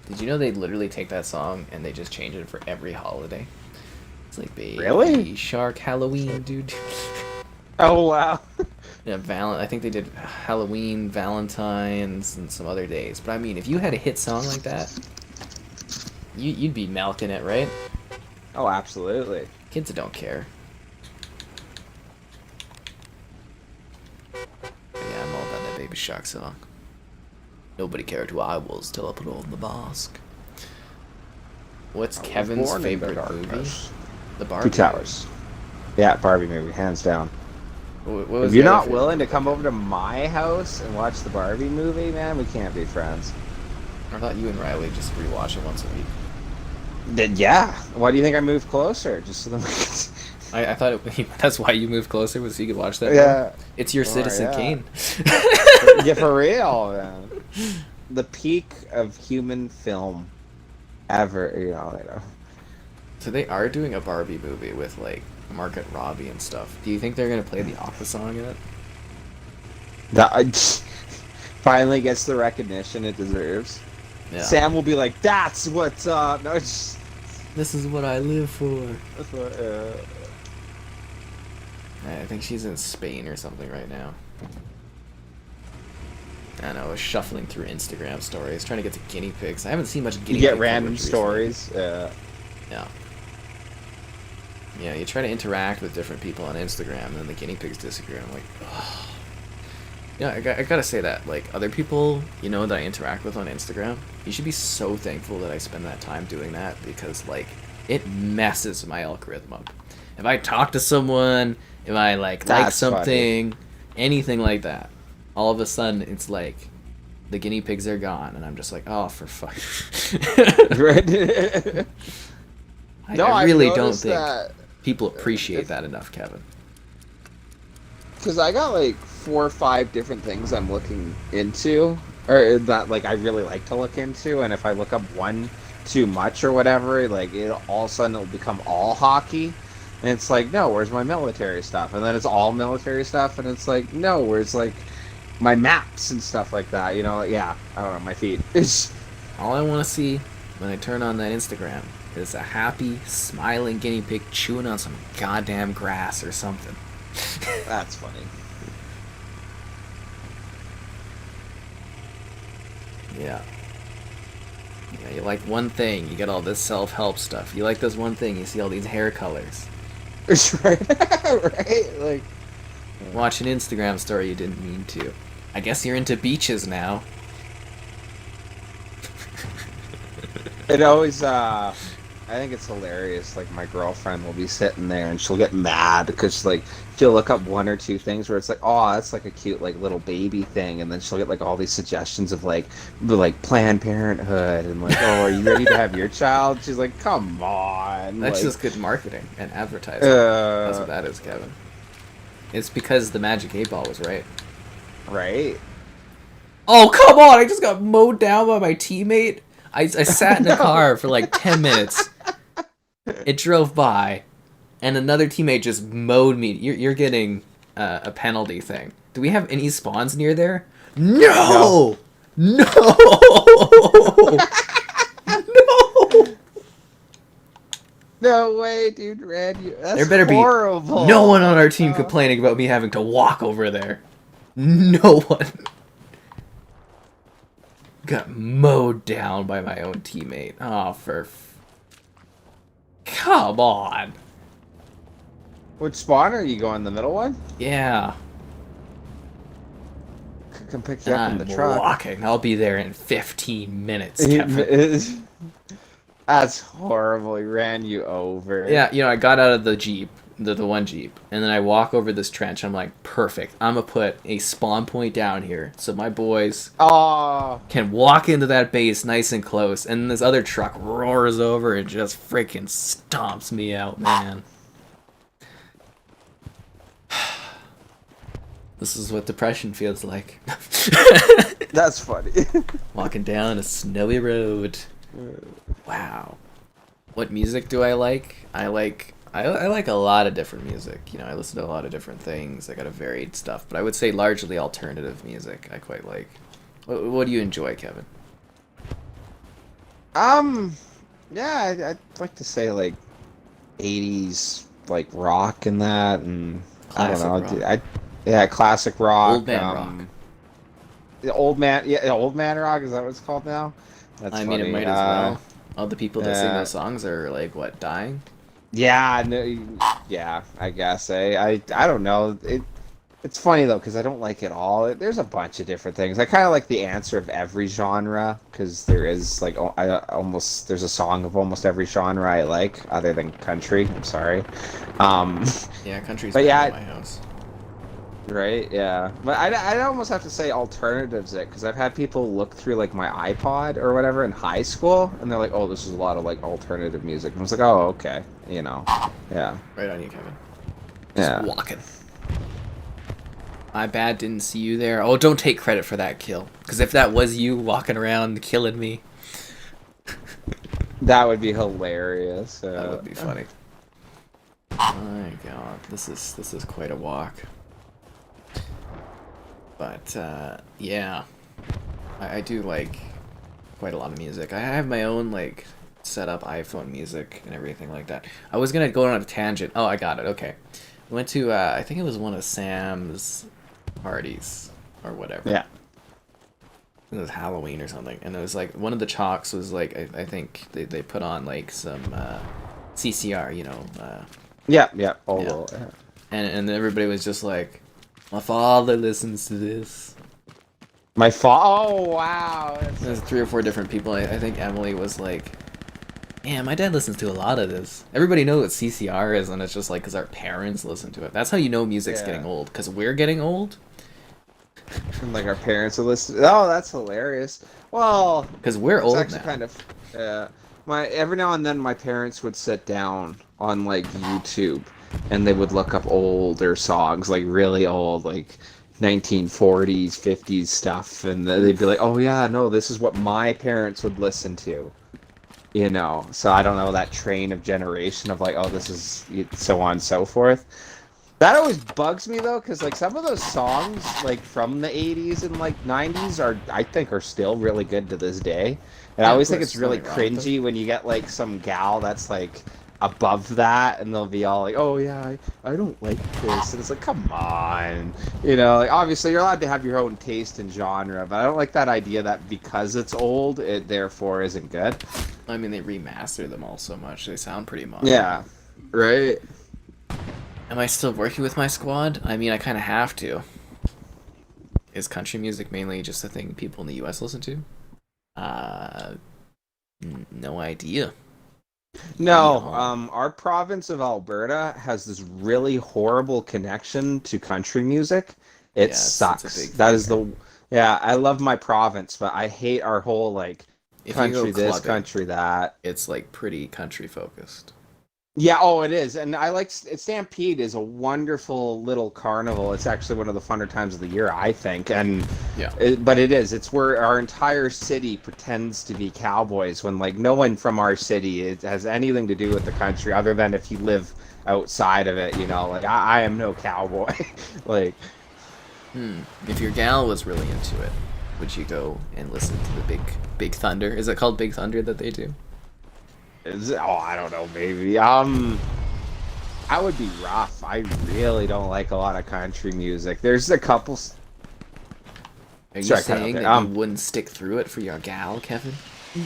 Did you know they literally take that song and they just change it for every holiday? It's like Baby Shark Halloween, dude. Oh, wow. Yeah, I think they did Halloween, Valentine's, and some other days. But I mean, if you had a hit song like that, you'd be milking it, right? Oh, absolutely. Kids don't care. But yeah, I'm all about that Baby Shark song. Nobody cared who I was till I put on the mask. What's Kevin's favorite movie? The Barbie. Two Towers. Yeah, Barbie movie, hands down. What was if you're not willing to come over to my house and watch the Barbie movie, man, we can't be friends. I thought you and Riley just rewatch it once a week. Then yeah. Why do you think I moved closer? Just so that we could... I thought that's why you moved closer, was so you could watch that. Yeah. More? It's your Citizen Kane. Yeah, for real, man. The peak of human film ever, you know. So they are doing a Barbie movie with like Margaret Robbie and stuff. Do you think they're gonna play the Aqua song in it? That finally gets the recognition it deserves. Yeah. Sam will be like, "That's what's up." No, this is what I live for. That's what, I think she's in Spain or something right now. I know, I was shuffling through Instagram stories, trying to get to guinea pigs. I haven't seen much guinea pig. You get random stories. Yeah. Yeah, you try to interact with different people on Instagram, and then the guinea pigs disagree. I'm like, ugh. Yeah, I gotta say that, like, other people, you know, that I interact with on Instagram, you should be so thankful that I spend that time doing that, because, like, it messes my algorithm up. If I talk to someone, if I, like something, anything like that, all of a sudden, it's like, the guinea pigs are gone, and I'm just like, oh, for fuck. I really don't think people appreciate that enough, Kevin. Because I got like 4 or 5 different things I'm looking into, or that like I really like to look into, and if I look up one too much or whatever, like it all of a sudden it'll become all hockey, and it's like, no, where's my military stuff? And then it's all military stuff, and it's like, no, where's like my maps and stuff like that? You know, yeah, I don't know, my feed. All I want to see when I turn on that Instagram is a happy, smiling guinea pig chewing on some goddamn grass or something. That's funny. Yeah. Yeah, you like one thing, you get all this self-help stuff. You like this one thing, you see all these hair colors. Right, right? Like, watch an Instagram story you didn't mean to. I guess you're into beaches now. It always, I think it's hilarious. Like, my girlfriend will be sitting there and she'll get mad because, like, she'll look up 1 or 2 things where it's like, oh, that's like a cute, like, little baby thing. And then she'll get, like, all these suggestions of, like Planned Parenthood and, like, oh, are you ready to have your child? She's like, come on. That's like, just good marketing and advertising. That's what that is, Kevin. It's because the Magic 8 Ball was right. Right? Oh, come on! I just got mowed down by my teammate. I sat in a car for like 10 minutes. It drove by, and another teammate just mowed me. You're getting a penalty thing. Do we have any spawns near there? No! No! No! No way, dude, Red. That's there better horrible. Be no one on our team complaining about me having to walk over there. No one. Got mowed down by my own teammate. Oh, come on. Which spawn are you going? The middle one? Yeah. Can pick you up in the truck. Walking. I'll be there in 15 minutes, Kevin. That's horrible. He ran you over. Yeah, you know, I got out of the Jeep, the one Jeep, and then I walk over this trench. I'm like, perfect. I'm going to put a spawn point down here so my boys can walk into that base nice and close. And this other truck roars over and just freaking stomps me out, man. This is what depression feels like. That's funny. Walking down a snowy road. Wow. What music do I like? I like a lot of different music. You know, I listen to a lot of different things. I got a varied stuff, but I would say largely alternative music. I quite like. What do you enjoy, Kevin? Yeah, I'd like to say like 80s like rock and that, and Classic I don't know. rock. Yeah, classic rock. Old man rock. The old man, yeah, old man rock, is that what it's called now? That's I mean, funny. it might as well. All the people that sing those songs are like what, dying? Yeah, no, yeah, I guess. I don't know. It's funny though because I don't like it all. There's a bunch of different things. I kind of like the answer of every genre because there is like there's a song of almost every genre I like other than country. I'm sorry. Yeah, country's But yeah, in my house. right, yeah. But I'd almost have to say alternatives it because I've had people look through like my iPod or whatever in high school and they're like, oh, this is a lot of like alternative music. And I was like, oh, okay, you know, yeah. Right on you, Kevin. Yeah. Just walking. My bad, didn't see you there. Oh, don't take credit for that kill. Because if that was you walking around killing me, That would be hilarious. that would be funny. My God, this is quite a walk. But yeah, I do like quite a lot of music. I have my own like set up iPhone music and everything like that. I was gonna go on a tangent. Oh, I got it. Okay, we went to I think it was one of Sam's parties or whatever. Yeah. It was Halloween or something, and it was like one of the chalks was like I think they put on like some CCR, you know. Yeah. Yeah. And everybody was just like, my father listens to this. Oh wow. There's 3 or 4 different people. I think Emily was like, man, my dad listens to a lot of this. Everybody knows what CCR is, and it's just like because our parents listen to it. That's how you know music's getting old, because we're getting old. And like our parents are listening. Oh, that's hilarious. Well, because we're old actually now. kind of. Every now and then my parents would sit down on like YouTube, and they would look up older songs, like really old, like 1940s, 50s stuff, and they'd be like, "Oh yeah, no, this is what my parents would listen to." You know, so I don't know that train of generation of like, oh, this is so on and so forth. That always bugs me though, because like some of those songs like from the 80s and like 90s I think are still really good to this day. And I always think it's really cringy when you get like some gal that's like above that and they'll be all like, oh yeah, I don't like this. And it's like, come on. You know, like obviously you're allowed to have your own taste and genre, but I don't like that idea that because it's old, it therefore isn't good. I mean, they remaster them all so much; they sound pretty modern. Yeah, right. Am I still working with my squad? I mean, I kind of have to. Is country music mainly just a thing people in the U.S. listen to? No idea. No, our province of Alberta has this really horrible connection to country music. It sucks. That is yeah, I love my province, but I hate our whole like country this, country that. It's like pretty country focused. Yeah, oh, it is. And I like Stampede is a wonderful little carnival. It's actually one of the funner times of the year, I think. And yeah, but it is. It's where our entire city pretends to be cowboys when like no one from our city has anything to do with the country other than if you live outside of it, you know. Like I am no cowboy. Like if your gal was really into it, would you go and listen to the Big Thunder? Is it called Big Thunder that they do? I don't know, maybe. I would be rough. I really don't like a lot of country music. There's a couple. Are you saying that you wouldn't stick through it for your gal, Kevin?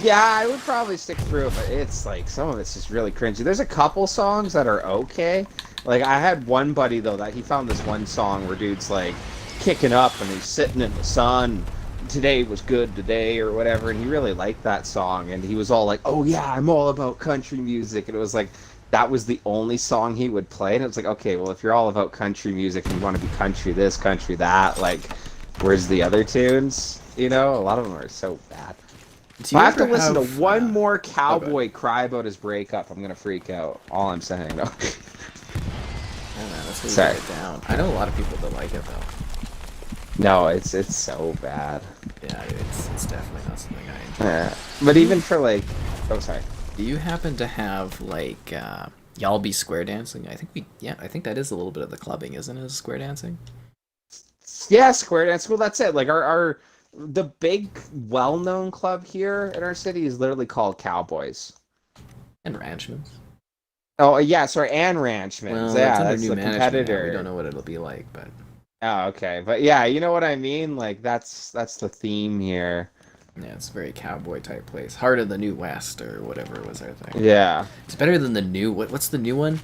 Yeah, I would probably stick through it, but it's like some of it's just really cringy. There's a couple songs that are okay. Like I had one buddy though that he found this one song where dude's like kicking up and he's sitting in the sun. Today was good today or whatever, and he really liked that song, and he was all like, oh yeah, I'm all about country music, and it was like that was the only song he would play, and it was like, okay, well if you're all about country music and you want to be country this, country that, like where's the other tunes? You know, a lot of them are so bad. I have to listen to one more cowboy cry about his breakup, I'm gonna freak out. All I'm saying though. Oh man, that's what you write it down. I know a lot of people that like it though. No, it's so bad. Yeah, it's definitely not something I enjoy. Yeah, but even for like, oh sorry. Do you happen to have like y'all be square dancing? I think that is a little bit of the clubbing, isn't it? Square dancing. Yeah, square dance. Well, that's it. Like our the big well-known club here in our city is literally called Cowboys. And Ranchmans. Oh yeah, sorry, and Ranchmans. Well, Yeah, under that's new the management now. competitor. We don't know what it'll be like, but Oh, okay, but yeah, you know what I mean. Like that's the theme here. yeah, it's a very cowboy type place. Heart of the New West or whatever was our thing. Yeah. It's better than the new. What's the new one?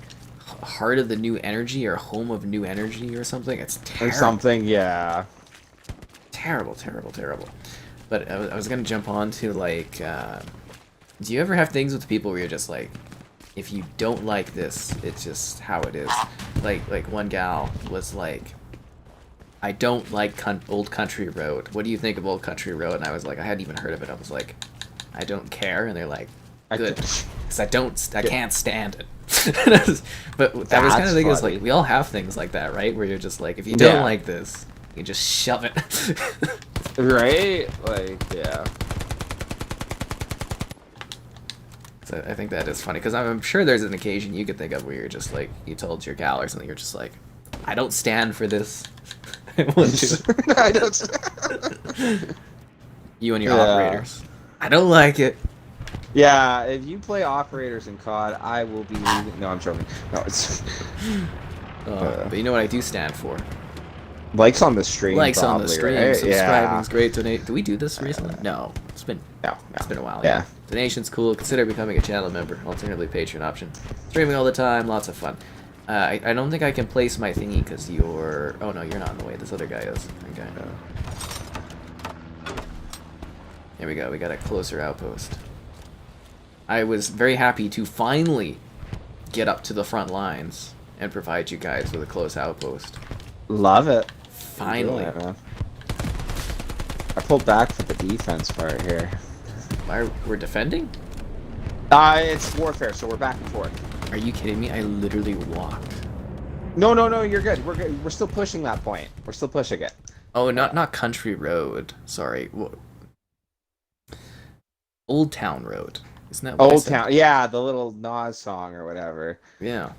Heart of the New Energy or Home of New Energy or something. It's terrible. Or something. Yeah. Terrible. But I was gonna jump on to like, do you ever have things with people where you're just like, if you don't like this, it's just how it is. Like one gal was like, I don't like Old Country Road. What do you think of Old Country Road? And I was like, I hadn't even heard of it. I was like, I don't care. And they're like, good, because I can't stand it. But that was kind of the thing is like, we all have things like that, right? Where you're just like, if you don't like this, you just shove it. Right? Like, yeah. So I think that is funny because I'm sure there's an occasion you could think of where you're just like, you told your gal or something, you're just like, I don't stand for this. I want to. I don't. You and your operators. I don't like it. Yeah, if you play operators in COD, I will be leaving. No, I'm joking. No, it's. But you know what I do stand for? Likes on the stream. Likes probably, on the stream. Right? Subscribing's great. Donate. Do we do this recently? No. It's been a while. Yeah. Donation's cool. Consider becoming a channel member. Alternatively, Patreon option. Streaming all the time. Lots of fun. I don't think I can place my thingy because you're... Oh, no, you're not in the way. This other guy is. Okay. Here we go. We got a closer outpost. I was very happy to finally get up to the front lines and provide you guys with a close outpost. Love it. Finally. Yeah, I pulled back for the defense part here. We're defending? It's warfare, so we're back and forth. Are you kidding me? I literally walked. No, you're good. We're good. We're still pushing that point. We're still pushing it. Oh, not Country Road. Sorry. Old Town Road. Isn't that what Old Town? Yeah, the little Nas song or whatever. Yeah.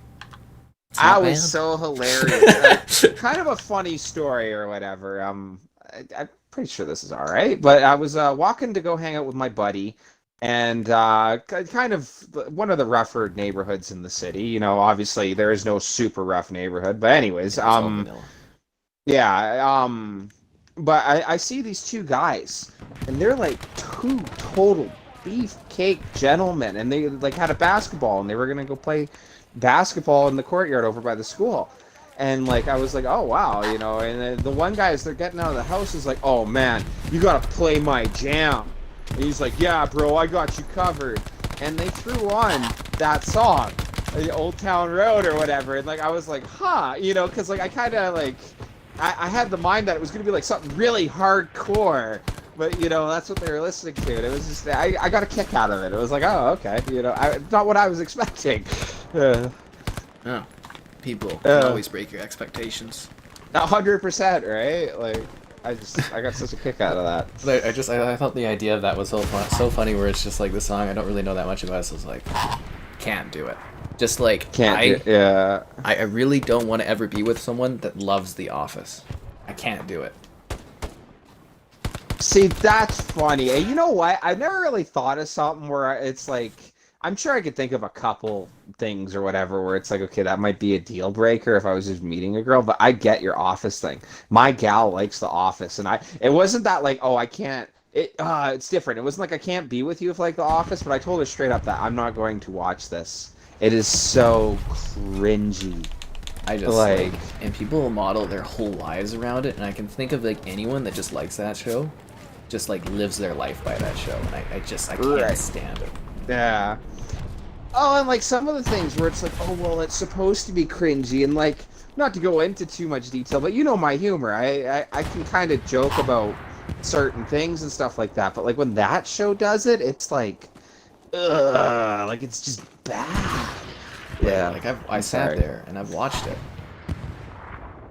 That was so hilarious. Kind of a funny story or whatever. I'm pretty sure this is all right. But I was walking to go hang out with my buddy. And kind of one of the rougher neighborhoods in the city. You know, obviously there is no super rough neighborhood, but anyways, yeah, but I see these two guys, and they're like two total beefcake gentlemen, and they like had a basketball, and they were gonna go play basketball in the courtyard over by the school. And like I was like, oh wow, you know. And the one guy as they're getting out of the house is like, oh man, you gotta play my jam. And he's like, yeah, bro, I got you covered. And they threw on that song, the Old Town Road or whatever. And like, I was like, huh, you know, because like I kind of like, I had the mind that it was going to be like something really hardcore. But, you know, that's what they were listening to. And it was just, I got a kick out of it. It was like, oh, okay, you know, not what I was expecting. Oh, people always break your expectations. 100%, right? Like, I got such a kick out of that. But I thought the idea of that was so funny. Where it's just like the song I don't really know that much about. So it's like, can't do it. Just like I really don't want to ever be with someone that loves The Office. I can't do it. See, that's funny. And you know what? I've never really thought of something where it's like, I'm sure I could think of a couple things or whatever where it's like, okay, that might be a deal breaker if I was just meeting a girl, but I get your Office thing. My gal likes The Office, and it wasn't that like, oh, I can't, it's different. It wasn't like I can't be with you if like The Office, but I told her straight up that I'm not going to watch this. It is so cringy. I just like, and people model their whole lives around it, and I can think of like anyone that just likes that show, just like lives their life by that show, and I can't stand it. Yeah. Oh, and like some of the things where it's like, oh well, it's supposed to be cringy, and like, not to go into too much detail, but you know my humor. I can kind of joke about certain things and stuff like that, but like when that show does it, it's like, ugh, like it's just bad. Yeah, like I sat there and I've watched it,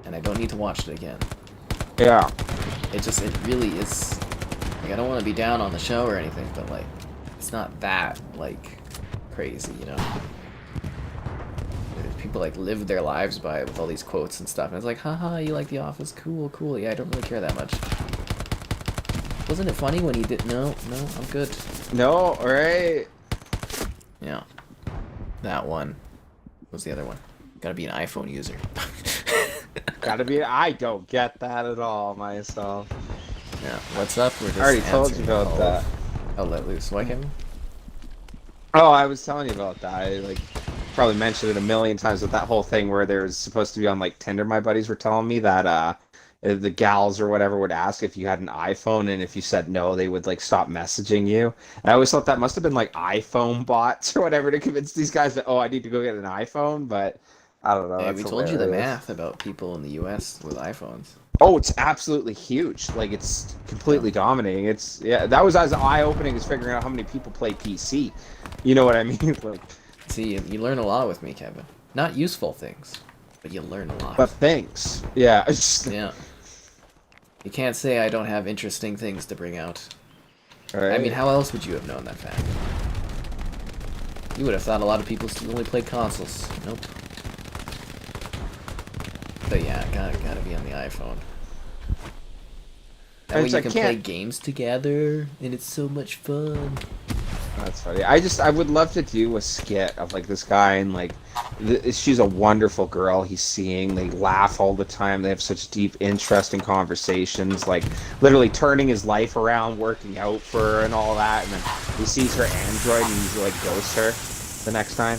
and I don't need to watch it again. Yeah. It really is. Like I don't want to be down on the show or anything, but like, it's not that like crazy, you know. People like live their lives by it with all these quotes and stuff, and it's like, haha, you like The Office? Cool, cool. Yeah, I don't really care that much. Wasn't it funny when he did? No, I'm good. No, right? Yeah, that one. What's the other one? Gotta be an iPhone user. Gotta be. I don't get that at all myself. Yeah, what's up? We're just I already told you answering about all that. I'll let loose. Why, Kevin? Oh, I was telling you about that. I like probably mentioned it a million times with that whole thing where there's supposed to be on like Tinder. My buddies were telling me that the gals or whatever would ask if you had an iPhone, and if you said no, they would like stop messaging you. And I always thought that must have been like iPhone bots or whatever to convince these guys that, oh, I need to go get an iPhone, but I don't know. Hey, That's we told you the hilarious. math about people in the U.S. with iPhones. Oh, it's absolutely huge. Like it's completely dominating. It's that was as eye-opening as figuring out how many people play PC. You know what I mean? Like, See, you learn a lot with me, Kevin. Not useful things, but you learn a lot. but thanks. Yeah. Yeah. You can't say I don't have interesting things to bring out. Right. I mean, how else would you have known that fact? You would have thought a lot of people still only played consoles. Nope. But yeah, gotta be on the iPhone. That way It's you like, can play games together, and it's so much fun. That's funny. I would love to do a skit of like this guy and like she's a wonderful girl he's seeing. They laugh all the time. They have such deep, interesting conversations. Like literally turning his life around, working out for her and all that. And then he sees her Android and he's like ghosts her the next time.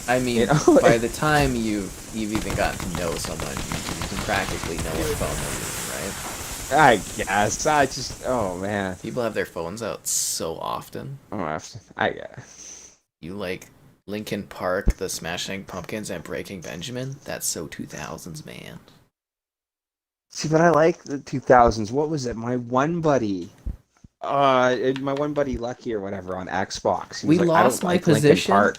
I mean, You know? by the time you've even gotten to know someone, you can practically know what phone they're using, right? I guess. Oh man. People have their phones out so often. I guess. You like Linkin Park, the Smashing Pumpkins, and Breaking Benjamin? That's so 2000s, man. See, but I like the 2000s. What was it? My one buddy, Lucky or whatever on Xbox. He was We like, I lost don't my like Linkin position? Park.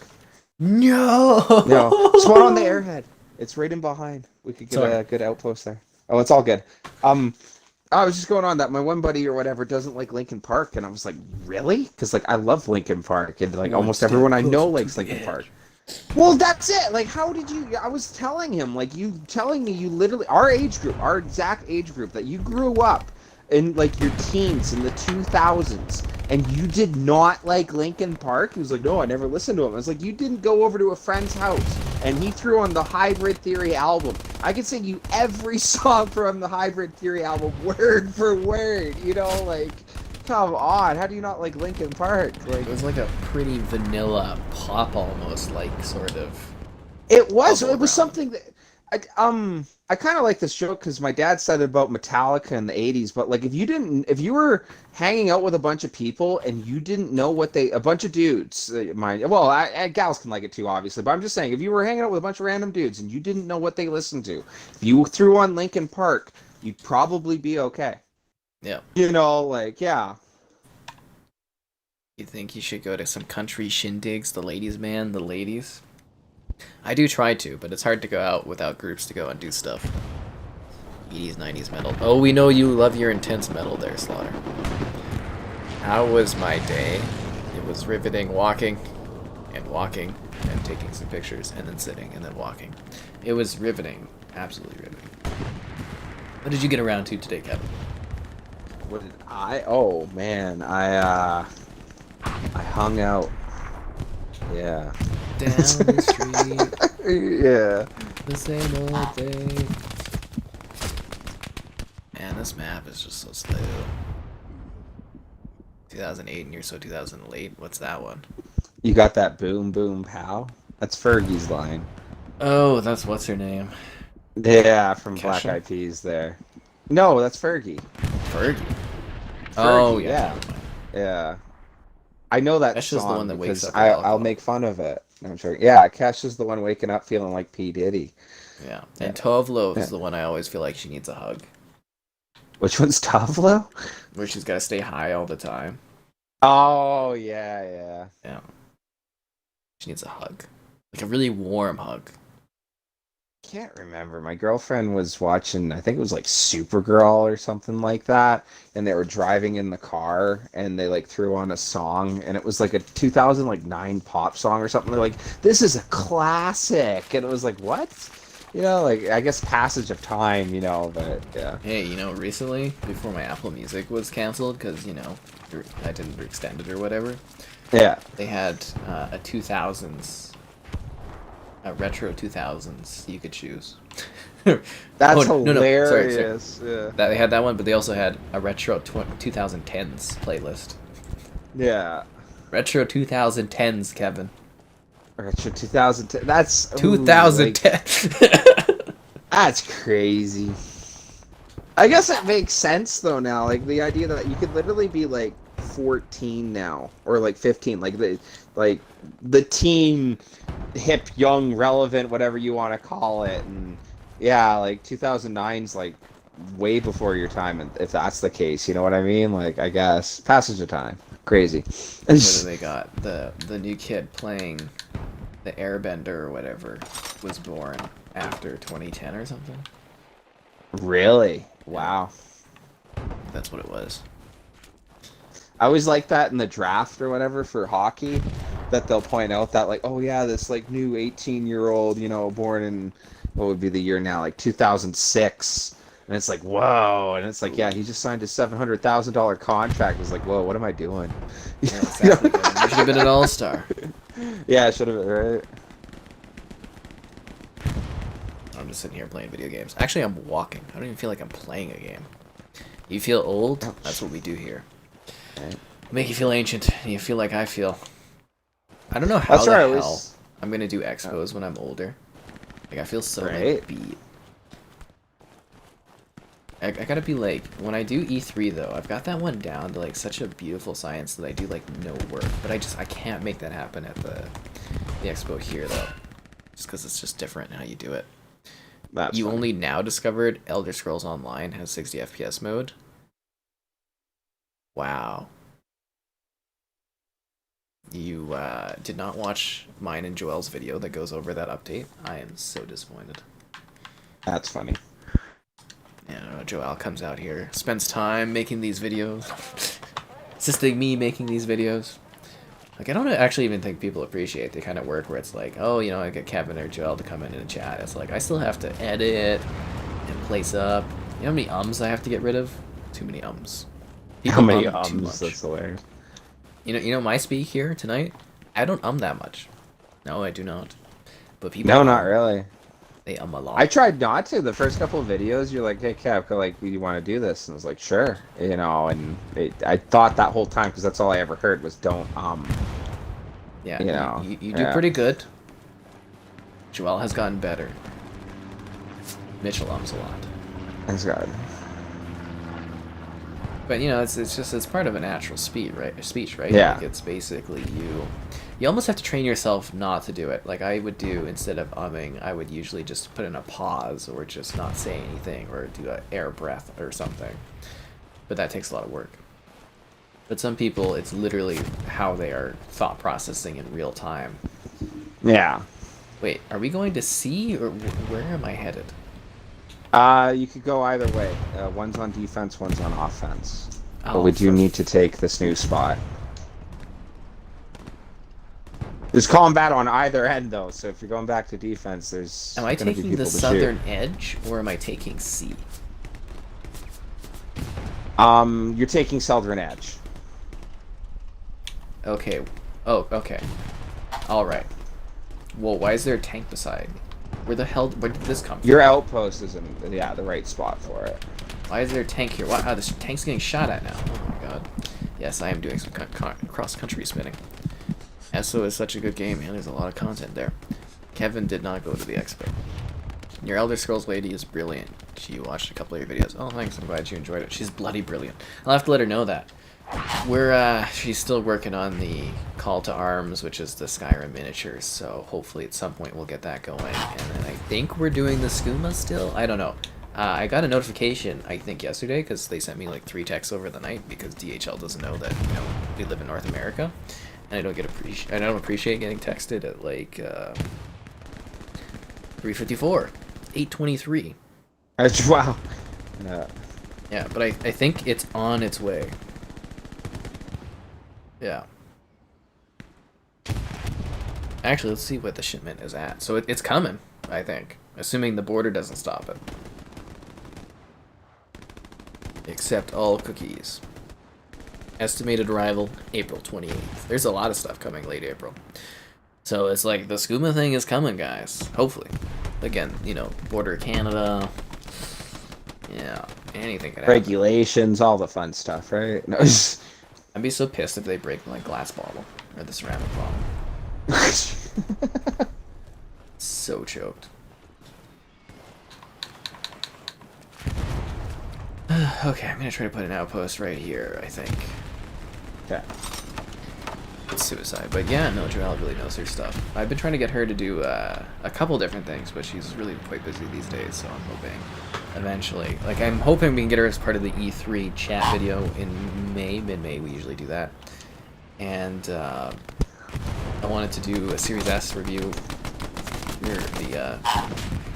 No! No, spawn on the airhead. It's right in behind. We could get Sorry. a good outpost there. Oh, it's all good. I was just going on that my one buddy or whatever doesn't like Linkin Park, and I was like, really? Because like I love Linkin Park, and like almost everyone I know likes Linkin Park. Well, that's it. Like, how did you? I was telling him, like, you telling me you literally our age group, our exact age group, that you grew up in like your teens in the 2000s, and you did not like Linkin Park. He was like, no, I never listened to him. I was like, you didn't go over to a friend's house and he threw on the Hybrid Theory album. I could sing you every song from the Hybrid Theory album, word for word. You know, like, come on. How do you not like Linkin Park? Like, It was like a pretty vanilla pop almost, like, sort of. it was. Bubble It was wrap. something that I kind of like this joke because my dad said it about Metallica in the 80s, but like if you were hanging out with a bunch of people and you didn't know a bunch of dudes, gals can like it too, obviously, but I'm just saying, if you were hanging out with a bunch of random dudes and you didn't know what they listened to, if you threw on Linkin Park, you'd probably be okay. Yeah. You know, like, yeah. You think you should go to some country shindigs, the ladies' man, the ladies? I do try to, but it's hard to go out without groups to go and do stuff. 80s, 90s metal. Oh, we know you love your intense metal there, Slaughter. How was my day? It was riveting, walking, and taking some pictures, and then sitting, and then walking. It was riveting. Absolutely riveting. What did you get around to today, Kevin? What did I? Oh man, I hung out. Yeah. Down the street, Yeah. the same old day. Man, this map is just so slow. 2008 and you're so 2008. What's that one? You got that boom boom pow? That's Fergie's line. Oh, that's what's her name? Yeah, from Black Kesha? Eyed Peas there. No, that's Fergie. Fergie. Oh, Fergie, yeah. Yeah. I know that Kesha's the song one that wakes because up with I'll alcohol. make fun of it. I'm sure. Yeah, Kesha's the one waking up feeling like P. Diddy. Yeah. And Tovlo is the one I always feel like she needs a hug. Which one's Tavlo? Where she's got to stay high all the time. Oh, yeah. Yeah. She needs a hug. Like a really warm hug. can't remember. My girlfriend was watching, I think it was like Supergirl or something like that, and they were driving in the car and they like threw on a song and it was like a 2009 pop song or something. They're like, "This is a classic." And it was like, "What?" You know, like I guess passage of time, you know, but yeah. Hey, you know, recently, before my Apple Music was canceled, because, you know, I didn't extend it or whatever, Yeah. they had a 2000s, a retro 2000s you could choose. That's Oh, no, hilarious. sorry. Yeah. They had that one, but they also had a retro 2010s playlist. Yeah. Retro 2010s, Kevin. Retro 2010. That's 2010. That's crazy. I guess it makes sense though now. Like the idea that you could literally be like 14 now or like 15, like the teen, hip, young, relevant, whatever you want to call it, and yeah, like 2009's like way before your time, and if that's the case, you know what I mean? Like I guess passage of time, crazy. Whether they got the new kid playing the Airbender or whatever was born after 2010 or something. Really? Wow. That's what it was. I always like that in the draft or whatever for hockey, that they'll point out that like, oh yeah, this like new 18-year-old, you know, born in what would be the year now, like 2006, and it's like whoa, and it's like yeah, he just signed a $700,000 contract. It's like whoa, what am I doing? Yeah, exactly. You should have been an all-star. Yeah, I should have been right. I'm just sitting here playing video games. Actually, I'm walking. I don't even feel like I'm playing a game. You feel old? That's what we do here. Right. Make you feel ancient. And you feel like I feel. I don't know how That's the right, hell I'm gonna do expos when I'm older. Like I feel so like beat. I gotta be like, when I do E3 though, I've got that one down to like such a beautiful science that I do like no work, but I can't make that happen at the expo here though, just because it's just different how you do it. That's you funny. only now discovered Elder Scrolls Online has 60 FPS mode. Wow. You did not watch mine and Joel's video that goes over that update. I am so disappointed. That's funny. Yeah, Joel comes out here, spends time making these videos, assisting me making these videos. Like, I don't actually even think people appreciate the kind of work where it's like, oh, you know, I get Kevin or Joel to come in and chat. It's like, I still have to edit and place up. You know how many ums I have to get rid of? Too many ums. How many too ums? much. That's hilarious. You know my speak here tonight? I don't that much. No, I do not. But people No, not really. They a lot. I tried not to. The first couple of videos, you're like, hey, Kev, like, you want to do this? And I was like, sure. You know, and I thought that whole time, because that's all I ever heard was don't, Yeah, you know. You do pretty good. Joel has gotten better. Mitchell ums a lot. That's good. But, you know, it's part of a natural speech, right? Yeah. Like, it's basically you almost have to train yourself not to do it. Like I would do, instead of umming, I would usually just put in a pause or just not say anything or do an air breath or something. But that takes a lot of work. But some people, it's literally how they are thought processing in real time. Yeah. Wait, are we going to C or where am I headed? You could go either way. One's on defense, one's on offense. Oh, But we do need to take this new spot. There's combat on either end, though, so if you're going back to defense, there's Am I gonna be taking people the to southern edge, or am I taking C? shoot. You're taking southern edge. Okay. Oh, okay. Alright. Well, why is there a tank beside me? Where did this come from? Your outpost is in, yeah, the right spot for it. Why is there a tank here? Wow, this tank's getting shot at now. Oh my god. Yes, I am doing some cross-country spinning. ESO is such a good game, and there's a lot of content there. Kevin did not go to the expo. Your Elder Scrolls lady is brilliant. She watched a couple of your videos. Oh, thanks. I'm glad you enjoyed it. She's bloody brilliant. I'll have to let her know that. She's still working on the Call to Arms, which is the Skyrim miniatures, so hopefully at some point we'll get that going. And then I think we're doing the skooma still? I don't know. I got a notification, I think yesterday, because they sent me like 3 texts over the night, because DHL doesn't know that, you know, we live in North America. And I don't appreciate getting texted at like 3:54. 8:23. Wow. Yeah. Yeah, but I think it's on its way. Yeah. Actually, let's see what the shipment is at. So it's coming, I think. Assuming the border doesn't stop it. Accept all cookies. Estimated arrival, April 28th. There's a lot of stuff coming late April. So it's like the skooma thing is coming, guys. Hopefully. Again, you know, border Canada. Yeah, anything could happen. Regulations, all the fun stuff, right? No. I'd be so pissed if they break my glass bottle or the ceramic bottle. So choked. Okay, I'm gonna try to put an outpost right here, I think. Okay. It's suicide, but yeah, no, Joelle really knows her stuff. I've been trying to get her to do a couple different things, but she's really quite busy these days, so I'm hoping eventually. Like, I'm hoping we can get her as part of the E3 chat video in May, mid-May, we usually do that. And I wanted to do a Series S review for the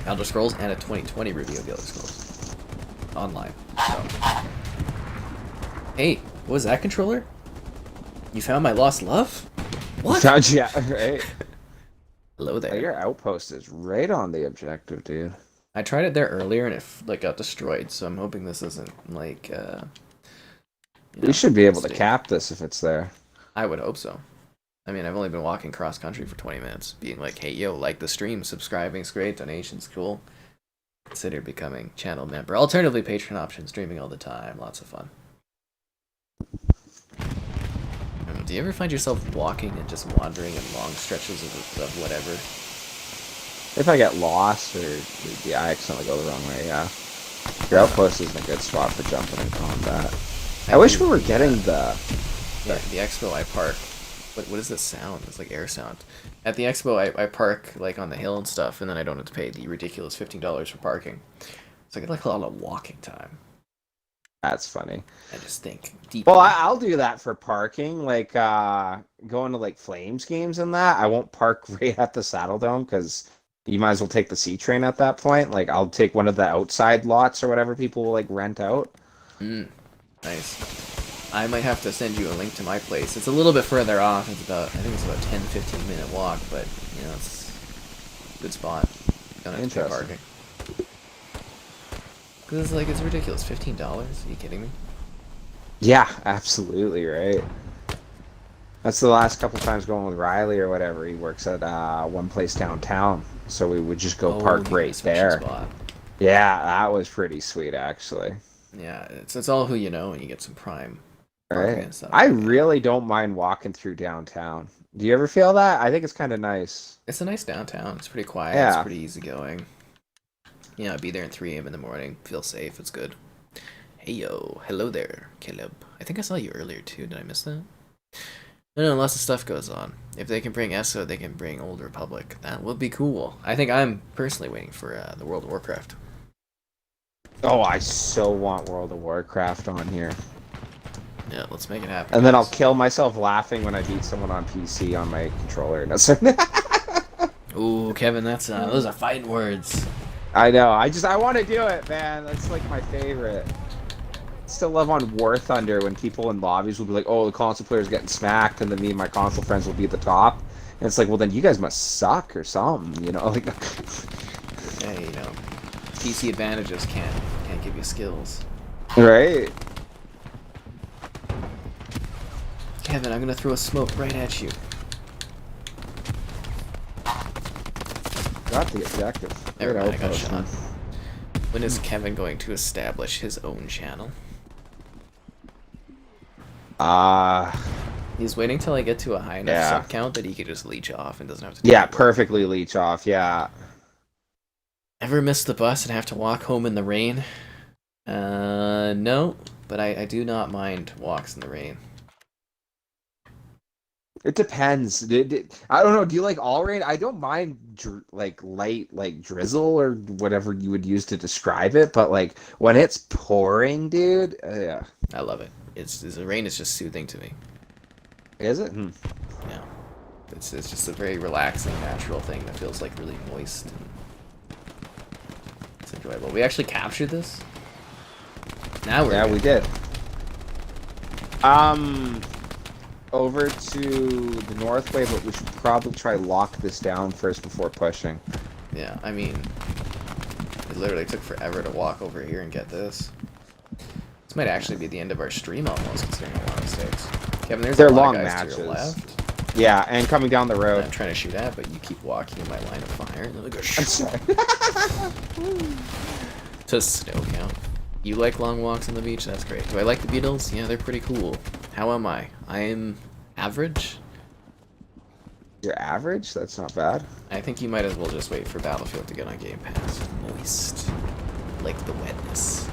Elder Scrolls and a 2020 review of the Elder Scrolls online. So. Hey, what was that controller? You found my lost love? What? Found you, right? Hello there. Oh, your outpost is right on the objective, dude. I tried it there earlier and it like got destroyed, so I'm hoping this isn't like. You should be able to cap this if it's there. I would hope so. I mean, I've only been walking cross country for 20 minutes, being like, "Hey, yo, like the stream, subscribing's great, donations cool. Consider becoming channel member. Alternatively, Patreon option, streaming all the time, lots of fun." Do you ever find yourself walking and just wandering in long stretches of whatever? If I get lost or I accidentally go the wrong way, yeah. Your outpost isn't a good spot for jumping in combat. I wish we were getting the expo I park. What is this sound? It's like air sound. At the expo I park like on the hill and stuff, and then I don't have to pay the ridiculous $15 for parking. So I get like a lot of walking time. That's funny. I just think deep. Well, I'll do that for parking, like going to like Flames games and that. I won't park right at the Saddle Dome because you might as well take the C train at that point. Like I'll take one of the outside lots or whatever people will like rent out. Nice. I might have to send you a link to my place. It's a little bit further off. It's about, I think it's about 10-15 minute walk, but you know, it's a good spot. Don't have to pay parking. Because like it's ridiculous. $15? Are you kidding me? Yeah, absolutely right. That's the last couple times going with Riley or whatever. He works at one place downtown, so we would just go park right there. Spot. Yeah, that was pretty sweet actually. Yeah, it's all who you know, and you get some prime. Right. I really don't mind walking through downtown. Do you ever feel that? I think it's kind of nice. It's a nice downtown. It's pretty quiet. Yeah. It's pretty easygoing. You know, I'd be there at 3 a.m. in the morning. Feel safe. It's good. Hey, yo. Hello there, Caleb. I think I saw you earlier, too. Did I miss that? No, lots of stuff goes on. If they can bring ESO, they can bring Old Republic. That would be cool. I think I'm personally waiting for the World of Warcraft. Oh, I so want World of Warcraft on here. Yeah, let's make it happen. And then I'll kill myself laughing when I beat someone on PC on my controller. Ooh, Kevin, that's those are fighting words. I know. I want to do it, man. That's like my favorite. Still love on War Thunder when people in lobbies will be like, "Oh, the console player's getting smacked," and then me and my console friends will be at the top. And it's like, well, then you guys must suck or something, you know? Like, yeah, you know, PC advantages can't give you skills. Right. Kevin, I'm gonna throw a smoke right at you. Got the objective. Never mind, I got shot. When is Kevin going to establish his own channel? He's waiting till I get to a high enough sub count that he could just leech off and doesn't have to do Yeah, perfectly leech off, yeah. Ever miss the bus and have to walk home in the rain? No, but I do not mind walks in the rain. It depends. I don't know. Do you like all rain? I don't mind like light, like drizzle or whatever you would use to describe it. But like when it's pouring, dude, yeah. I love it. The rain is just soothing to me. Is it? Yeah. It's just a very relaxing, natural thing that feels like really moist. It's enjoyable. We actually captured this? Now we're Yeah, good. we did. Over to the north way, but we should probably try lock this down first before pushing. Yeah, I mean, it literally took forever to walk over here and get this. This might actually be the end of our stream almost, considering a lot of mistakes. Kevin, there's They're a lot long of guys matches. to your left. Yeah, and coming down the That road. I'm trying to shoot at, but you keep walking in my line of fire, and then I go I'm shoot sorry. to snow count. You like long walks on the beach? That's great. Do I like the Beatles? Yeah, they're pretty cool. How am I? I am average. You're average? That's not bad. I think you might as well just wait for Battlefield to get on Game Pass. Moist. Like the wetness.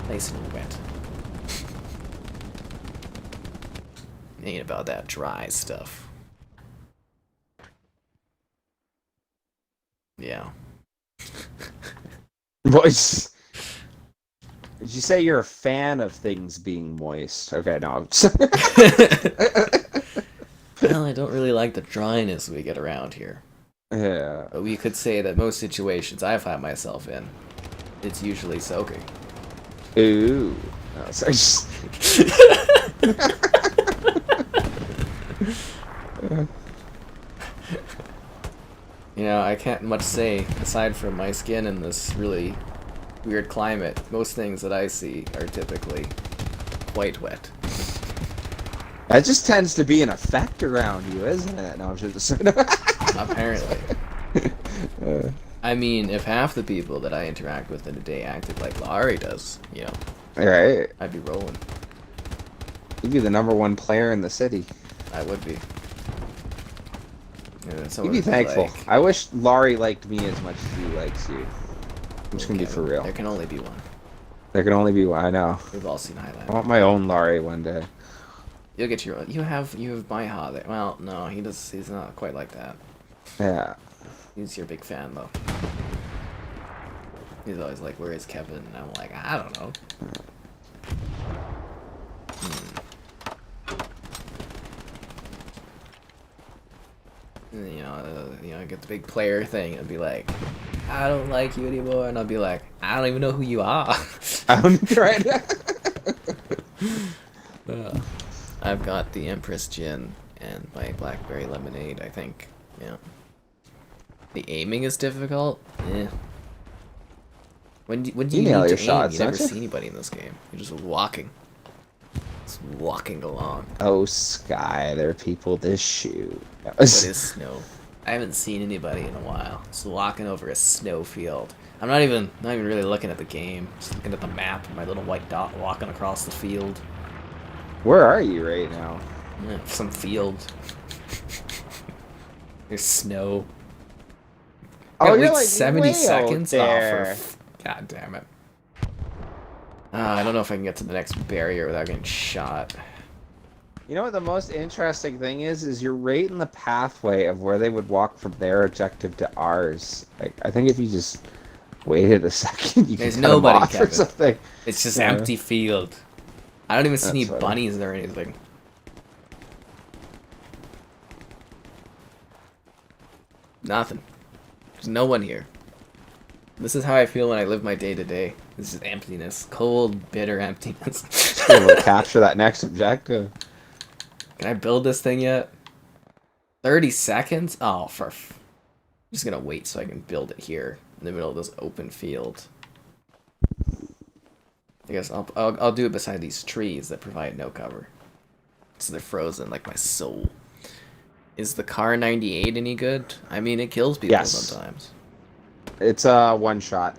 Nice and wet. Ain't about that dry stuff. Yeah. Voice. Did you say you're a fan of things being moist? Okay, no. Well, I don't really like the dryness we get around here. Yeah. But we could say that most situations I find myself in, it's usually soaking. Ooh. No, sorry. You know, I can't much say, aside from my skin in this really weird climate. Most things that I see are typically quite wet. That just tends to be an effect around you, isn't it? No, I'm just... Apparently. I mean, if half the people that I interact with in a day acted like Laurie does, you know, Alright. I'd be rolling. You'd be the #1 player in the city. I would be. And then You'd someone be would thankful. like, I wish Laurie liked me as much as he likes you. I'm just gonna be for real. There can only be one. There can only be one, I know. We've all seen I Highlander. want my own Laurie one day. You'll get your own. You have my Ha there. Well, no, he's not quite like that. Yeah. He's your big fan though. He's always like, "Where is Kevin?" And I'm like, "I don't know." And then, you know, get the big player thing and be like, "I don't like you anymore," and I'll be like, "I don't even know who you are." Right. I've got the Empress Gin and my Blackberry Lemonade, I think. Yeah. The aiming is difficult. Eh. When do you nail need your to aim? shots, You never don't you? see anybody in this game. You're just walking. Just walking along. Oh, Sky, there are people to shoot. What is snow? I haven't seen anybody in a while. Just walking over a snow field. I'm not even really looking at the game. Just looking at the map and my little white dot walking across the field. Where are you right now? Yeah, some field. There's snow. Oh, Got you're like like 70 way out seconds. there. God damn it. I don't know if I can get to the next barrier without getting shot. You know what the most interesting thing is you're right in the pathway of where they would walk from their objective to ours. Like, I think if you just waited a second, you There's could cut 'em nobody, off or Kevin. something. It's just Yeah. empty field. I don't even see any That's funny. bunnies or anything. Nothing. There's no one here. This is how I feel when I live my day to day. This is emptiness. Cold, bitter emptiness. Just be able to capture that next objective. Can I build this thing yet? 30 seconds? Oh, I'm just gonna wait so I can build it here in the middle of this open field. I guess I'll do it beside these trees that provide no cover. So they're frozen like my soul. Is the Car 98 any good? I mean, it kills people Yes. sometimes. It's a one shot.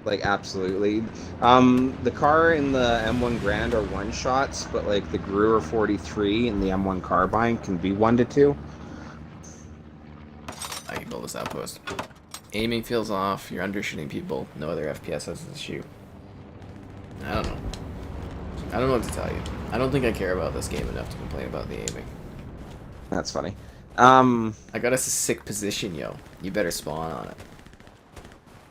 Like, absolutely. The car in the M1 Grand are one shots, but like the Gruer 43 and the M1 Carbine can be 1 to 2. I can build this outpost. Aiming feels off, you're undershooting people, no other FPS has to shoot. I don't know. I don't know what to tell you. I don't think I care about this game enough to complain about the aiming. That's funny. I got us a sick position, yo. You better spawn on it.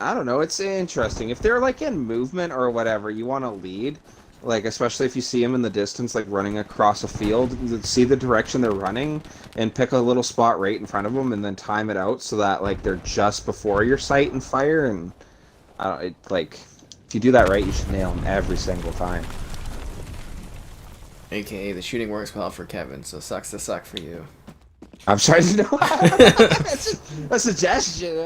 I don't know. It's interesting. If they're like in movement or whatever, you want to lead. Like, especially if you see them in the distance, like running across a field, see the direction they're running and pick a little spot right in front of them and then time it out so that like they're just before your sight and fire. And like, if you do that right, you should nail them every single time. AKA, the shooting works well for Kevin, so sucks to suck for you. I'm trying to know. It's just a suggestion.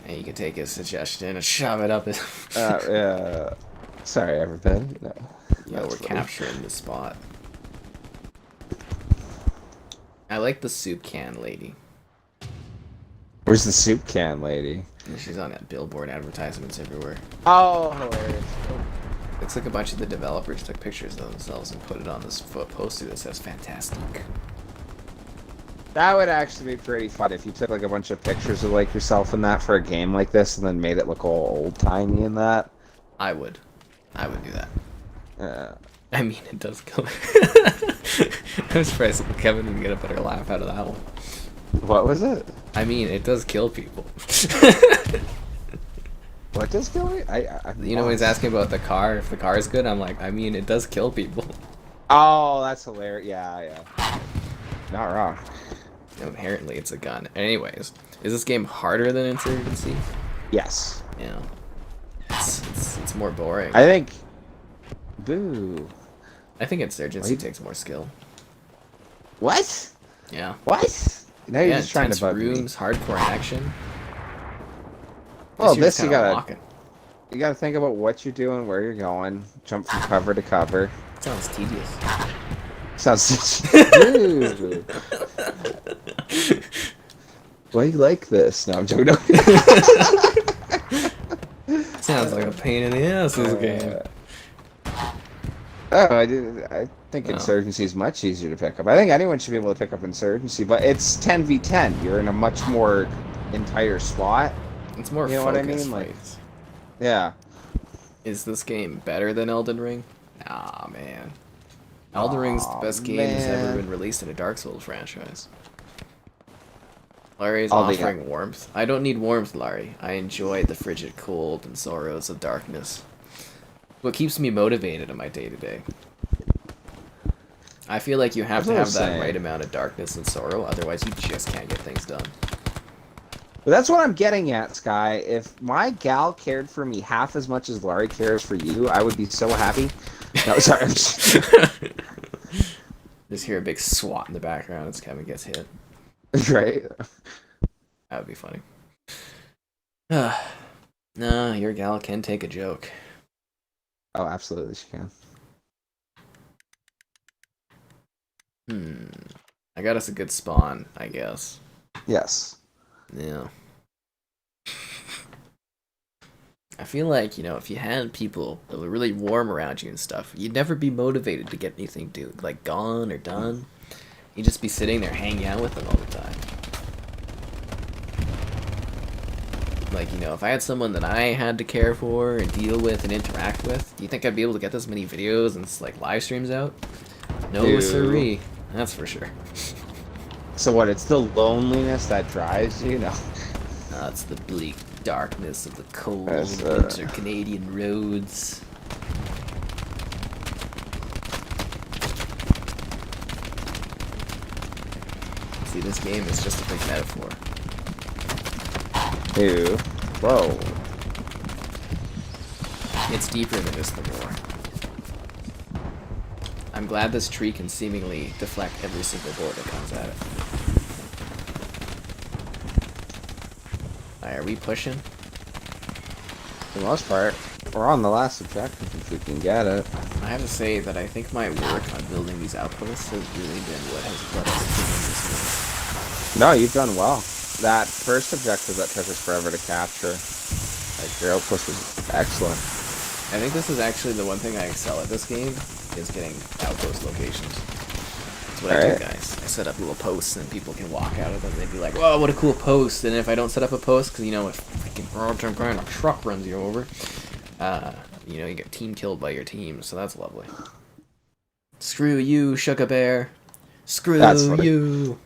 And you can take his suggestion and shove it up his... Yeah. Sorry, everybody. No, yeah, we're capturing the spot. I like the soup can lady. Where's the soup can lady? She's on that billboard advertisements everywhere. Oh, hilarious. Looks like a bunch of the developers took pictures of themselves and put it on this poster that says "Fantastic." That would actually be pretty fun if you took like a bunch of pictures of like yourself in that for a game like this, and then made it look all old-timey in that. I would do that. I mean, it does kill. I'm surprised Kevin didn't get a better laugh out of that one. What was it? I mean, it does kill people. What does kill me? You know when he's asking about the car, if the car is good, I'm like, I mean, it does kill people. Oh, that's hilarious. Yeah. Not wrong. Inherently, it's a gun. Anyways, is this game harder than Insurgency? Yes. Yeah. It's more boring. I think. Boo. I think Insurgency takes more skill. What? Yeah. What? Now you're just trying to bug rooms, hardcore action. Well, this you gotta think about what you're doing, where you're going, jump from cover to cover. Sounds tedious. Sounds. Dude. Why you like this? No, I'm joking. Sounds like a pain in the ass, this game. Oh, I think Insurgency is much easier to pick up. I think anyone should be able to pick up Insurgency, but it's 10v10. You're in a much more entire spot. It's more you know what I mean? Like, yeah. Is this game better than Elden Ring? Nah, man. Elden Ring's the best game that's ever been released in a Dark Souls franchise. Larry's offering warmth. I don't need warmth, Larry. I enjoy the frigid cold and sorrows of darkness. What keeps me motivated in my day-to-day. I feel like you have to have that right amount of darkness and sorrow, otherwise you just can't get things done. But that's what I'm getting at, Sky. If my gal cared for me half as much as Laurie cares for you, I would be so happy. No, sorry. Just hear a big swat in the background as Kevin gets hit. Right. That would be funny. No, your gal can take a joke. Oh, absolutely she can. I got us a good spawn, I guess. Yes. Yeah. I feel like, if you had people that were really warm around you and stuff, you'd never be motivated to get anything gone or done. You'd just be sitting there hanging out with them all the time. Like, if I had someone that I had to care for and deal with and interact with, do you think I'd be able to get this many videos and live streams out? No, siree. That's for sure. So what, it's the loneliness that drives you? No. No, it's the bleak darkness of the cold winter Canadian roads. See, this game is just a big metaphor. Ew. Whoa. It's deeper than just the war. I'm glad this tree can seemingly deflect every single bullet that comes at it. Alright, are we pushing? For the most part. We're on the last objective if we can get it. I have to say that I think my work on building these outposts has really been what has led us to win this game. No, you've done well. That first objective that took us forever to capture, your outpost was excellent. I think this is actually the one thing I excel at this game, is getting outpost locations. That's what I do, guys. I set up little posts and people can walk out of them. They'd be like, whoa, what a cool post. And if I don't set up a post, because if freaking some kind of truck runs you over, you get team killed by your team, so that's lovely. Screw you, Sugar Bear. Screw you.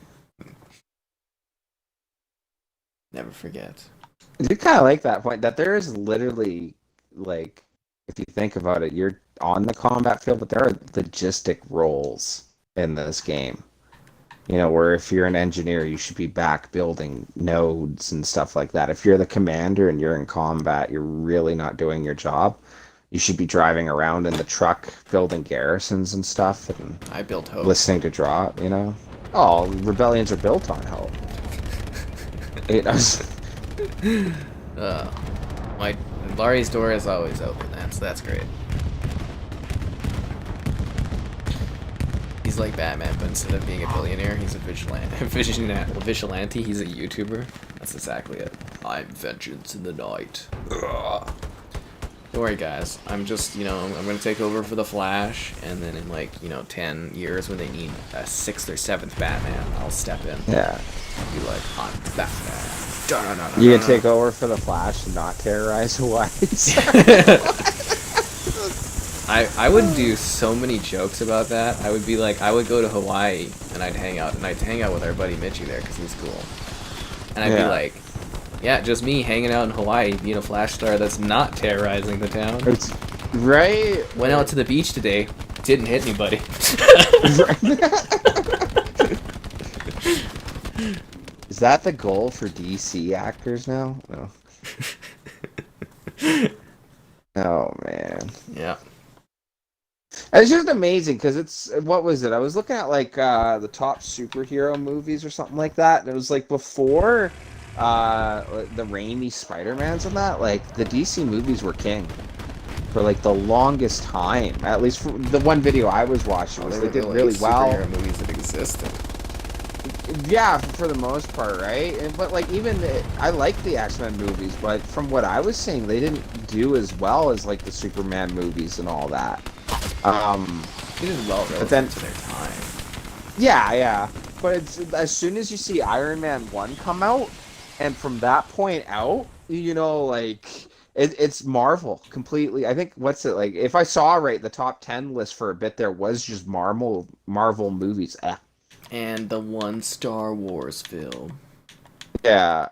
Never forget. I do kind of like that point, that there is literally, if you think about it, you're on the combat field, but there are logistic roles in this game. You know, where if you're an engineer, you should be back building nodes and stuff like that. If you're the commander and you're in combat, you're really not doing your job. You should be driving around in the truck, building garrisons and stuff, and I built hope. listening to drop, you know? Oh, rebellions are built on hope. You know? My Laurie's door is always open. That's great. He's like Batman, but instead of being a billionaire, he's a vigilante. Vigilante. He's a YouTuber. That's exactly it. I'm vengeance in the night. Ugh. Don't worry, guys. I'm just, I'm gonna take over for the Flash, and then in 10 years when they need a 6th or 7th Batman, I'll step in. Yeah. Be like, I'm Batman. You can take over for the Flash and not terrorize Hawaii. I would do so many jokes about that. I would be like, I would go to Hawaii and I'd hang out with our buddy Mitchie there because he's cool. And I'd be like, yeah, just me hanging out in Hawaii, being a Flash star that's not terrorizing the town. It's right. Went out to the beach today, didn't hit anybody. Is that the goal for DC actors now? No. Oh man. Yeah. It's just amazing because it's, what was it? I was looking at the top superhero movies or something like that, and it was like before the Raimi Spider-Mans and that, like the DC movies were king for like the longest time. At least for the one video I was watching, was they did really well. Superhero movies that existed. Yeah, for the most part, right? But like I like the X-Men movies, but from what I was seeing, they didn't do as well as like the Superman movies and all that. They did well relative to their time. Yeah. But it's, as soon as you see Iron Man 1 come out, and from that point out, it's Marvel completely. I think, if I saw right, the top 10 list for a bit there was just Marvel movies. And the one Star Wars film. Yeah.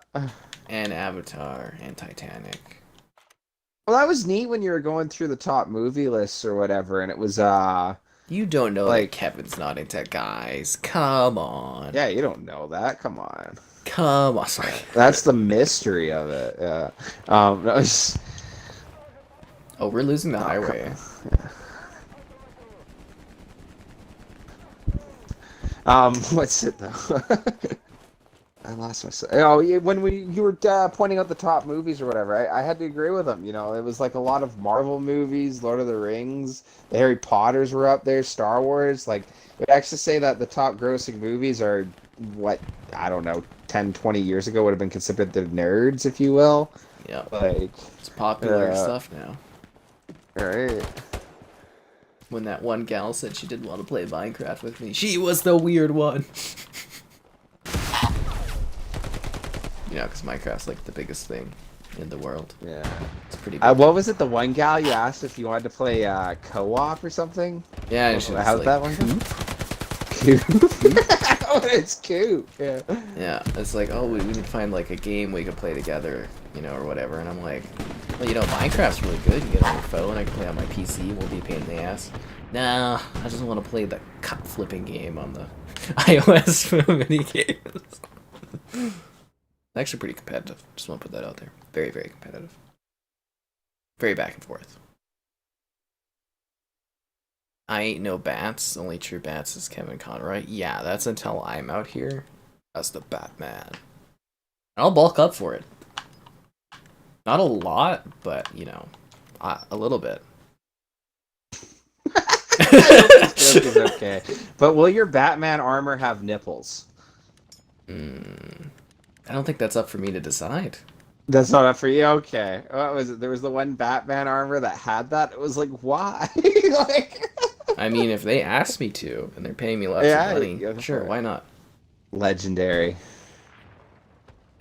And Avatar and Titanic. Well, that was neat when you were going through the top movie lists or whatever, and it was You don't know that Kevin's not into guys. Come on. Yeah, you don't know that. Come on. Come on. Sorry. That's the mystery of it. Yeah. No, it's... Oh, we're losing the highway. Yeah. What's it though? I lost myself. Oh, when you were pointing out the top movies or whatever, I had to agree with them. It was like a lot of Marvel movies, Lord of the Rings, the Harry Potters were up there, Star Wars. Like, would actually say that the top grossing movies are what, I don't know, 10, 20 years ago would have been considered the nerds, if you will. Yeah. Like, it's popular stuff now. Right. When that one gal said she didn't want to play Minecraft with me, she was the weird one. Because Minecraft's like the biggest thing in the world. Yeah. It's pretty big. What was it? The one gal you asked if you wanted to play co-op or something? Yeah, and she was how's like, that one go? Oh, it's cute. Yeah. Yeah, it's like, oh, we need to find like a game we could play together, or whatever. And I'm like, well, Minecraft's really good. You get it on your phone. I can play on my PC. It won't be a pain in the ass. Nah, I just want to play the cup flipping game on the iOS mini games. Actually pretty competitive. Just want to put that out there. Very, very competitive. Very back and forth. I ain't no bats. Only true bats is Kevin Conroy. Yeah, that's until I'm out here as the Batman. I'll bulk up for it. Not a lot, but, a little bit. It's okay. But will your Batman armor have nipples? I don't think that's up for me to decide. That's not up for you? Okay. What was it? There was the one Batman armor that had that. It was like, why? I mean, if they ask me to, and they're paying me lots of money, sure, why not? Legendary.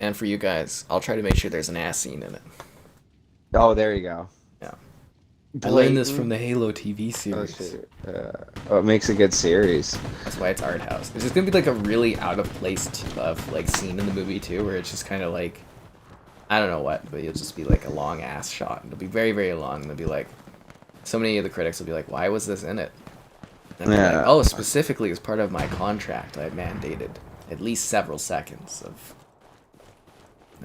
And for you guys, I'll try to make sure there's an ass scene in it. Oh, there you go. Yeah. I learned this from the Halo TV series. Oh, it makes a good series. That's why it's art house. There's just gonna be like a really out of place scene in the movie too, where it's just kind of like, I don't know what, but it'll just be like a long ass shot. It'll be very, very long. And it'll be like, so many of the critics will be like, why was this in it? And be like, oh, specifically as part of my contract, I mandated at least several seconds of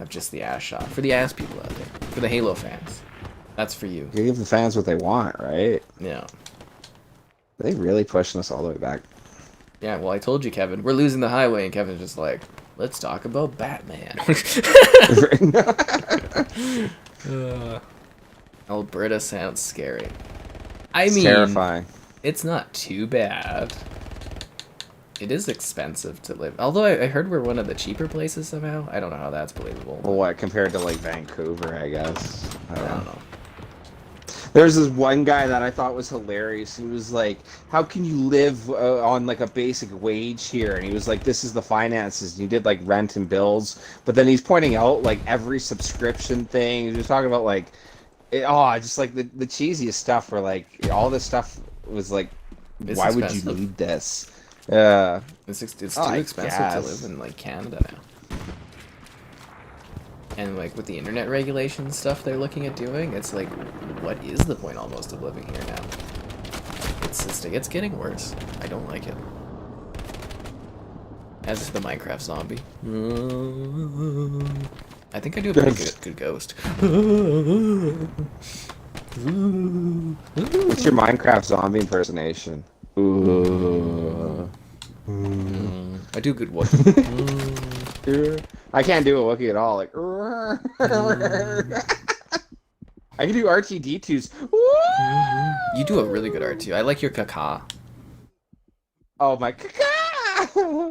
just the ass shot. For the ass people out there. For the Halo fans. That's for you. You give the fans what they want, right? Yeah. They really pushing us all the way back. Yeah, well, I told you, Kevin. We're losing the highway, and Kevin's just like, let's talk about Batman. Alberta sounds scary. I mean, terrifying. It's not too bad. It is expensive to live. Although I heard we're one of the cheaper places somehow. I don't know how that's believable. Well, what, compared to, like, Vancouver, I guess? I don't know. know. There's this one guy that I thought was hilarious. He was like, how can you live on, like, a basic wage here? And he was like, this is the finances. And he did, like, rent and bills. But then he's pointing out, like, every subscription thing. He was talking about, like, just, like, the cheesiest stuff where, like, all this stuff was, like, why would you need this? Yeah. It's too expensive to live in, like, Canada now. And, like, with the internet regulation stuff they're looking at doing, it's like, what is the point almost of living here now? It's getting worse. I don't like it. As is the Minecraft zombie. I think I do a pretty good ghost. What's your Minecraft zombie impersonation? Ooh. I do good work. I can't do a Wookiee at all. Like, I can do RTD2s. You do a really good R2. I like your caca. Oh my caca!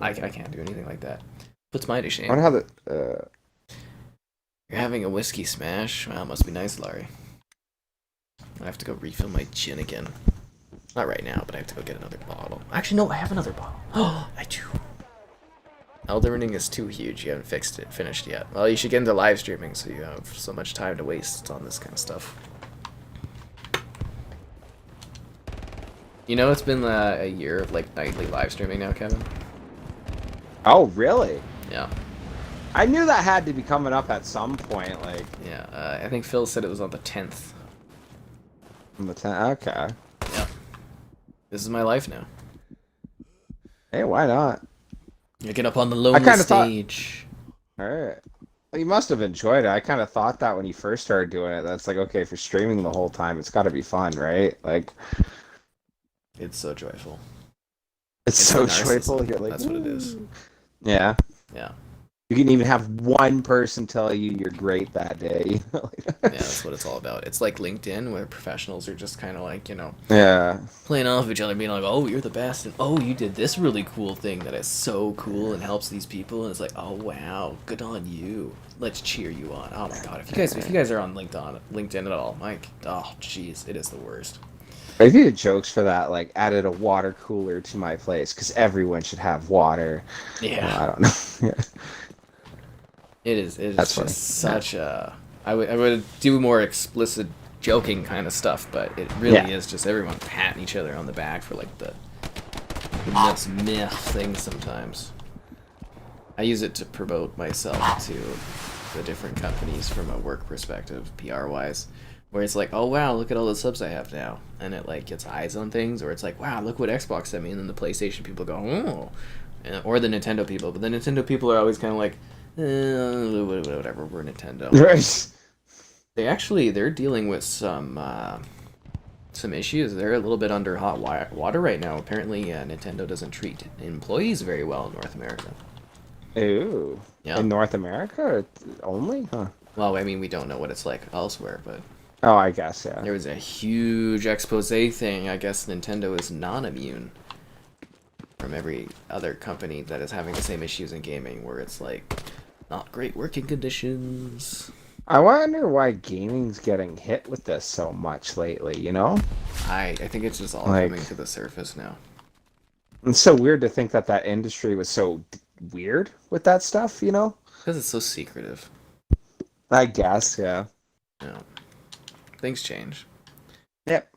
I can't do anything like that. Puts mine to shame. I wonder how the. You're having a whiskey smash? Wow, must be nice, Larry. I have to go refill my gin again. Not right now, but I have to go get another bottle. Actually, no, I have another bottle. Oh, I do. Elden Ring is too huge. You haven't finished yet. Well, you should get into live streaming so you have so much time to waste on this kind of stuff. You know, it's been a year of like nightly live streaming now, Kevin. Oh, really? Yeah. I knew that had to be coming up at some point. Like. Yeah. I think Phil said it was on the 10th. On the 10th. Okay. Yeah. This is my life now. Hey, why not? You get up on the lonely stage. Alright. Well, you must have enjoyed it. I kind of thought that when you first started doing it. That's like, okay, for streaming the whole time, it's got to be fun, right? Like, it's so joyful. It's so joyful. You're like, that's what it is. Yeah. Yeah. You can even have one person tell you you're great that day. Yeah, that's what it's all about. It's like LinkedIn, where professionals are just kind of like, yeah, playing off each other, being like, oh, you're the best, and oh, you did this really cool thing that is so cool and helps these people, and it's like, oh, wow, good on you. Let's cheer you on. Oh my god, if you guys are on LinkedIn at all, Mike, oh, jeez, it is the worst. I did jokes for that, like, added a water cooler to my place, because everyone should have water. Yeah. Well, I don't know. Yeah. It is just such a... I would do more explicit joking kind of stuff, but it really is just everyone patting each other on the back for like the most meh things sometimes. I use it to promote myself to the different companies from a work perspective, PR-wise, where it's like, oh wow, look at all the subs I have now, and it like gets eyes on things, or it's like, wow, look what Xbox sent me, and then the PlayStation people go, oh, or the Nintendo people, but the Nintendo people are always kind of like, whatever, we're Nintendo. Right. They're dealing with some issues. They're a little bit under hot water right now. Apparently, Nintendo doesn't treat employees very well in North America. Ooh. Yeah. In North America only? Huh. Well, I mean, we don't know what it's like elsewhere, but... Oh, I guess, yeah. There was a huge expose thing. I guess Nintendo is non-immune from every other company that is having the same issues in gaming, where it's like, not great working conditions. I wonder why gaming's getting hit with this so much lately, you know? I think it's just all coming to the surface now. It's so weird to think that that industry was so weird with that stuff, you know? Because it's so secretive. I guess, yeah. Yeah. Things change. Yep.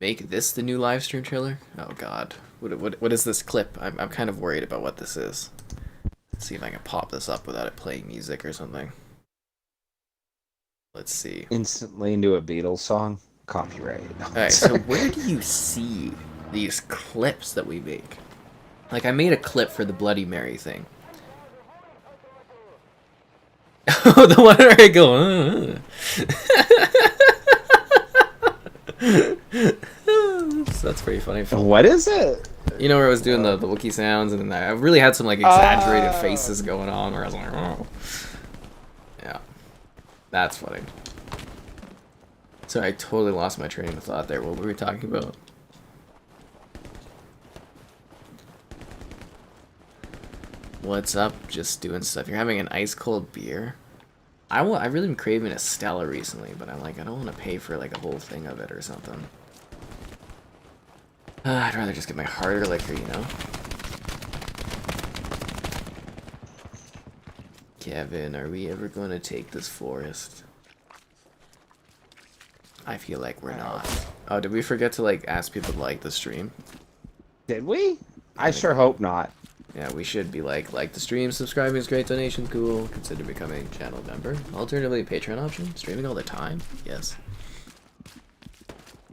Make this the new live stream trailer? Oh god. What is this clip? I'm kind of worried about what this is. Let's see if I can pop this up without it playing music or something. Let's see. Instantly into a Beatles song. Copyright. Alright, so where do you see these clips that we make. Like, I made a clip for the Bloody Mary thing. Oh, the one where I go, That's pretty funny. What is it? You know where I was doing the Wookiee sounds, and then I really had some like exaggerated faces going on where I was like, oh. Yeah. That's funny. Sorry, I totally lost my train of thought there. What were we talking about? What's up? Just doing stuff. You're having an ice cold beer? I've really been craving a Stella recently, but I'm like, I don't want to pay for like a whole thing of it or something. I'd rather just get my harder liquor, you know? Kevin, are we ever going to take this forest? I feel like we're not. Oh, did we forget to like ask people to like the stream? Did we? I sure hope not. Yeah, we should be like the stream, subscribing is great, donation cool, consider becoming channel member. Alternatively, Patreon option, streaming all the time, yes.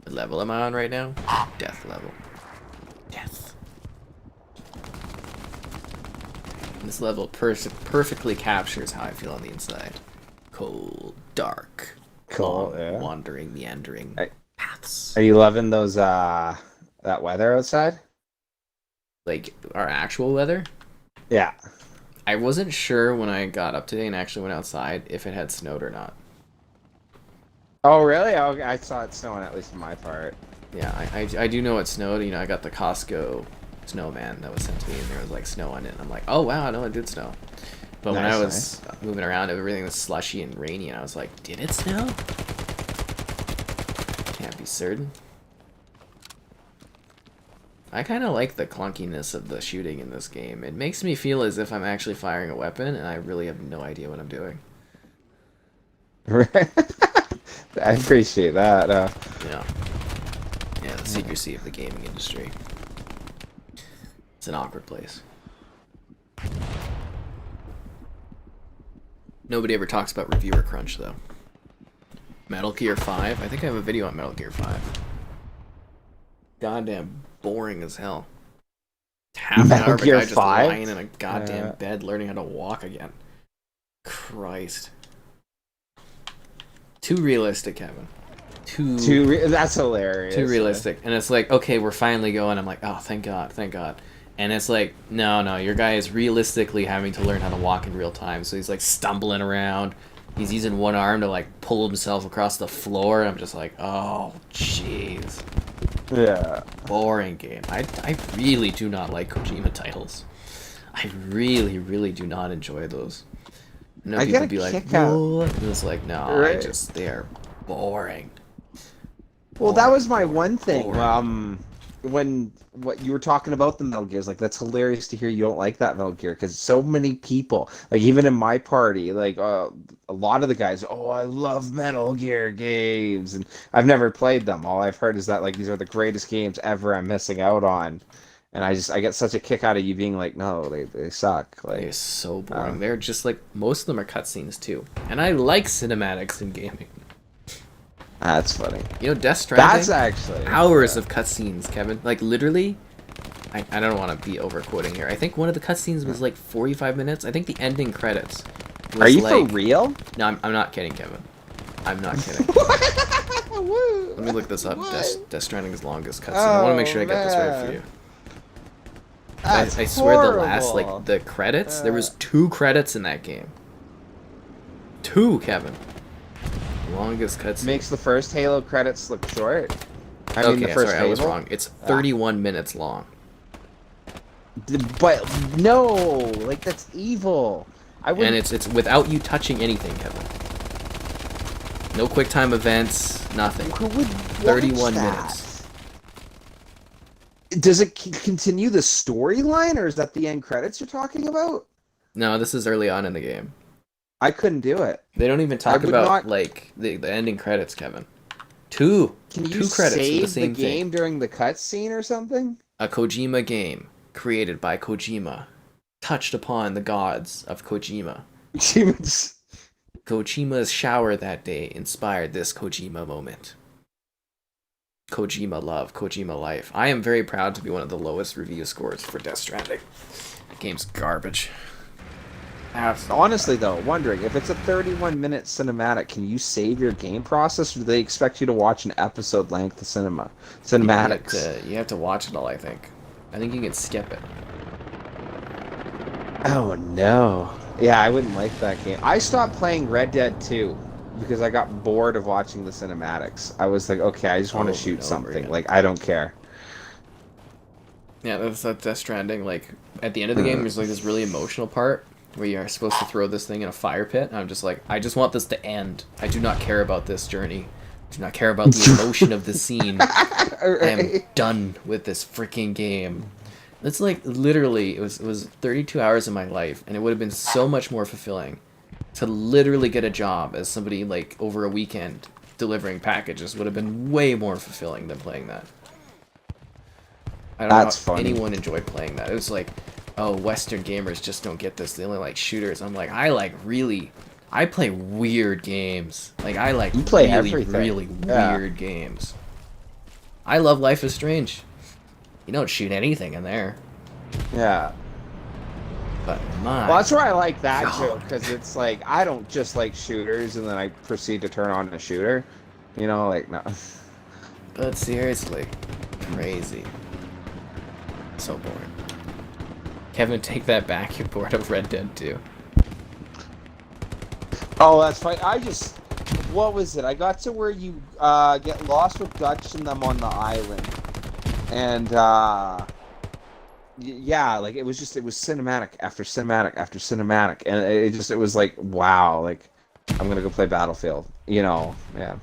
What level am I on right now? Death level. Death. This level perfectly captures how I feel on the inside. Cold, dark, cold, wandering, meandering paths. Are you loving those that weather outside? Like, our actual weather? Yeah. I wasn't sure when I got up today and actually went outside if it had snowed or not. Oh, really? Oh, I saw it snowing, at least in my part. Yeah, I do know it snowed. You know, I got the Costco snowman that was sent to me, and there was, like, snow on it. And I'm like, oh, wow, no, it did snow. But when I was moving around, everything was slushy and rainy, and I was like, did it snow? Can't be certain. I kind of like the clunkiness of the shooting in this game. It makes me feel as if I'm actually firing a weapon, and I really have no idea what I'm doing. I appreciate that. Yeah. Yeah, the secrecy of the gaming industry. It's an awkward place. Nobody ever talks about reviewer crunch, though. Metal Gear 5? I think I have a video on Metal Gear 5. Goddamn boring as hell. Half an hour of a guy just lying in a goddamn bed learning how to walk again. Christ. Too realistic, Kevin. That's hilarious. Too realistic. And it's like, okay, we're finally going. I'm like, oh, thank God, thank God. And it's like, no, your guy is realistically having to learn how to walk in real time. So he's like stumbling around. He's using one arm to like pull himself across the floor. And I'm just like, oh, jeez. Yeah. Boring game. I really do not like Kojima titles. I really, really do not enjoy those. You know, people be like, what? And it's like, no, right. they are boring. Well, that was my one thing. What you were talking about the Metal Gears, like, that's hilarious to hear you don't like that Metal Gear, because so many people, like, even in my party, like, a lot of the guys, oh, I love Metal Gear games, and I've never played them. All I've heard is that, like, these are the greatest games ever I'm missing out on. And I get such a kick out of you being like, no, they suck. Like, they're so boring. They're just like, most of them are cutscenes too. And I like cinematics in gaming. That's funny. You know, Death Stranding? That's actually hours of cutscenes, Kevin. Like, literally, I don't want to be over-quoting here. I think one of the cutscenes was like 45 minutes. I think the ending credits was Are you like, for real? No, I'm not kidding, Kevin. I'm not kidding. Let me look this up. Death Stranding's longest cutscene. I want to make sure I get this right for you. I swear the last, like, the credits, there was 2 credits in that game. 2, Kevin. Longest cutscene. Makes the first Halo credits look short. I mean, I was wrong. It's 31 minutes long. But, no! Like, that's evil. And it's without you touching anything, Kevin. No quick time events, nothing. Who would 31 minutes. Does it continue the storyline, or is that the end credits you're talking about? No, this is early on in the game. I couldn't do it. They don't even talk about like the ending credits, Kevin. Two credits for the same the game during the cutscene or something? A Kojima game created by Kojima, touched upon the gods of Kojima. Kojima's shower that day inspired this Kojima moment. Kojima love, Kojima life. I am very proud to be one of the lowest review scores for Death Stranding. The game's garbage. Honestly, though, wondering if it's a 31-minute cinematic, can you save your game process, or do they expect you to watch an episode length of cinematics? You have to watch it all, I think. I think you can skip it. Oh no. Yeah, I wouldn't like that game. I stopped playing Red Dead 2 because I got bored of watching the cinematics. I was like, okay, I just want to shoot something. Like, I don't care. Yeah, that's Death Stranding. Like, at the end of the game, there's like this really emotional part where you are supposed to throw this thing in a fire pit. And I'm just like, I just want this to end. I do not care about this journey. I do not care about the emotion of the scene. Right. I am done with this freaking game. It's like, literally, it was 32 hours of my life, and it would have been so much more fulfilling to literally get a job as somebody, like, over a weekend delivering packages. Would have been way more fulfilling than playing that. I don't know how anyone enjoyed playing that. It was like, oh, Western gamers just don't get this. They only like shooters. I'm like, I play weird games. Like, I like really weird games. I love Life is Strange. You don't shoot anything in there. Yeah. But my well, that's where I like that joke, because it's like, I don't just like shooters and then I proceed to turn on a shooter. You know, like, no. But seriously, crazy. So boring. Kevin, take that back. You're bored of Red Dead 2. Oh, that's fine. What was it? I got to where you get lost with Dutch and them on the island. And, yeah, like, it was cinematic after cinematic after cinematic. And it was like, wow, like, I'm gonna go play Battlefield. You know, yeah.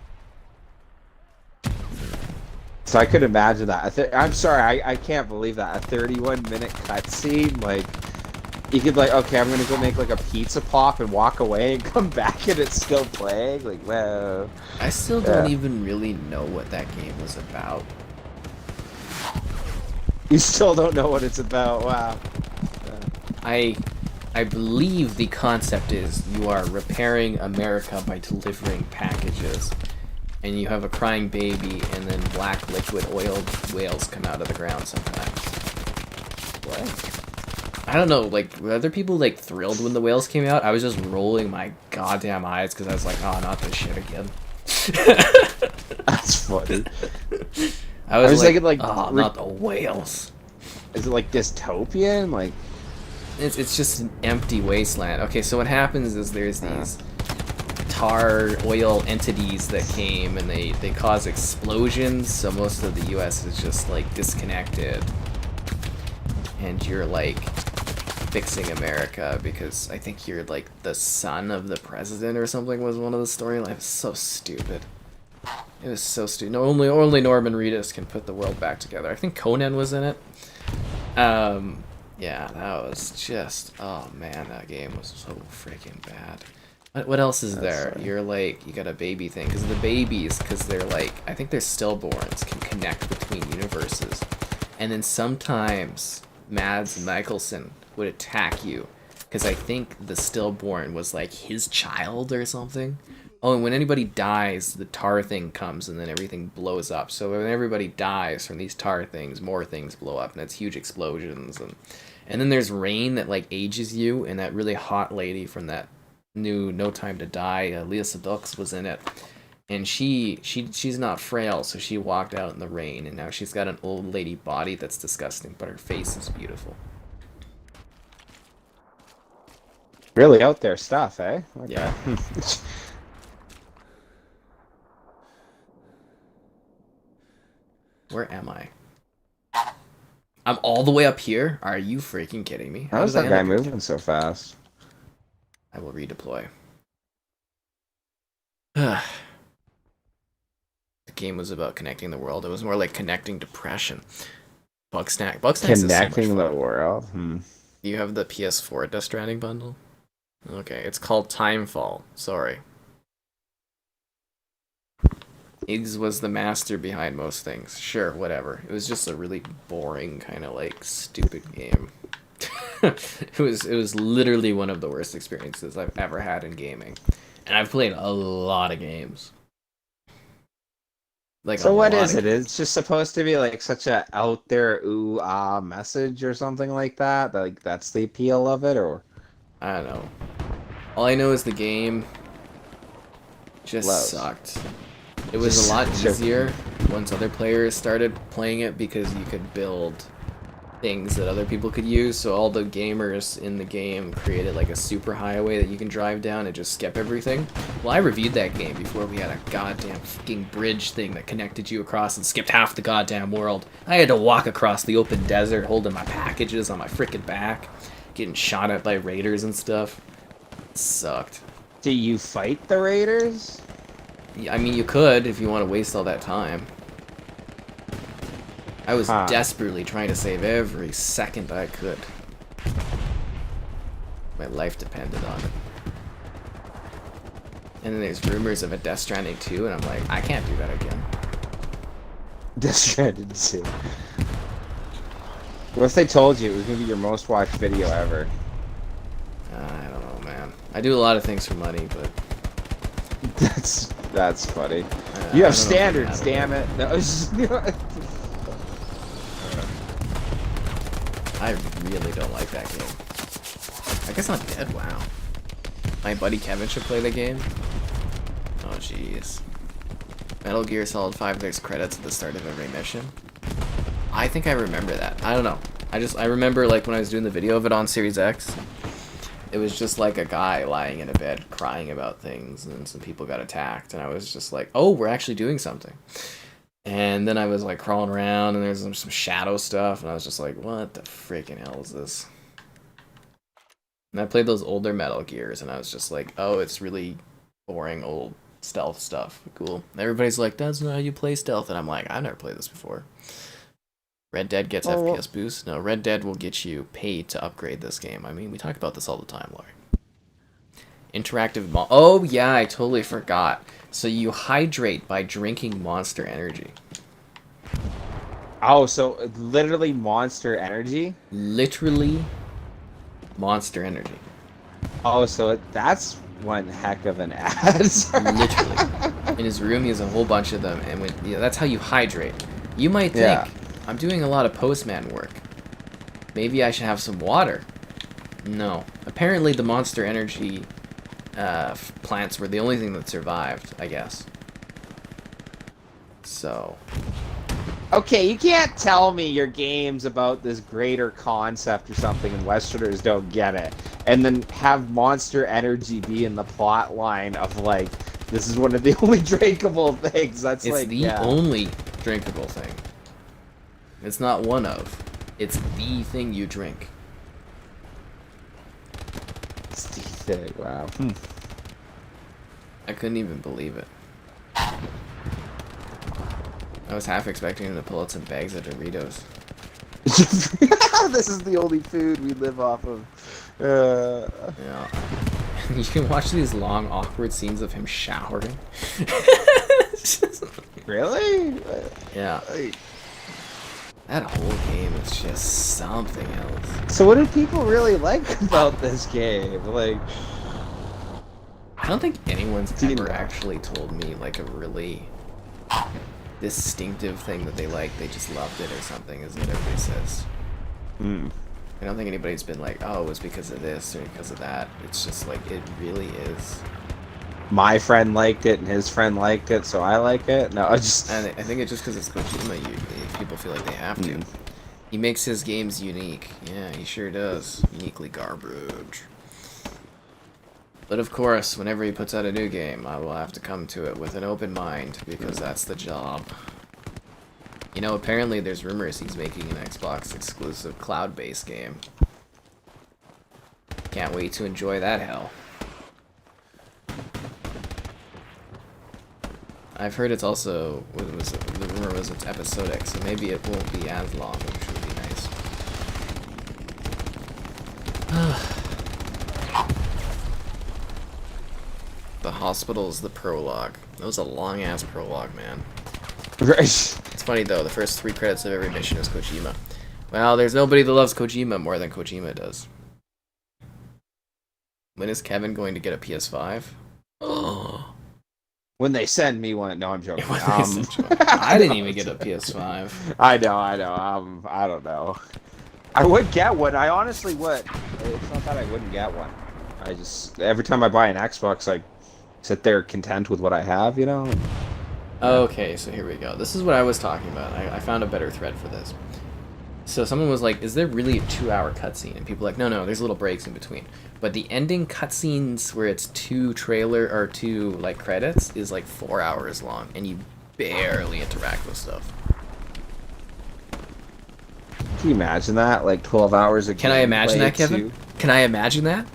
So I could imagine that. I'm sorry, I can't believe that. A 31-minute cutscene, like, you could, like, okay, I'm gonna go make, like, a pizza pop and walk away and come back and it's still playing. Like, wow. I still don't even really know what that game was about. You still don't know what it's about, wow. I believe the concept is you are repairing America by delivering packages. And you have a crying baby, and then black liquid oiled whales come out of the ground sometimes. What? I don't know, like, were other people, like, thrilled when the whales came out? I was just rolling my goddamn eyes, because I was like, oh, not this shit again. That's funny. I was like, thinking, like, oh, not the whales. Is it, like, dystopian? Like, It's just an empty wasteland. Okay, so what happens is there's these tar oil entities that came and they cause explosions, so most of the US is just like disconnected, and you're like fixing America because I think you're like the son of the president or something was one of the storylines. It was so stupid. It was so stupid. No, only Norman Reedus can put the world back together. I think Conan was in it. Yeah, that was just, oh man, that game was so freaking bad. What else is there? Funny. You're like, you got a baby thing, because the babies, because they're like, I think they're stillborns, can connect between universes. And then sometimes Mads Mikkelsen would attack you, because I think the stillborn was like his child or something. Oh, and when anybody dies, the tar thing comes and then everything blows up. So when everybody dies from these tar things, more things blow up, and it's huge explosions. And then there's Rain that like ages you, and that really hot lady from that new No Time to Die, Leah Sedux was in it, and she's not frail, so she walked out in the rain, and now she's got an old lady body that's disgusting, but her face is beautiful. Really out there stuff, eh? Okay. Yeah. Where am I? I'm all the way up here? Are you freaking kidding me? How's that guy moving so fast? I will redeploy. The game was about connecting the world. It was more like connecting depression. Bugsnax. Connecting the world? Do you have the PS4 Death Stranding bundle? Okay, it's called Timefall. Sorry. Iggs was the master behind most things. Sure, whatever. It was just a really boring, kind of like stupid game. It was literally one of the worst experiences I've ever had in gaming. And I've played a lot of games. Like a So what lot is of it? It's just supposed to be like such a out there ooh ah message or something like that. Like that's the appeal of it, or I don't know. All I know is the game just lows. sucked. It was a Just lot such easier once other players started playing it because you could build things that other people could use. So all the gamers in the game created like a super highway that you can drive down and just skip everything. Well, I reviewed that game before we had a goddamn fucking bridge thing that connected you across and skipped half the goddamn world. I had to walk across the open desert holding my packages on my freaking back, getting shot at by raiders and stuff. It sucked. Do you fight the raiders? Yeah, I mean, you could if you want to waste all that time. I was Huh. desperately trying to save every second I could. My life depended on it. And then there's rumors of a Death Stranding 2, and I'm like, I can't do that again. Death Stranding 2. What if they told you it was gonna be your most watched video ever? I don't know, man. I do a lot of things for money, but That's funny. I You don't have know if standards, I damn it. No, it's just- I really don't like that game. I guess I'm dead, wow. My buddy Kevin should play the game. Oh, jeez. Metal Gear Solid 5, there's credits at the start of every mission. I think I remember that. I don't know. I remember, like, when I was doing the video of it on Series X, it was just like a guy lying in a bed crying about things, and some people got attacked, and I was just like, oh, we're actually doing something. And then I was, like, crawling around, and there's some shadow stuff, and I was just like, what the freaking hell is this? And I played those older Metal Gears, and I was just like, oh, it's really boring old stealth stuff. Cool. And everybody's like, that's not how you play stealth, and I'm like, I've never played this before. Red Dead gets FPS boost? No, Red Dead will get you paid to upgrade this game. I mean, we talk about this all the time, Laurie. Interactive oh, yeah, I totally forgot. So you hydrate by drinking Monster Energy. Oh, so literally Monster Energy? Literally Monster Energy. Oh, so that's one heck of an ad. Literally. In his room, he has a whole bunch of them, and that's how you hydrate. You might think, Yeah. I'm doing a lot of postman work. Maybe I should have some water. No. Apparently the Monster Energy plants were the only thing that survived, I guess. So. Okay, you can't tell me your game's about this greater concept or something and Westerners don't get it. And then have Monster Energy be in the plot line of like, this is one of the only drinkable things. That's It's like, the yeah. only drinkable thing. It's not one of. It's the thing you drink. It's the thing, wow. I couldn't even believe it. I was half expecting him to pull out some bags of Doritos. This is the only food we live off of. Yeah. You can watch these long, awkward scenes of him showering. Really? Yeah. That whole game is just something else. So what do people really like about this game? Like, I don't think anyone's Do you ever know? actually told me like a really distinctive thing that they like. They just loved it or something, is what everybody says. I don't think anybody's been like, oh, it was because of this or because of that. It's just like, it really is. my friend liked it and his friend liked it, so I like it. No, I just. And I think it's just because it's Kojima, people feel like they have to. He makes his games unique. Yeah, he sure does. Uniquely garbage. But of course, whenever he puts out a new game, I will have to come to it with an open mind, because that's the job. You know, apparently there's rumors he's making an Xbox exclusive cloud-based game. Can't wait to enjoy that hell. I've heard it's also, the rumor was it's episodic, so maybe it won't be as long, which would be nice. The Hospital's the prologue. That was a long-ass prologue, man. It's funny, though, the first 3 credits of every mission is Kojima. Well, there's nobody that loves Kojima more than Kojima does. When is Kevin going to get a PS5? Oh. When they send me one, no, I'm joking. I didn't even get a PS5. I know. I don't know. I would get one. I honestly would. It's not that I wouldn't get one. I just every time I buy an Xbox, I sit there content with what I have, you know. Okay, so here we go. This is what I was talking about. I found a better thread for this. So someone was like, is there really a 2-hour cutscene? And people were like, no, there's little breaks in between. But the ending cutscenes where it's 2 like credits is like 4 hours long, and you barely interact with stuff. Can you imagine that? Like 12 hours of Can I imagine that, Kevin? too? Can I imagine that?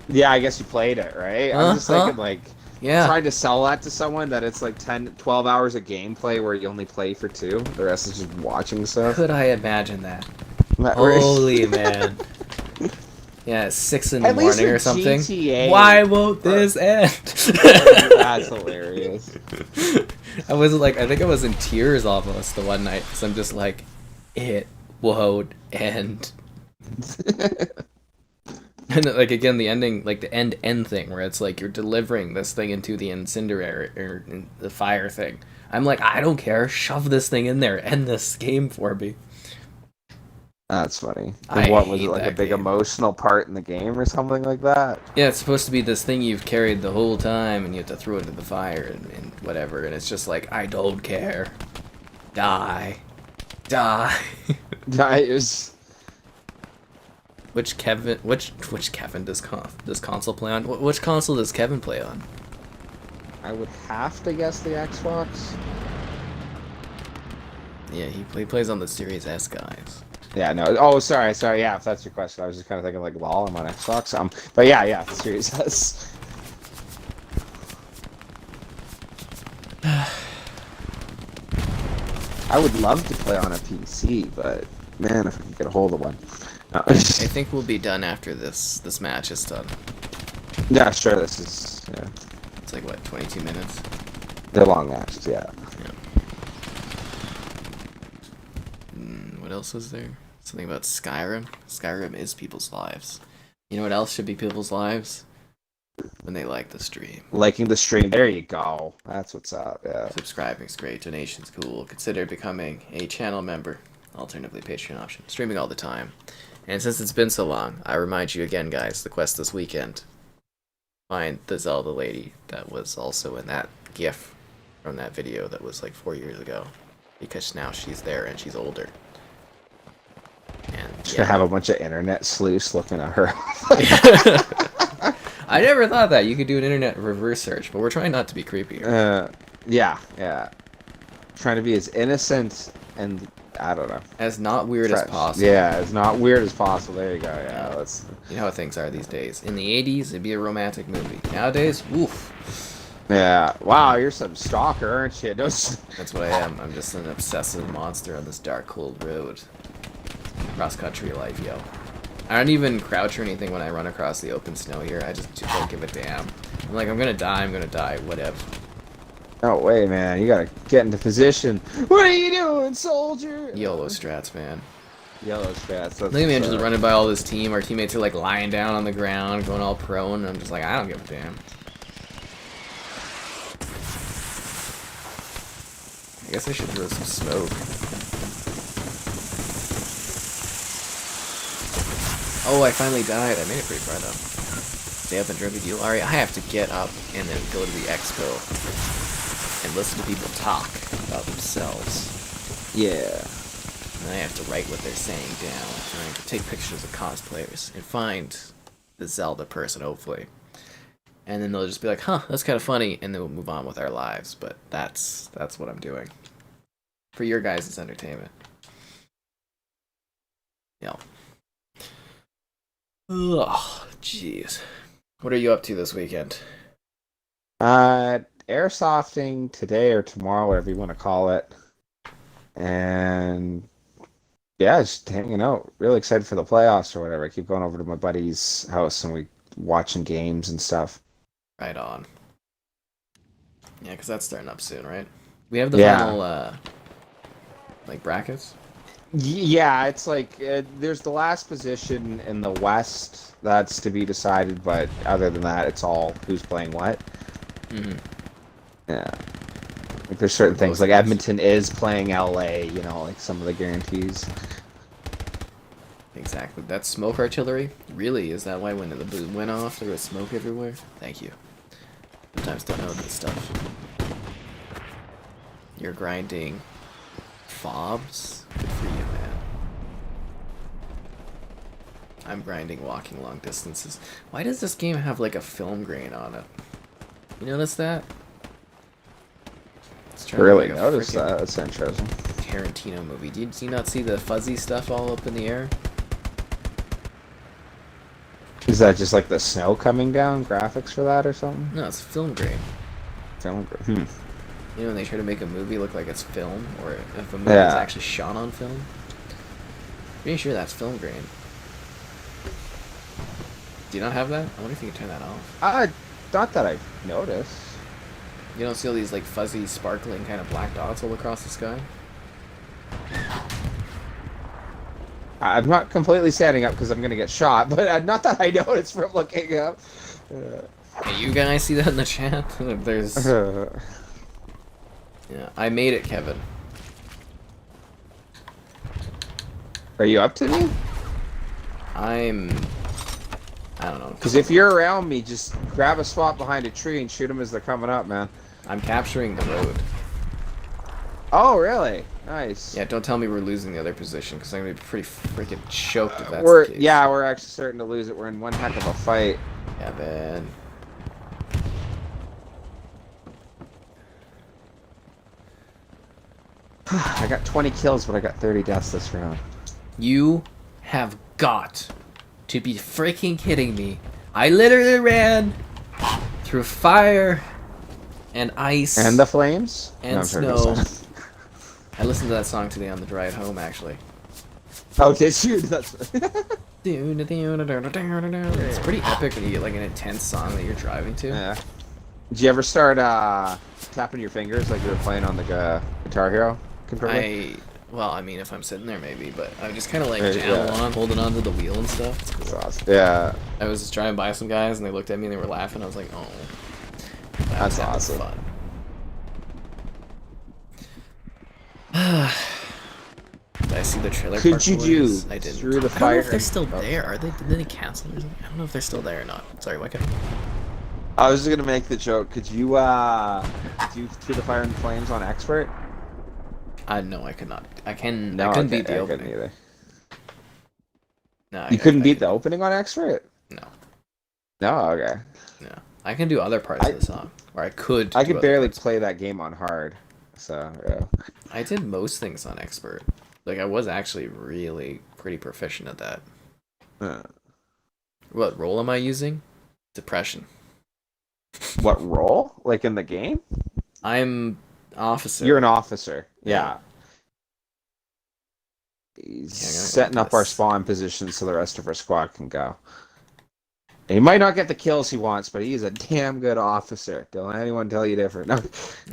Yeah, I guess you played it, right? I'm just thinking like yeah. trying to sell that to someone that it's like 12 hours of gameplay where you only play for 2. The rest is just watching stuff. Could I imagine that? Holy man. Yeah, 6 in the morning or something. GTA, why won't this end? That's hilarious. I think I was in tears almost the one night because I'm just like, it won't end. And like again, the ending, like the end thing, where it's like you're delivering this thing into the incendiary or in the fire thing. I'm like, I don't care, shove this thing in there, end this game for me. That's funny. And what was it, like a big game. emotional part in the game or something like that? Yeah, it's supposed to be this thing you've carried the whole time, and you have to throw it into the fire and whatever. And it's just like, I don't care. Die. It was... Which Kevin does console play on? Which console does Kevin play on? I would have to guess the Xbox. Yeah, he plays on the Series S, guys. Yeah, no. Oh, sorry. Yeah, if that's your question, I was just kind of thinking like, lol, I'm on Xbox. But yeah, the Series S. I would love to play on a PC, but man, if I could get a hold of one. I think we'll be done after this match is done. Yeah, sure. This is It's like what, 22 minutes? They're long matches, yeah. What else is there? Something about Skyrim. Skyrim is people's lives. You know what else should be people's lives? When they like the stream. Liking the stream. There you go. That's what's up. Yeah. Subscribing's great. Donation's cool. Consider becoming a channel member. Alternatively, Patreon option. Streaming all the time. And since it's been so long, I remind you again, guys, the quest this weekend. Find the Zelda lady that was also in that GIF from that video that was like 4 years ago. Because now she's there and she's older. And Just gonna have a bunch of internet sleuths looking at her. I never thought that. You could do an internet reverse search, but we're trying not to be creepy. Yeah. Trying to be as innocent and, I don't know, as not weird as possible. Yeah, as not weird as possible. There you go. Yeah, let's. You know how things are these days. In the 80s, it'd be a romantic movie. Nowadays, woof. Yeah. Wow, you're some stalker, aren't you? That's what I am. I'm just an obsessive monster on this dark, cold road. Cross-country life, yo. I don't even crouch or anything when I run across the open snow here. I just don't give a damn. I'm like, I'm gonna die, whatever. No way, man. You gotta get into position. What are you doing, soldier? YOLO strats, man. Yellow strats. Look at me, I'm just running by all this team. Our teammates are like lying down on the ground, going all prone, and I'm just like, I don't give a damn. I guess I should throw some smoke. Oh, I finally died. I made it pretty far, though. Stay up and drink a deal. Alright, I have to get up and then go to the expo and listen to people talk about themselves. Yeah. And I have to write what they're saying down, trying to take pictures of cosplayers and find the Zelda person, hopefully. And then they'll just be like, huh, that's kind of funny, and then we'll move on with our lives. But that's what I'm doing. For your guys' entertainment. Yeah. Oh, jeez. What are you up to this weekend? Airsofting today or tomorrow, whatever you want to call it. And yeah, just hanging out. Really excited for the playoffs or whatever. I keep going over to my buddy's house and we watching games and stuff. Right on. Yeah, because that's starting up soon, right? We have the final, like, brackets? Yeah, it's like there's the last position in the West that's to be decided, but other than that, it's all who's playing what. Mm-hmm. Yeah. Like there's certain things like Edmonton is playing LA, you know, like some of the guarantees. Exactly. That's smoke artillery? Really? Is that why when the boom went off there was smoke everywhere? Thank you. Sometimes don't know this stuff. You're grinding fobs? Good for you, man. I'm grinding walking long distances. Why does this game have like a film grain on it? You notice that? Really notice that. That's interesting. Tarantino movie. Do you not see the fuzzy stuff all up in the air? Is that just like the snow coming down graphics for that or something? No, it's film grain. Film grain. You know when they try to make a movie look like it's film, or if a movie is actually shot on film? Pretty sure that's film grain. Do you not have that? I wonder if you can turn that off. Not that I've noticed. You don't see all these like fuzzy, sparkling kind of black dots all across the sky? I'm not completely standing up because I'm going to get shot, but not that I noticed from looking up. Hey, you guys see that in the chat? There's... Yeah, I made it, Kevin. Are you up to me? I don't know. Because if you're around me, just grab a spot behind a tree and shoot them as they're coming up, man. I'm capturing the road. Oh, really? Nice. Yeah, don't tell me we're losing the other position, because I'm going to be pretty freaking choked if that's the case. Yeah, we're actually starting to lose it. We're in one heck of a fight. Yeah, man. I got 20 kills, but I got 30 deaths this round. You have got to be freaking kidding me. I literally ran through fire and ice. And the flames? And snow. I listened to that song today on the drive home, actually. Oh, did you? That's... It's pretty epic when you get like an intense song that you're driving to. Yeah. Did you ever start tapping your fingers like you were playing on the Guitar Hero controller? Well, I mean, if I'm sitting there, maybe, but I just kind of like jam along, holding onto the wheel and stuff. It's cool. That's awesome. Yeah. I was just driving by some guys, and they looked at me and they were laughing. I was like, oh. That's awesome. Fun. Did I see the trailer? Could you do? I didn't. Through the fire. I don't know if they're still there. Are they? Did they cancel or something? I don't know if they're still there or not. Sorry, what? I was just gonna make the joke. Could you do Through the Fire and Flames on expert? No, I could not. I couldn't beat the opening. Either. No, you couldn't beat the opening on expert? No. No, okay. No, I can do other parts of the song, or I could. I could barely play that game on hard, so yeah. I did most things on expert. Like I was actually really pretty proficient at that. What role am I using? Depression. What role? Like in the game? I'm officer. You're an officer. Yeah. He's setting up our spawn position so the rest of our squad can go. He might not get the kills he wants, but he's a damn good officer. Don't let anyone tell you different. No.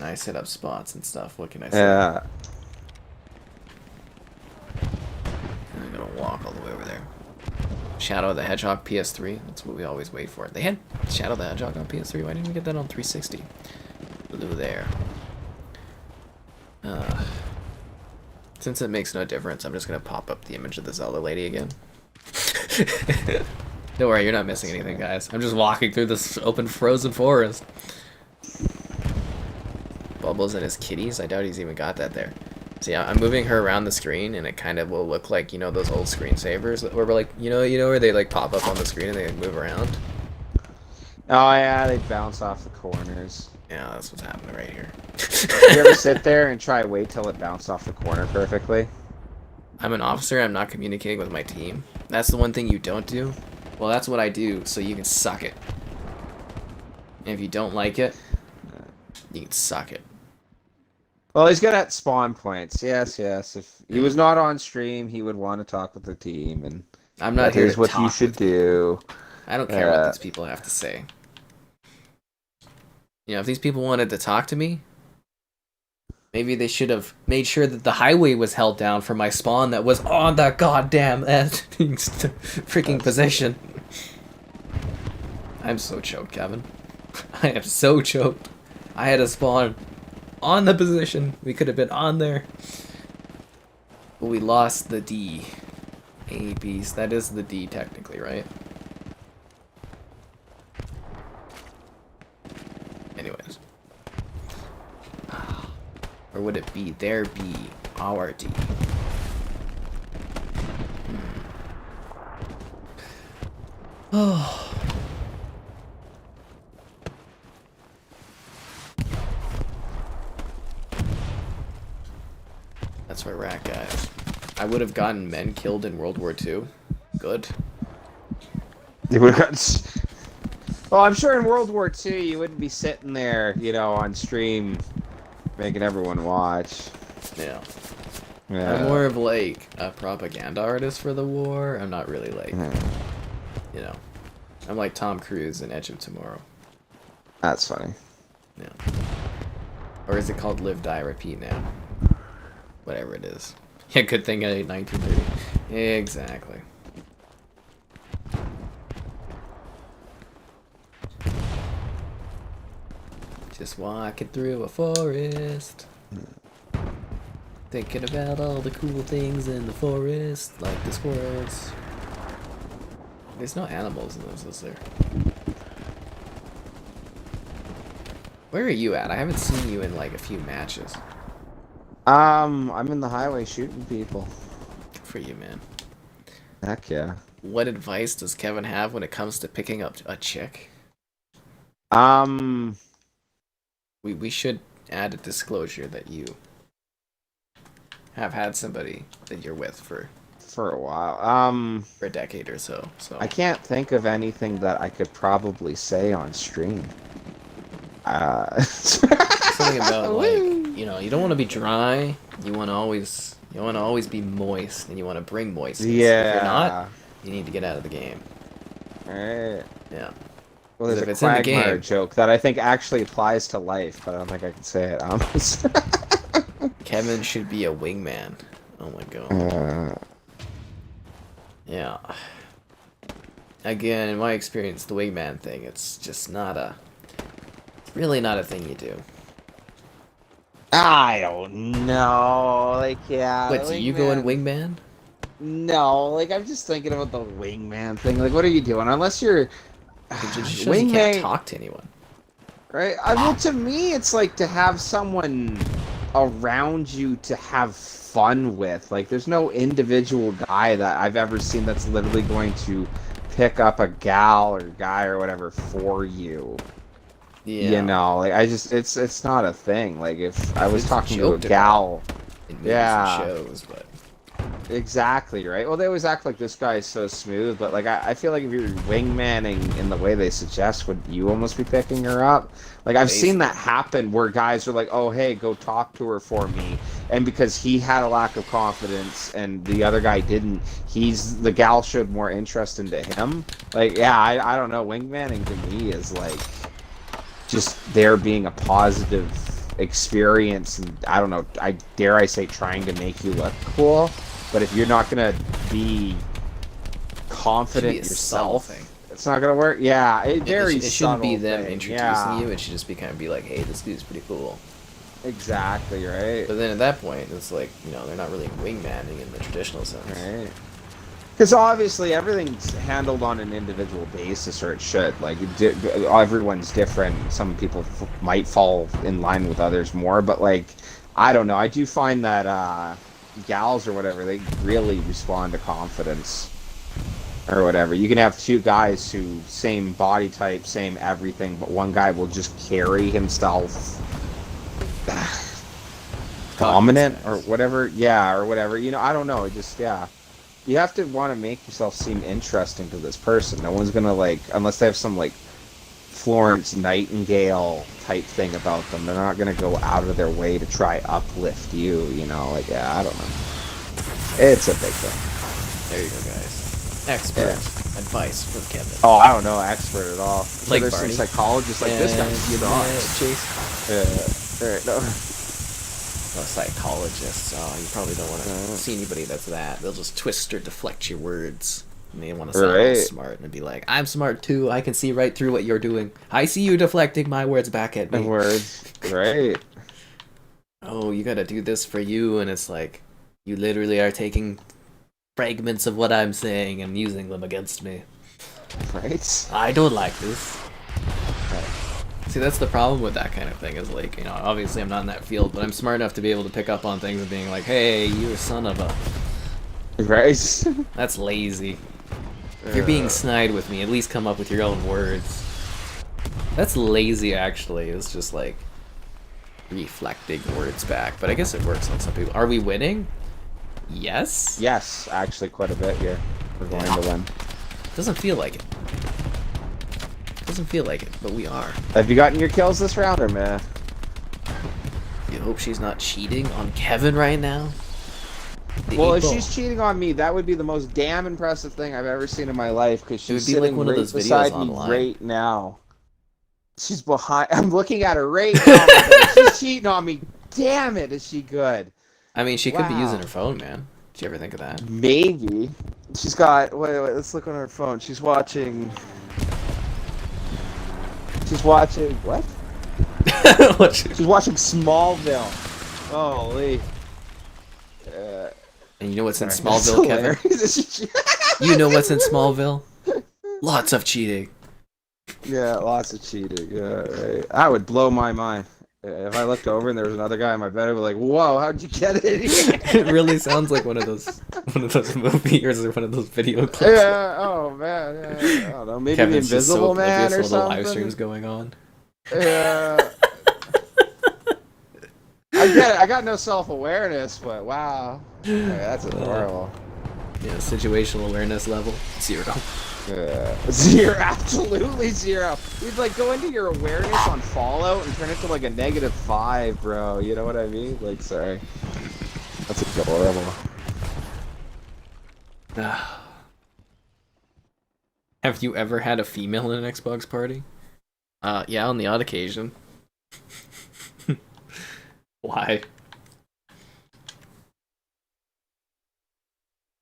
I set up spots and stuff. What can I say? Yeah. I'm gonna walk all the way over there. Shadow the Hedgehog PS3. That's what we always wait for. They had Shadow the Hedgehog on PS3. Why didn't we get that on 360? Blue there. Since it makes no difference, I'm just gonna pop up the image of the Zelda lady again. Don't worry, you're not missing anything, guys. I'm just walking through this open frozen forest. Bubbles and his kitties. I doubt he's even got that there. So yeah, I'm moving her around the screen, and it kind of will look like, you know, those old screensavers where we're like, you know where they like pop up on the screen and they move around. Oh yeah, they bounce off the corners. Yeah, that's what's happening right here. You ever sit there and try wait till it bounced off the corner perfectly? I'm an officer. I'm not communicating with my team. That's the one thing you don't do. Well, that's what I do, so you can suck it. And if you don't like it, you can suck it. Well, he's good at spawn points. Yes, yes. If he was not on stream, he would want to talk with the team, and I'm not here to what talk you should do. I don't care what these people have to say. You know, if these people wanted to talk to me, maybe they should have made sure that the highway was held down for my spawn that was on that goddamn freaking position. I'm so choked, Kevin. I am so choked. I had to spawn on the position. We could have been on there. But we lost the D. A, B. So that is the D technically, right? Anyways. Or would it be their B, our D? Oh. That's where we're at, guys. I would have gotten men killed in World War II. Good. They would have gotten... Well, I'm sure in World War II you wouldn't be sitting there, you know, on stream, making everyone watch. Yeah. Yeah. I'm more of like a propaganda artist for the war. I'm not really like, you know, I'm like Tom Cruise in Edge of Tomorrow. That's funny. Yeah. Or is it called Live, Die, Repeat now? Whatever it is. Yeah, good thing I ate 1930. Exactly. Just walking through a forest. Thinking about all the cool things in the forest, like the squirrels. There's no animals in those, is there? Where are you at? I haven't seen you in like a few matches. I'm in the highway shooting people. Good for you, man. Heck yeah. What advice does Kevin have when it comes to picking up a chick? We should add a disclosure that you have had somebody that you're with for a while. for a decade or so. So I can't think of anything that I could probably say on stream. Something about like, you know, you don't want to be dry. You want to always be moist, and you want to bring moistness. Yeah. If you're not, you need to get out of the game. Alright. Yeah. Well, there's If a it's in the Quagmire game- joke that I think actually applies to life, but I don't think I can say it. Kevin should be a wingman. Oh my god. Yeah. Again, in my experience, the wingman thing, it's just not a... It's really not a thing you do. I don't know. Like, yeah. What, do you go in wingman? No, like, I'm just thinking about the wingman thing. Like, what are you doing? Unless you're... It just shows you can't talk to anyone. Right? Well, to me, it's like to have someone around you to have fun with. Like, there's no individual guy that I've ever seen that's literally going to pick up a gal or guy or whatever for you. Yeah. You know, like, I just, it's not a thing. Like, if I was It's talking to a joked gal... in movies Yeah. and shows, but... Exactly, right? Well, they always act like this guy is so smooth, but like I feel like if you're wingmanning in the way they suggest, would you almost be picking her up? Like I've seen that happen where guys are like, "Oh, hey, go talk to her for me," and because he had a lack of confidence and the other guy didn't, the gal showed more interest into him. Like, yeah, I don't know. Wingmanning to me is like just there being a positive experience, and I don't know. I dare I say trying to make you look cool. But if you're not gonna be confident yourself, it's not gonna work. Yeah, it shouldn't be them introducing you. you. It should just be kind of be like, "Hey, this dude's pretty cool." Exactly right. But then at that point, it's like, you know, they're not really wingmanning in the traditional sense. Right. Because obviously everything's handled on an individual basis, or it should. Like everyone's different. Some people might fall in line with others more, but like I don't know. I do find that. Gals or whatever, they really respond to confidence or whatever. You can have two guys who same body type, same everything, but one guy will just carry himself dominant or whatever. Yeah, or whatever. You know, I don't know. It just, yeah. You have to want to make yourself seem interesting to this person. No one's gonna like, unless they have some like Florence Nightingale type thing about them. They're not gonna go out of their way to try uplift you, you know, like, yeah, I don't know. It's a big thing. There you go, guys. Expert advice from Kevin. Oh, I don't know, expert at all. Like there's Barney. some psychologists like this guy sucks. Chase. Yeah, right, no. Well, psychologists. Oh, you probably don't want to see anybody that's that. They'll just twist or deflect your words. And they want to sound all smart and be like, I'm smart too. I can see right through what you're doing. I see you deflecting my words back at me. My words, right? Oh, you gotta do this for you, and it's like, you literally are taking fragments of what I'm saying and using them against me. Right? I don't like this. See, that's the problem with that kind of thing, is like, you know, obviously I'm not in that field, but I'm smart enough to be able to pick up on things and being like, hey, you son of a... Right? That's lazy. If you're being snide with me, at least come up with your own words. That's lazy, actually. It's just like reflecting words back, but I guess it works on some people. Are we winning? Yes? Yes, actually quite a bit here. We're going to win. Doesn't feel like it. Doesn't feel like it, but we are. Have you gotten your kills this round, or man? You hope she's not cheating on Kevin right now? Well, if she's cheating on me, that would be the most damn impressive thing I've ever seen in my life, because she's sitting right beside me right now. She's behind. I'm looking at her right now. She's cheating on me. Damn it, is she good? I mean, she could be using her phone, man. Did you ever think of that? Maybe. She's got... Wait, let's look on her phone. She's watching... She's watching... What? She's watching Smallville. Holy... And you know what's in Smallville, Kevin? You know what's in Smallville? Lots of cheating. Yeah, lots of cheating. Yeah, right. That would blow my mind. If I looked over and there was another guy in my bed, I'd be like, "Whoa, how'd you get it?" It really sounds like one of those movies or one of those video clips. Yeah. Oh man. Yeah, I don't know. Maybe Kevin's the Invisible Man or something. Live streams going on. Yeah. I get it. I got no self-awareness, but wow, that's adorable. Yeah, situational awareness level 0. Zero, absolutely 0. You'd like go into your awareness on Fallout and turn it to like a -5, bro. You know what I mean? Like, sorry. That's adorable. Have you ever had a female in an Xbox party? Yeah, on the odd occasion. Why?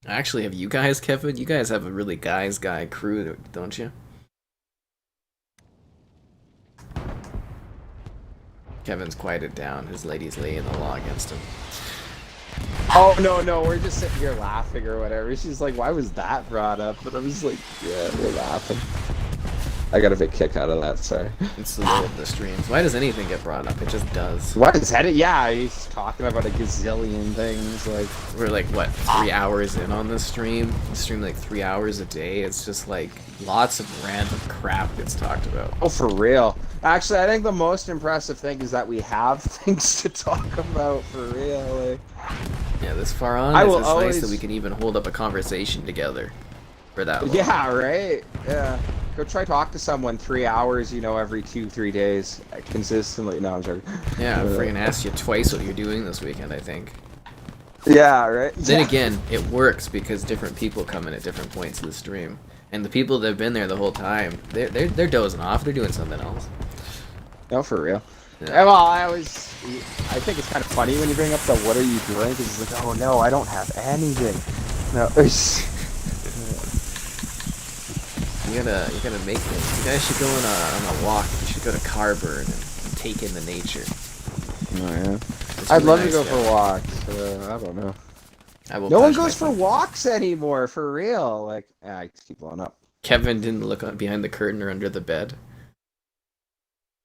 Actually, have you guys, Kevin? You guys have a really guy crew, don't you? Kevin's quieted down. His lady's laying the law against him. Oh, no, we're just sitting here laughing or whatever. She's like, why was that brought up? But I was like, yeah, we're laughing. I got a big kick out of that, sorry. It's the way of the streams. Why does anything get brought up? It just does. Why is that? Yeah, he's talking about a gazillion things. Like, we're like, what, 3 hours in on this stream? We stream like 3 hours a day. It's just like lots of random crap gets talked about. Oh, for real. Actually, I think the most impressive thing is that we have things to talk about, for real. Like, yeah, this far on, it's nice that we can even hold up a conversation together for that long. Yeah, right? Yeah. Go try talk to someone 3 hours, you know, every 2-3 days, consistently. No, I'm joking. Yeah, I freaking asked you twice what you're doing this weekend, I think. Yeah, right? Then again, it works because different people come in at different points of the stream. And the people that have been there the whole time, they're dozing off, they're doing something else. No, for real. Yeah. Well, I think it's kind of funny when you bring up the what are you doing, because it's like, oh no, I don't have anything. No, You gotta make things. You guys should go on a walk. You should go to Carburn and take in the nature. Oh yeah. It's I'd really love nice to go there. for walks. I don't know. No one goes for walks anymore, for real. Like, I just keep blowing up. Kevin didn't look behind the curtain or under the bed.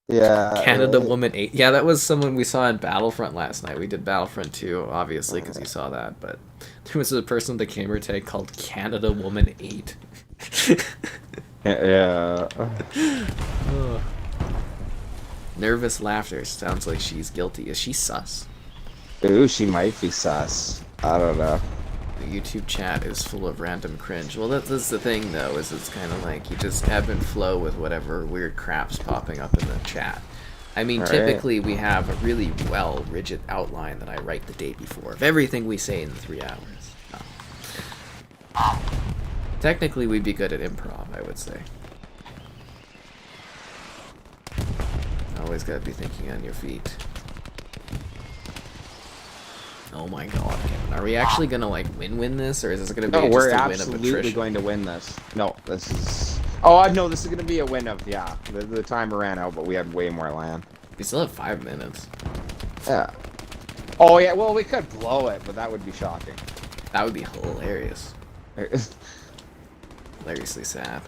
Yeah. Canada Woman 8. Yeah, that was someone we saw in Battlefront last night. We did Battlefront 2, obviously, because you saw that. But there was a person with the gamer tag called Canada Woman 8. Yeah. Nervous laughter. Sounds like she's guilty. Is she sus? Ooh, she might be sus. I don't know. The YouTube chat is full of random cringe. Well, that's the thing, though, is it's kind of like you just ebb and flow with whatever weird crap's popping up in the chat. I mean, typically we have a really rigid outline that I write the day before of everything we say in the 3 hours. Technically, we'd be good at improv, I would say. Always gotta be thinking on your feet. Oh my god, Kevin. Are we actually gonna like win this, or is this gonna be No, just we're a win of absolutely attrition? going to win this. No, this is... Oh, no, this is going to be a win of, yeah. The timer ran out, but we had way more land. We still have 5 minutes. Yeah. Oh, yeah, well, we could blow it, but that would be shocking. That would be hilarious. Hilariously sad.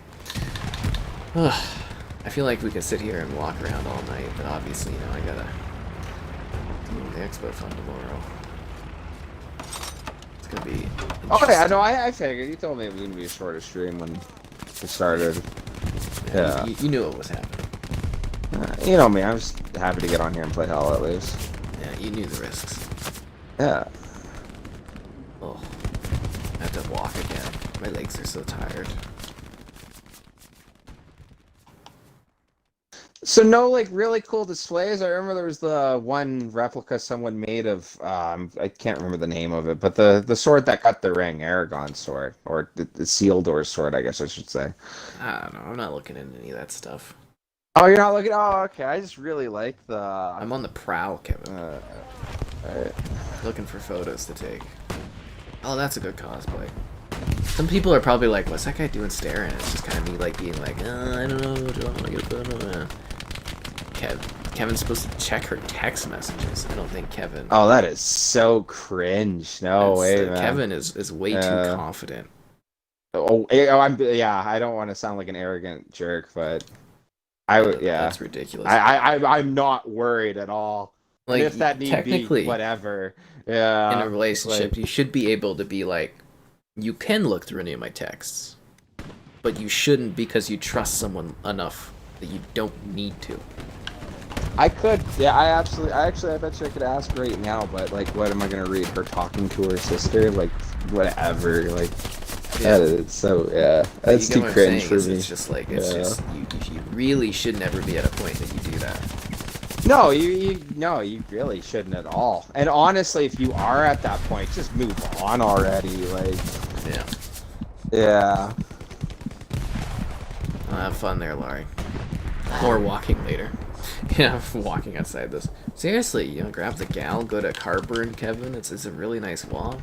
I feel like we could sit here and walk around all night, but obviously, you know, I gotta do the expo fun tomorrow. It's gonna be Oh, yeah, no, I figured. You told me it was going to be a shorter stream when it started. Yeah. You knew what was happening. You know me, I'm just happy to get on here and play Hell at least. Yeah, you knew the risks. Yeah. Oh, I have to walk again. My legs are so tired. So no, like, really cool displays. I remember there was the one replica someone made of, I can't remember the name of it, but the sword that cut the ring, Aragon's sword, or the Sealdor sword, I guess I should say. I don't know. I'm not looking into any of that stuff. Oh, you're not looking? Oh, okay. I just really like the... I'm on the prowl, Kevin. Alright. Looking for photos to take. Oh, that's a good cosplay. Some people are probably like, what's that guy doing staring? It's just kind of me like being like, I don't know, do I want to get a photo? Kevin's supposed to check her text messages. I don't think Kevin... Oh, that is so cringe. No way, man. Kevin is way too confident. Yeah, I don't want to sound like an arrogant jerk, but I would, yeah. That's ridiculous. I'm not worried at all. Like, and if that need technically, be, whatever. Yeah. In a relationship, like, you should be able to be like, you can look through any of my texts, but you shouldn't because you trust someone enough that you don't need to. I could, yeah, I bet you I could ask right now, but like, what am I gonna read? Her talking to her sister? Like, whatever, like, Yeah. that is so, yeah, that's too cringe for me. It's just like, it's just, you really should never be at a point that you do that. No, you really shouldn't at all. And honestly, if you are at that point, just move on already, like, yeah. I'll have fun there, Laurie. Or walking later. Yeah, walking outside this. Seriously, you know, grab the gal, go to Carburn, Kevin. It's a really nice walk.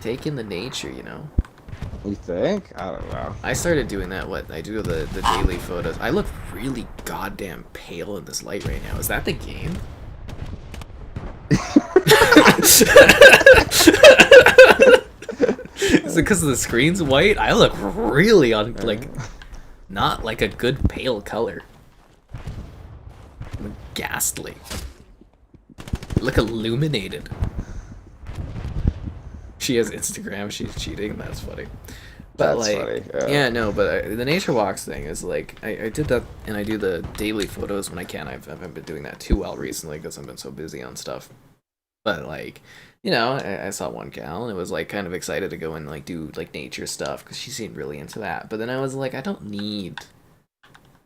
Take in the nature, you know. You think? I don't know. I started doing that. I do the daily photos. I look really goddamn pale in this light right now. Is that the game? Is it because the screen's white? I look really not like a good pale color. I'm ghastly. I look illuminated. She has Instagram. She's cheating. That's funny. But that's funny. Yeah, no. But the nature walks thing is like I did that, and I do the daily photos when I can. I haven't been doing that too well recently because I've been so busy on stuff. But like, you know, I saw one gal and it was like kind of excited to go and like do like nature stuff because she seemed really into that. But then I was like, I don't need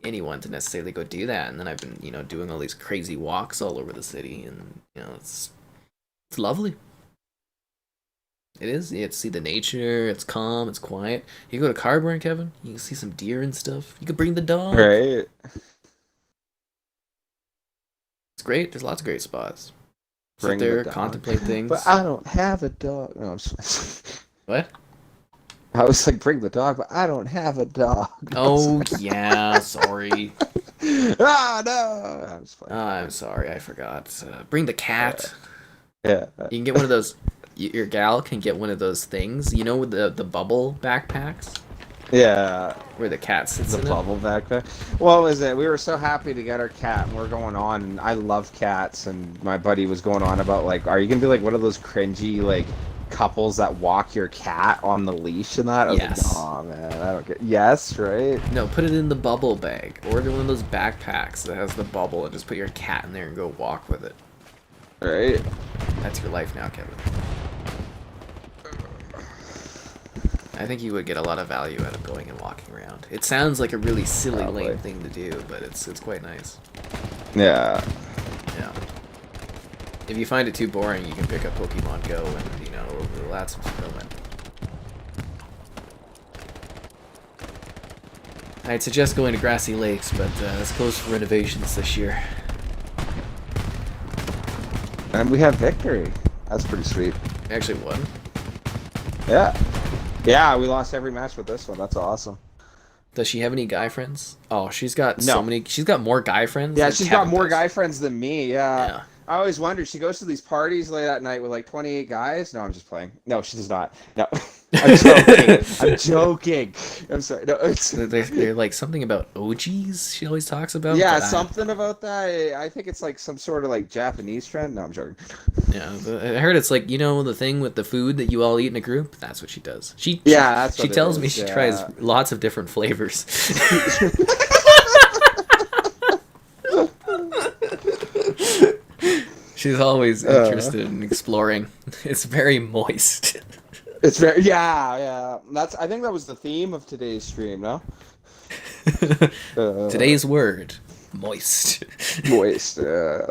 anyone to necessarily go do that. And then I've been, you know, doing all these crazy walks all over the city, and you know, it's lovely. It is. You get to see the nature. It's calm. It's quiet. You go to Carburn, Kevin. You can see some deer and stuff. You could bring the dog. Right. It's great. There's lots of great spots. Bring Sit there, the dog. contemplate things. But I don't have a dog. No, I'm sorry. What? I was like, bring the dog, but I don't have a dog. Oh, yeah. Sorry. Ah, no. I'm just playing. I'm sorry. I forgot. Bring the cat. Yeah. You can get one of those. Your gal can get one of those things. You know, with the bubble backpacks? Yeah. Where the cat sits The in bubble back there. What was it? We were so happy to get our cat, and we're going on, and I love cats, and my buddy was going on about, like, are you going to be, like, one of those cringy, like, couples that walk your cat on the leash and that? I was Yes. like, oh, man, I don't get... Yes, right? No, put it in the bubble bag. Order one of those backpacks that has the bubble and just put your cat in there and go walk with it. Right? That's your life now, Kevin. I think you would get a lot of value out of going and walking around. It sounds like a really silly, lame thing to do, but it's quite nice. Yeah. Yeah. If you find it too boring, you can pick up Pokemon Go and, you know, it'll add some fulfillment. I'd suggest going to Grassy Lakes, but it's closed for renovations this year. And we have victory. That's pretty sweet. Actually, what? Yeah. Yeah, we lost every match with this one. That's awesome. Does she have any guy friends? Oh, she's got No. so many. She's got more guy friends. Yeah, than she's got Kevin more does. guy friends than me. Yeah. Yeah. I always wonder. She goes to these parties late at night with like 28 guys. No, I'm just playing. No, she does not. No, I'm joking. I'm joking. I'm sorry. No, it's... They're like something about OGs. She always talks about. Yeah, but something about that. I think it's like some sort of like Japanese trend. No, I'm joking. Yeah, I heard it's like, you know, the thing with the food that you all eat in a group. That's what she does. She That's she what it tells is, me she yeah. tries lots of different flavors. She's always interested in exploring. It's very moist. It's very yeah. That's I think that was the theme of today's stream. No. Today's word, moist. Moist.